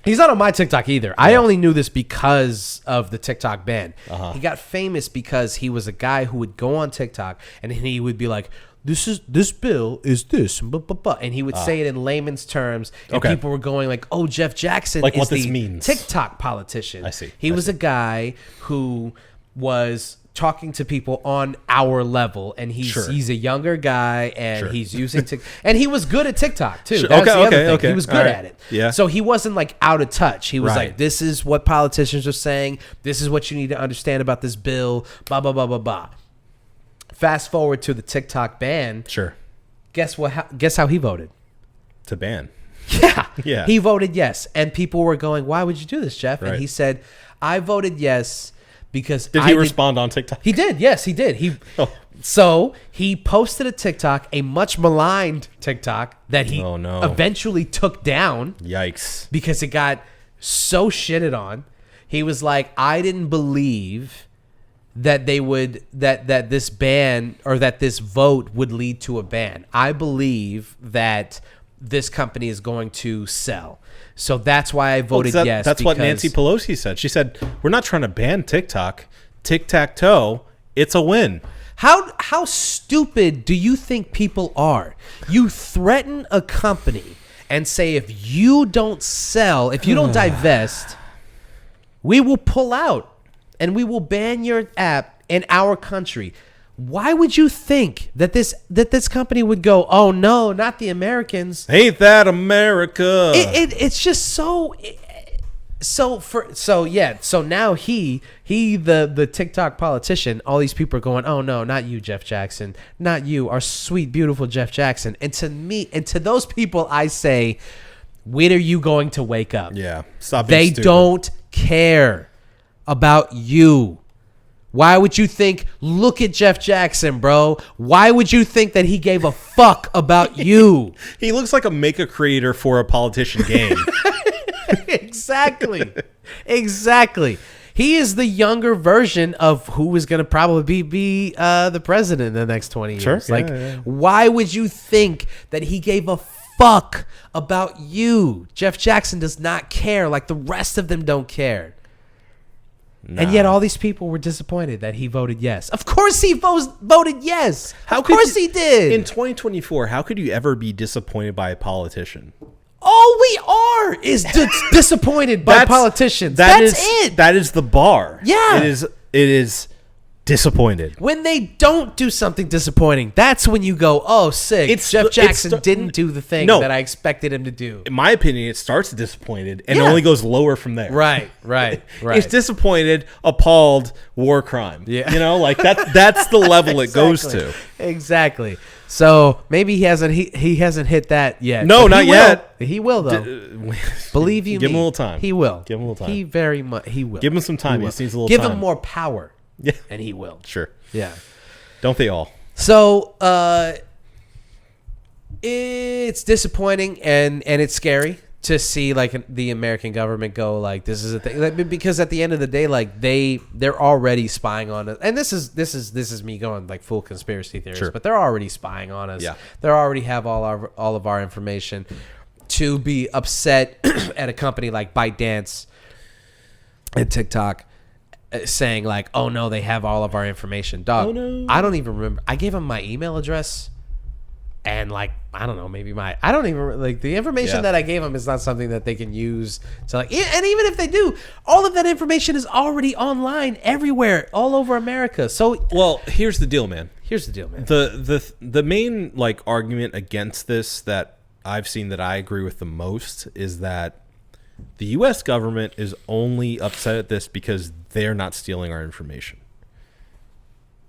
He's not on my TikTok either. I only knew this because of the TikTok ban. He got famous because he was a guy who would go on TikTok and he would be like, this bill is this, and he would say it in layman's terms, and people were going like, "Oh, Jeff Jackson Like is what this the means. TikTok politician." I see. He was a guy who was talking to people on our level, and he's a younger guy, and he's using TikTok, and he was good at TikTok too. That's the other thing. He was good at it. Yeah. So he wasn't like out of touch. He was Right. like, "This is what politicians are saying. This is what you need to understand about this bill." Blah blah blah blah blah. Fast forward to the TikTok ban. Sure. Guess what? Guess how he voted? To ban. Yeah. Yeah. He voted yes. And people were going, "Why would you do this, Jeff?" Right. And he said, "I voted yes because Did he respond on TikTok? He did. Yes, he did. So he posted a TikTok, a much maligned TikTok that he eventually took down. Yikes. Because it got so shitted on. He was like, "I didn't believe that they would that this ban or that this vote would lead to a ban. I believe that this company is going to sell. So that's why I voted yes." That's what Nancy Pelosi said. She said, "We're not trying to ban TikTok. Tic-tac-toe, it's a win." How stupid do you think people are? You threaten a company and say, if you don't sell, if you don't divest, we will pull out. And we will ban your app in our country. Why would you think that this company would go, "Oh no, not the Americans"? Ain't that America? It's just so. So now he the TikTok politician. All these people are going, "Oh no, not you, Jeff Jackson, not you, our sweet beautiful Jeff Jackson." And to me and to those people, I say, when are you going to wake up? Yeah, stop being They stupid. don't care about you. Why would you think, look at Jeff Jackson, bro? Why would you think that he gave a fuck about you? He looks like a make-a creator for a politician game. Exactly. He is the younger version of who is going to probably be the president in the next 20 years. Sure. Yeah. Why would you think that he gave a fuck about you? Jeff Jackson does not care like the rest of them don't care. Nah. And yet all these people were disappointed that he voted yes. Of course he voted yes. Of course he did. In 2024, how could you ever be disappointed by a politician? All we are is disappointed by politicians. That's it. That is the bar. Yeah. It is disappointed. When they don't do something disappointing, that's when you go, "Oh, sick. Jeff Jackson didn't do the thing that I expected him to do." In my opinion, it starts disappointed and only goes lower from there. Right. It's disappointed, appalled, war crime. Yeah. You know, like that's the level it goes to. Exactly. So maybe he hasn't hit that yet. No, But not he will. yet. He will though. Believe you me. Give him a little time. He will. Give him a little time. He will. Give him some time. He just needs a little Give time. him more power. Yeah. And he will. Sure. Yeah. Don't they all? So it's disappointing and it's scary to see like the American government go like, this is a thing, like, because at the end of the day, like they're already spying on us. And this is me going like full conspiracy theorist, Sure. but they're already spying on us. Yeah. They already have all of our information. To be upset at a company like ByteDance and TikTok saying like, "Oh no, they have all of our information." Dog, Oh, no. I don't even remember. I gave them my email address and like, I don't know, maybe I don't even like the information that I gave them is not something that they can use to like, and even if they do, all of that information is already online everywhere, all over America. So, Well, here's the deal, man. The main like argument against this that I've seen that I agree with the most is that the U.S. government is only upset at this because they're not stealing our information.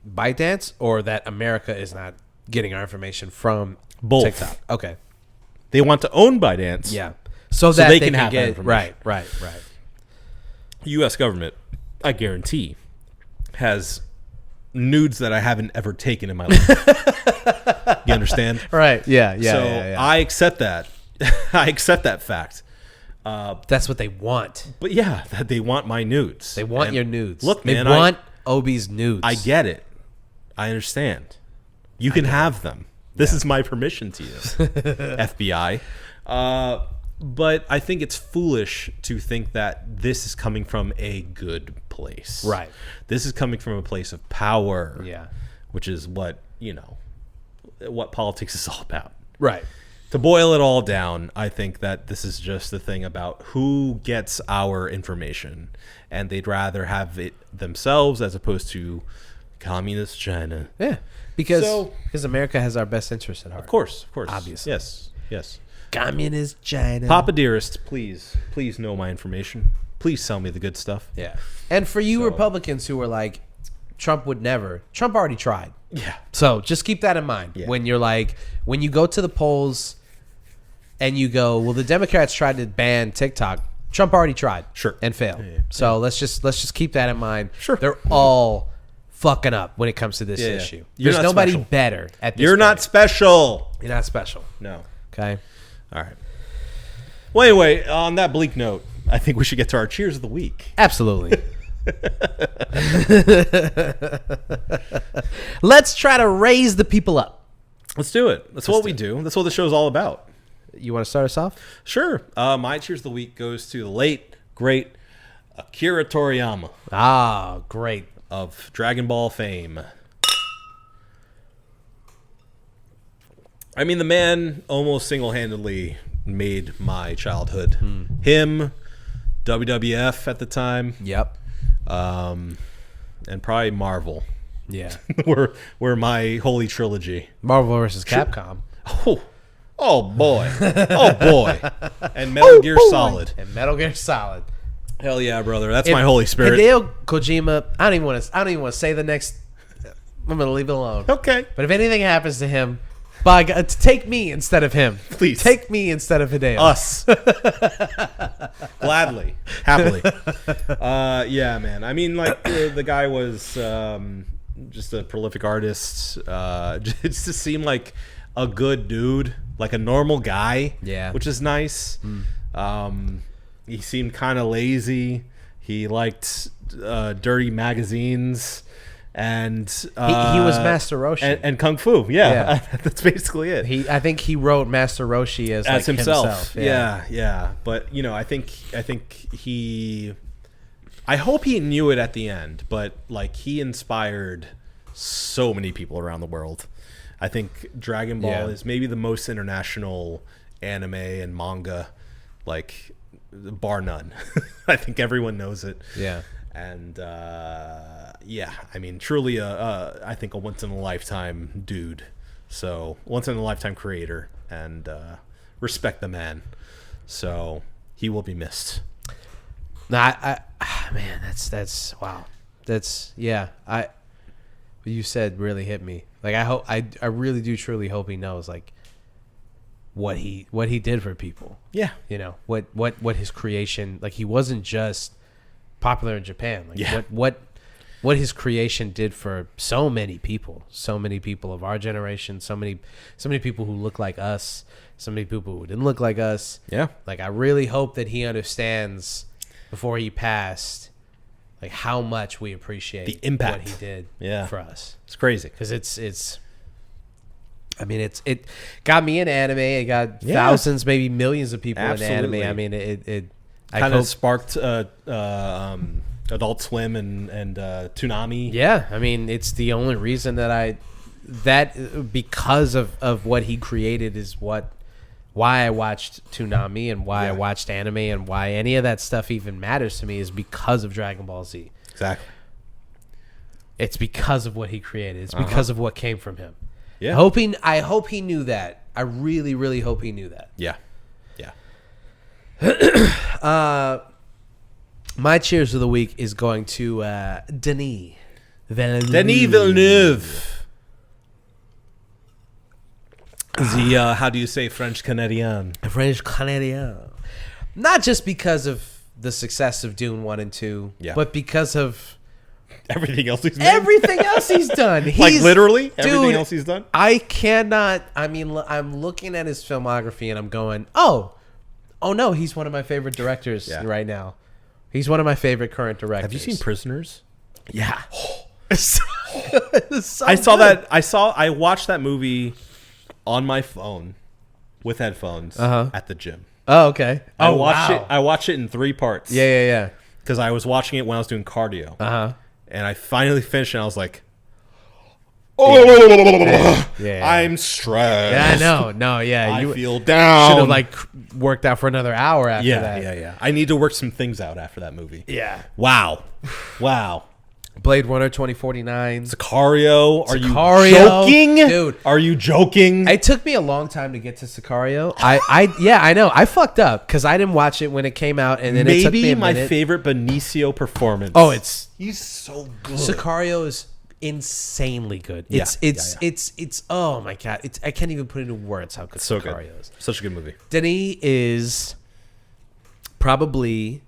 ByteDance, or that America is not getting our information from Both. TikTok. Okay. They want to own ByteDance. Yeah. So that they they can can have that get information. right. U.S. government, I guarantee, has nudes that I haven't ever taken in my life. You understand? Right. Yeah. I accept that. I accept that fact. That's what they want. But yeah, that they want my nudes. They want your nudes. Look, they man, want Obi's nudes. I get it. I understand. You can have them. This is my permission to you, FBI. But I think it's foolish to think that this is coming from a good place. Right. This is coming from a place of power. Yeah. Which is what politics is all about. Right. To boil it all down, I think that this is just the thing about who gets our information, and they'd rather have it themselves as opposed to communist China. Yeah. Because America has our best interest at heart. Of course. Obviously. Yes. Communist China. Papa Dearest, please know my information. Please sell me the good stuff. Yeah. And for you Republicans who are like, Trump would never. Trump already tried. Yeah. So just keep that in mind when you're like, when you go to the polls and you go, well, the Democrats tried to ban TikTok. Trump already tried. Sure. And failed. Yeah. So let's just keep that in mind. Sure. They're all fucking up when it comes to this issue. You're There's not nobody special. better at this You're not point. special. You're not special. No. Okay. All right. Well, anyway, on that bleak note, I think we should get to our cheers of the week. Absolutely. Let's try to raise the people up. Let's do it. That's what we do. That's what the show's all about. You want to start us off? Sure. My cheers of the week goes to the late, great Akira Toriyama Ah, great. of Dragon Ball fame. I mean, the man almost single-handedly made my childhood. Him, WWF at the time, Yep. and probably Marvel Yeah. were my holy trilogy. Marvel versus Capcom. Oh boy. And Metal Gear Solid. And Metal Gear Solid. Hell yeah, brother. That's my Holy Spirit. Hideo Kojima, I don't even want to say the next. I'm going to leave it alone. Okay. But if anything happens to him, by God, take me instead of him. Please. Take me instead of Hideo. Us. Gladly. Happily. Yeah, man. I mean, like, the guy was just a prolific artist. Just to seem like a good dude, like a normal guy. Yeah. Which is nice. He seemed kind of lazy. He liked dirty magazines. And he was Master Roshi. and Kung Fu, yeah. That's basically it. I think he wrote Master Roshi as like himself. Yeah. Yeah. But I think he. I hope he knew it at the end, but like he inspired so many people around the world. I think Dragon Ball is maybe the most international anime and manga, like bar none. I think everyone knows it. Yeah. And I mean, truly, I think a once in a lifetime dude. So once in a lifetime creator, and respect the man. So he will be missed. Man, that's wow. That's what you said really hit me. Like I really do truly hope he knows like what he did for people. Yeah. What his creation, like he wasn't just popular in Japan. Like what his creation did for so many people of our generation, so many people who look like us, so many people who didn't look like us. Yeah. Like I really hope that he understands before he passed, like how much we appreciate the impact what he did for us. It's crazy because it got me into anime. It got thousands, maybe millions of people into anime. I mean, it kind of sparked Adult Swim and Toonami. Yeah, I mean, it's the only reason that because of what he created is why I watched Toonami and why I watched anime and why any of that stuff even matters to me is because of Dragon Ball Z. Exactly. It's because of what he created. It's because of what came from him. Yeah. I hope he knew that. I really, really hope he knew that. Yeah. My cheers of the week is going to Denis Villeneuve. Denis Villeneuve. The how do you say French Canadian? French Canadian. Not just because of the success of Dune 1 and 2, but because of everything else he's done. Everything else he's done. Like literally everything else he's done? I mean, I'm looking at his filmography and I'm going, oh Oh no, he's one of my favorite directors right now. He's one of my favorite current directors. Have you seen Prisoners? Yeah. I saw that. I watched that movie on my phone with headphones at the gym. Oh, okay. I watched it in 3 parts. Yeah. Because I was watching it when I was doing cardio. And I finally finished, and I was like, I'm stressed. Yeah, I know. No, yeah. I feel down. Should have like worked out for another hour after that. Yeah. I need to work some things out after that movie. Yeah. Wow. Blade Runner 2049. Sicario. Are you joking? Dude. Are you joking? It took me a long time to get to Sicario. I know. I fucked up because I didn't watch it when it came out, and then it took me a minute. My favorite Benicio performance. Oh, he's so good. Sicario is insanely good. It's oh my god. I can't even put into words how good Sicario is. Such a good movie. Denis is probably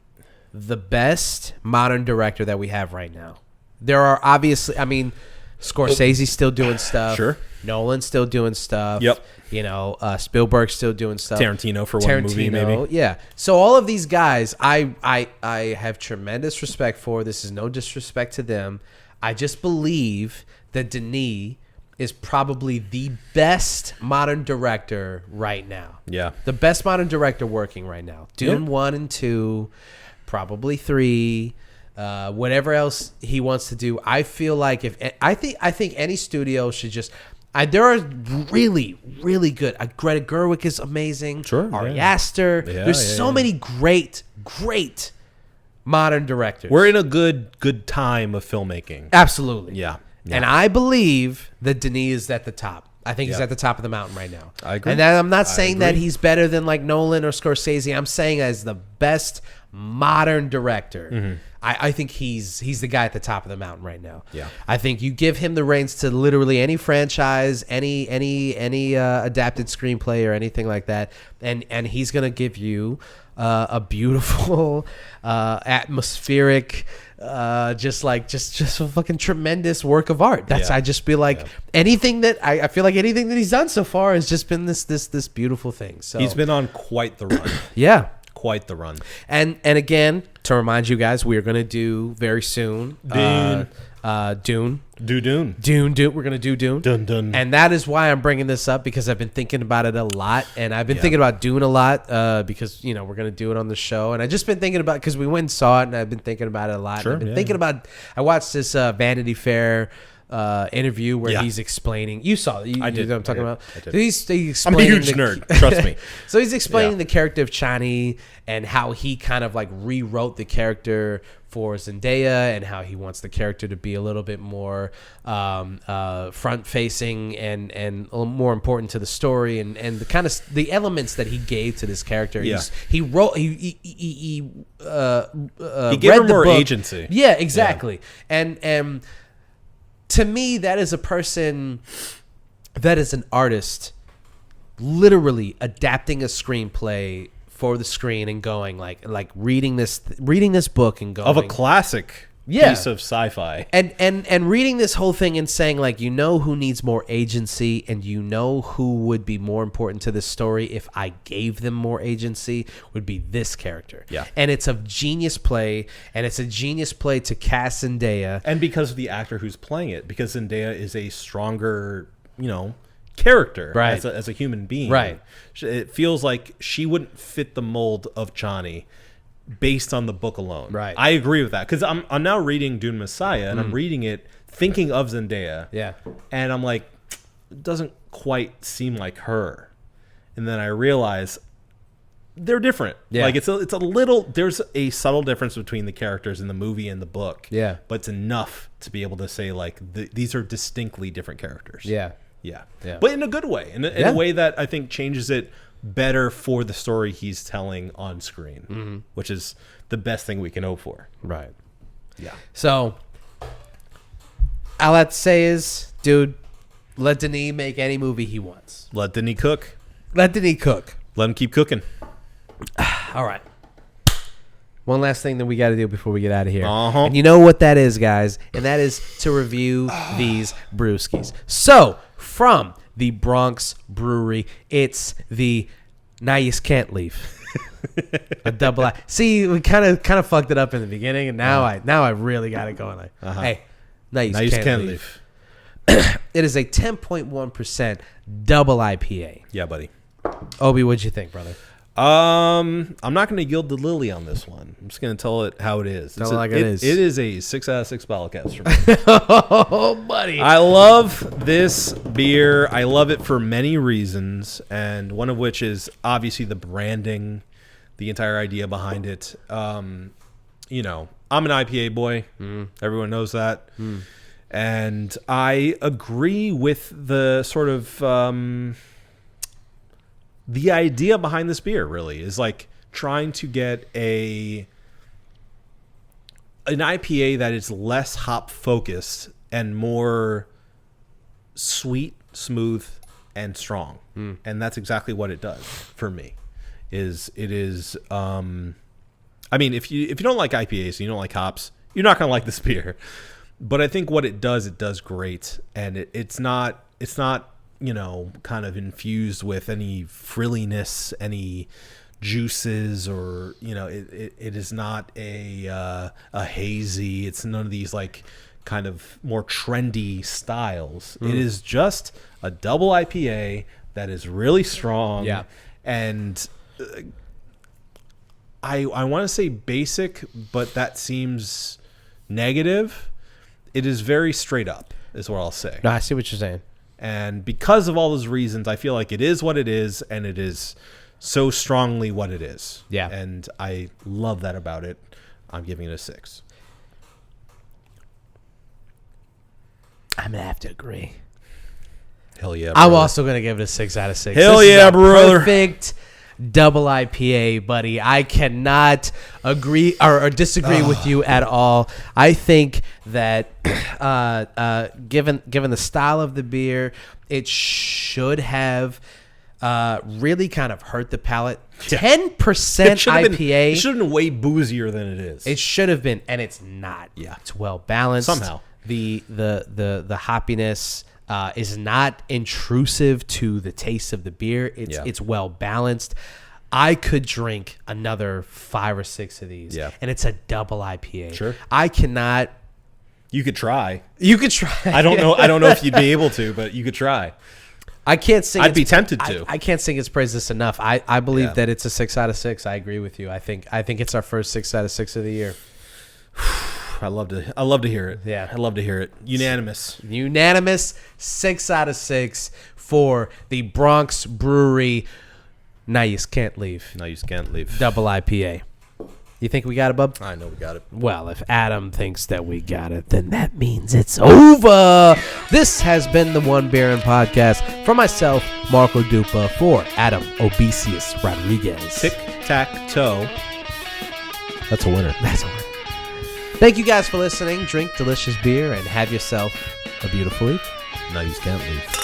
the best modern director that we have right now. There are obviously, Scorsese's still doing stuff. Sure. Nolan's still doing stuff. Yep. Spielberg's still doing stuff. Tarantino for one movie, maybe. Yeah. So all of these guys, I have tremendous respect for. This is no disrespect to them. I just believe that Denis is probably the best modern director right now. Yeah. The best modern director working right now. Dune 1 and 2, probably 3. Whatever else he wants to do, I feel like I think any studio should just. There are really, really good. Greta Gerwig is amazing. Sure, Ari Aster. There's so many great modern directors. We're in a good time of filmmaking. Absolutely. Yeah. And I believe that Denis is at the top. I think he's at the top of the mountain right now. I agree. And I'm not saying that he's better than like Nolan or Scorsese. I'm saying as the best modern director. Mm-hmm. I think he's the guy at the top of the mountain right now. Yeah. I think you give him the reins to literally any franchise, any adapted screenplay or anything like that, and he's gonna give you a beautiful, atmospheric, just a fucking tremendous work of art. I just feel like anything that I feel like anything that he's done so far has just been this beautiful thing. So he's been on quite the run. Yeah. Quite the run. And again, to remind you guys, we are going to do very soon Dune. Dune. We're going to do Dune. Dun. And that is why I'm bringing this up, because I've been thinking about it a lot, and I've been thinking about Dune a lot because we're going to do it on the show, and I just been thinking about, because we went and saw it, and I've been thinking about it a lot. Sure, and I've been thinking about. I watched this Vanity Fair interview where he's explaining. You saw it. I did. You know what I'm talking about. So he's explaining. I'm a huge nerd. Trust me. So he's explaining the character of Chani and how he kind of like rewrote the character for Zendaya, and how he wants the character to be a little bit more front facing and a little more important to the story, and the kind of the elements that he gave to this character. Yeah. He gave him more agency. Yeah, exactly. Yeah. And to me, that is a person, that is an artist, literally adapting a screenplay for the screen and going like reading this book and going of a classic piece of sci-fi and reading this whole thing and saying like, who needs more agency, and who would be more important to this story if I gave them more agency, would be this character. Yeah. And it's a genius play, and it's a genius play to cast Zendaya, and because of the actor who's playing it, because Zendaya is a stronger character, right, as a human being, right. It feels like she wouldn't fit the mold of Chani based on the book alone. Right. I agree with that, because I'm now reading Dune Messiah, and I'm reading it thinking of Zendaya. Yeah. And I'm like, it doesn't quite seem like her. And then I realize they're different. Yeah. Like it's a little, there's a subtle difference between the characters in the movie and the book. Yeah. But it's enough to be able to say like these are distinctly different characters. Yeah. Yeah. Yeah. But in a good way, in a way that I think changes it better for the story he's telling on screen, which is the best thing we can hope for. Right. Yeah. So all I have to say is, dude, let Denis make any movie he wants. Let Denis cook. Let Denis cook. Let him keep cooking. All right. One last thing that we got to do before we get out of here. Uh-huh. And you know what that is, guys. And that is to review these brewskis. So, from the Bronx Brewery, it's the Now you can't leave. A double I. See, we kind of fucked it up in the beginning, and now I really got it going. Like, hey, now you can't leave. It is a 10.1% double IPA. Yeah, buddy. Obi, what'd you think, brother? I'm not going to yield the lily on this one. I'm just going to tell it how it is. Tell it like it is. It is a 6 out of 6 bottle caps for me. Oh, buddy. I love this beer. I love it for many reasons, and one of which is obviously the branding, the entire idea behind it. You know, I'm an IPA boy. Everyone knows that. And I agree with the sort of the idea behind this beer really is like trying to get an IPA that is less hop focused and more sweet, smooth, and strong. And that's exactly what it does for me. I mean, if you don't like IPAs and you don't like hops, you're not going to like this beer. But I think what it does great, and it's not you know, kind of infused with any frilliness, any juices, or you know, it is not a hazy. It's none of these like kind of more trendy styles. It is just a double IPA that is really strong. Yeah, and I want to say basic, but that seems negative. It is very straight up, is what I'll say. No, I see what you're saying. And because of all those reasons, I feel like it is what it is, and it is so strongly what it is. Yeah. And I love that about it. I'm giving it a 6. I'm going to have to agree. Hell yeah, I'm brother. also going to give it a 6 out of 6. Hell This is yeah, a brother. Perfect double IPA, buddy. I cannot agree or disagree with you at all. I think that given the style of the beer, it should have really kind of hurt the palate. 10% IPA. It should have been way boozier than it is. It should have been, and it's not. Yeah. It's well balanced. Somehow. The hoppiness is not intrusive to the taste of the beer. It's well balanced. I could drink another 5 or 6 of these. Yeah. And it's a double IPA. Sure. I cannot. You could try. You could try. I don't know if you'd be able to, but you could try. I can't sing. I'd be tempted to. I can't sing its praises enough. I believe that it's a 6 out of 6. I agree with you. I think it's our first 6 out of 6 of the year. I love to hear it. Yeah. I love to hear it. Unanimous 6 out of 6 for the Bronx Brewery. Now you can't leave. No, you can't leave. Double IPA. You think we got it, bub? I know we got it. Well, if Adam thinks that we got it, then that means it's over. This has been the One Baron Podcast. For myself, Marco Dupa. For Adam Obesius Rodriguez. Tic-tac-toe. That's a winner. Thank you guys for listening. Drink delicious beer and have yourself a beautiful week. No, you can't leave.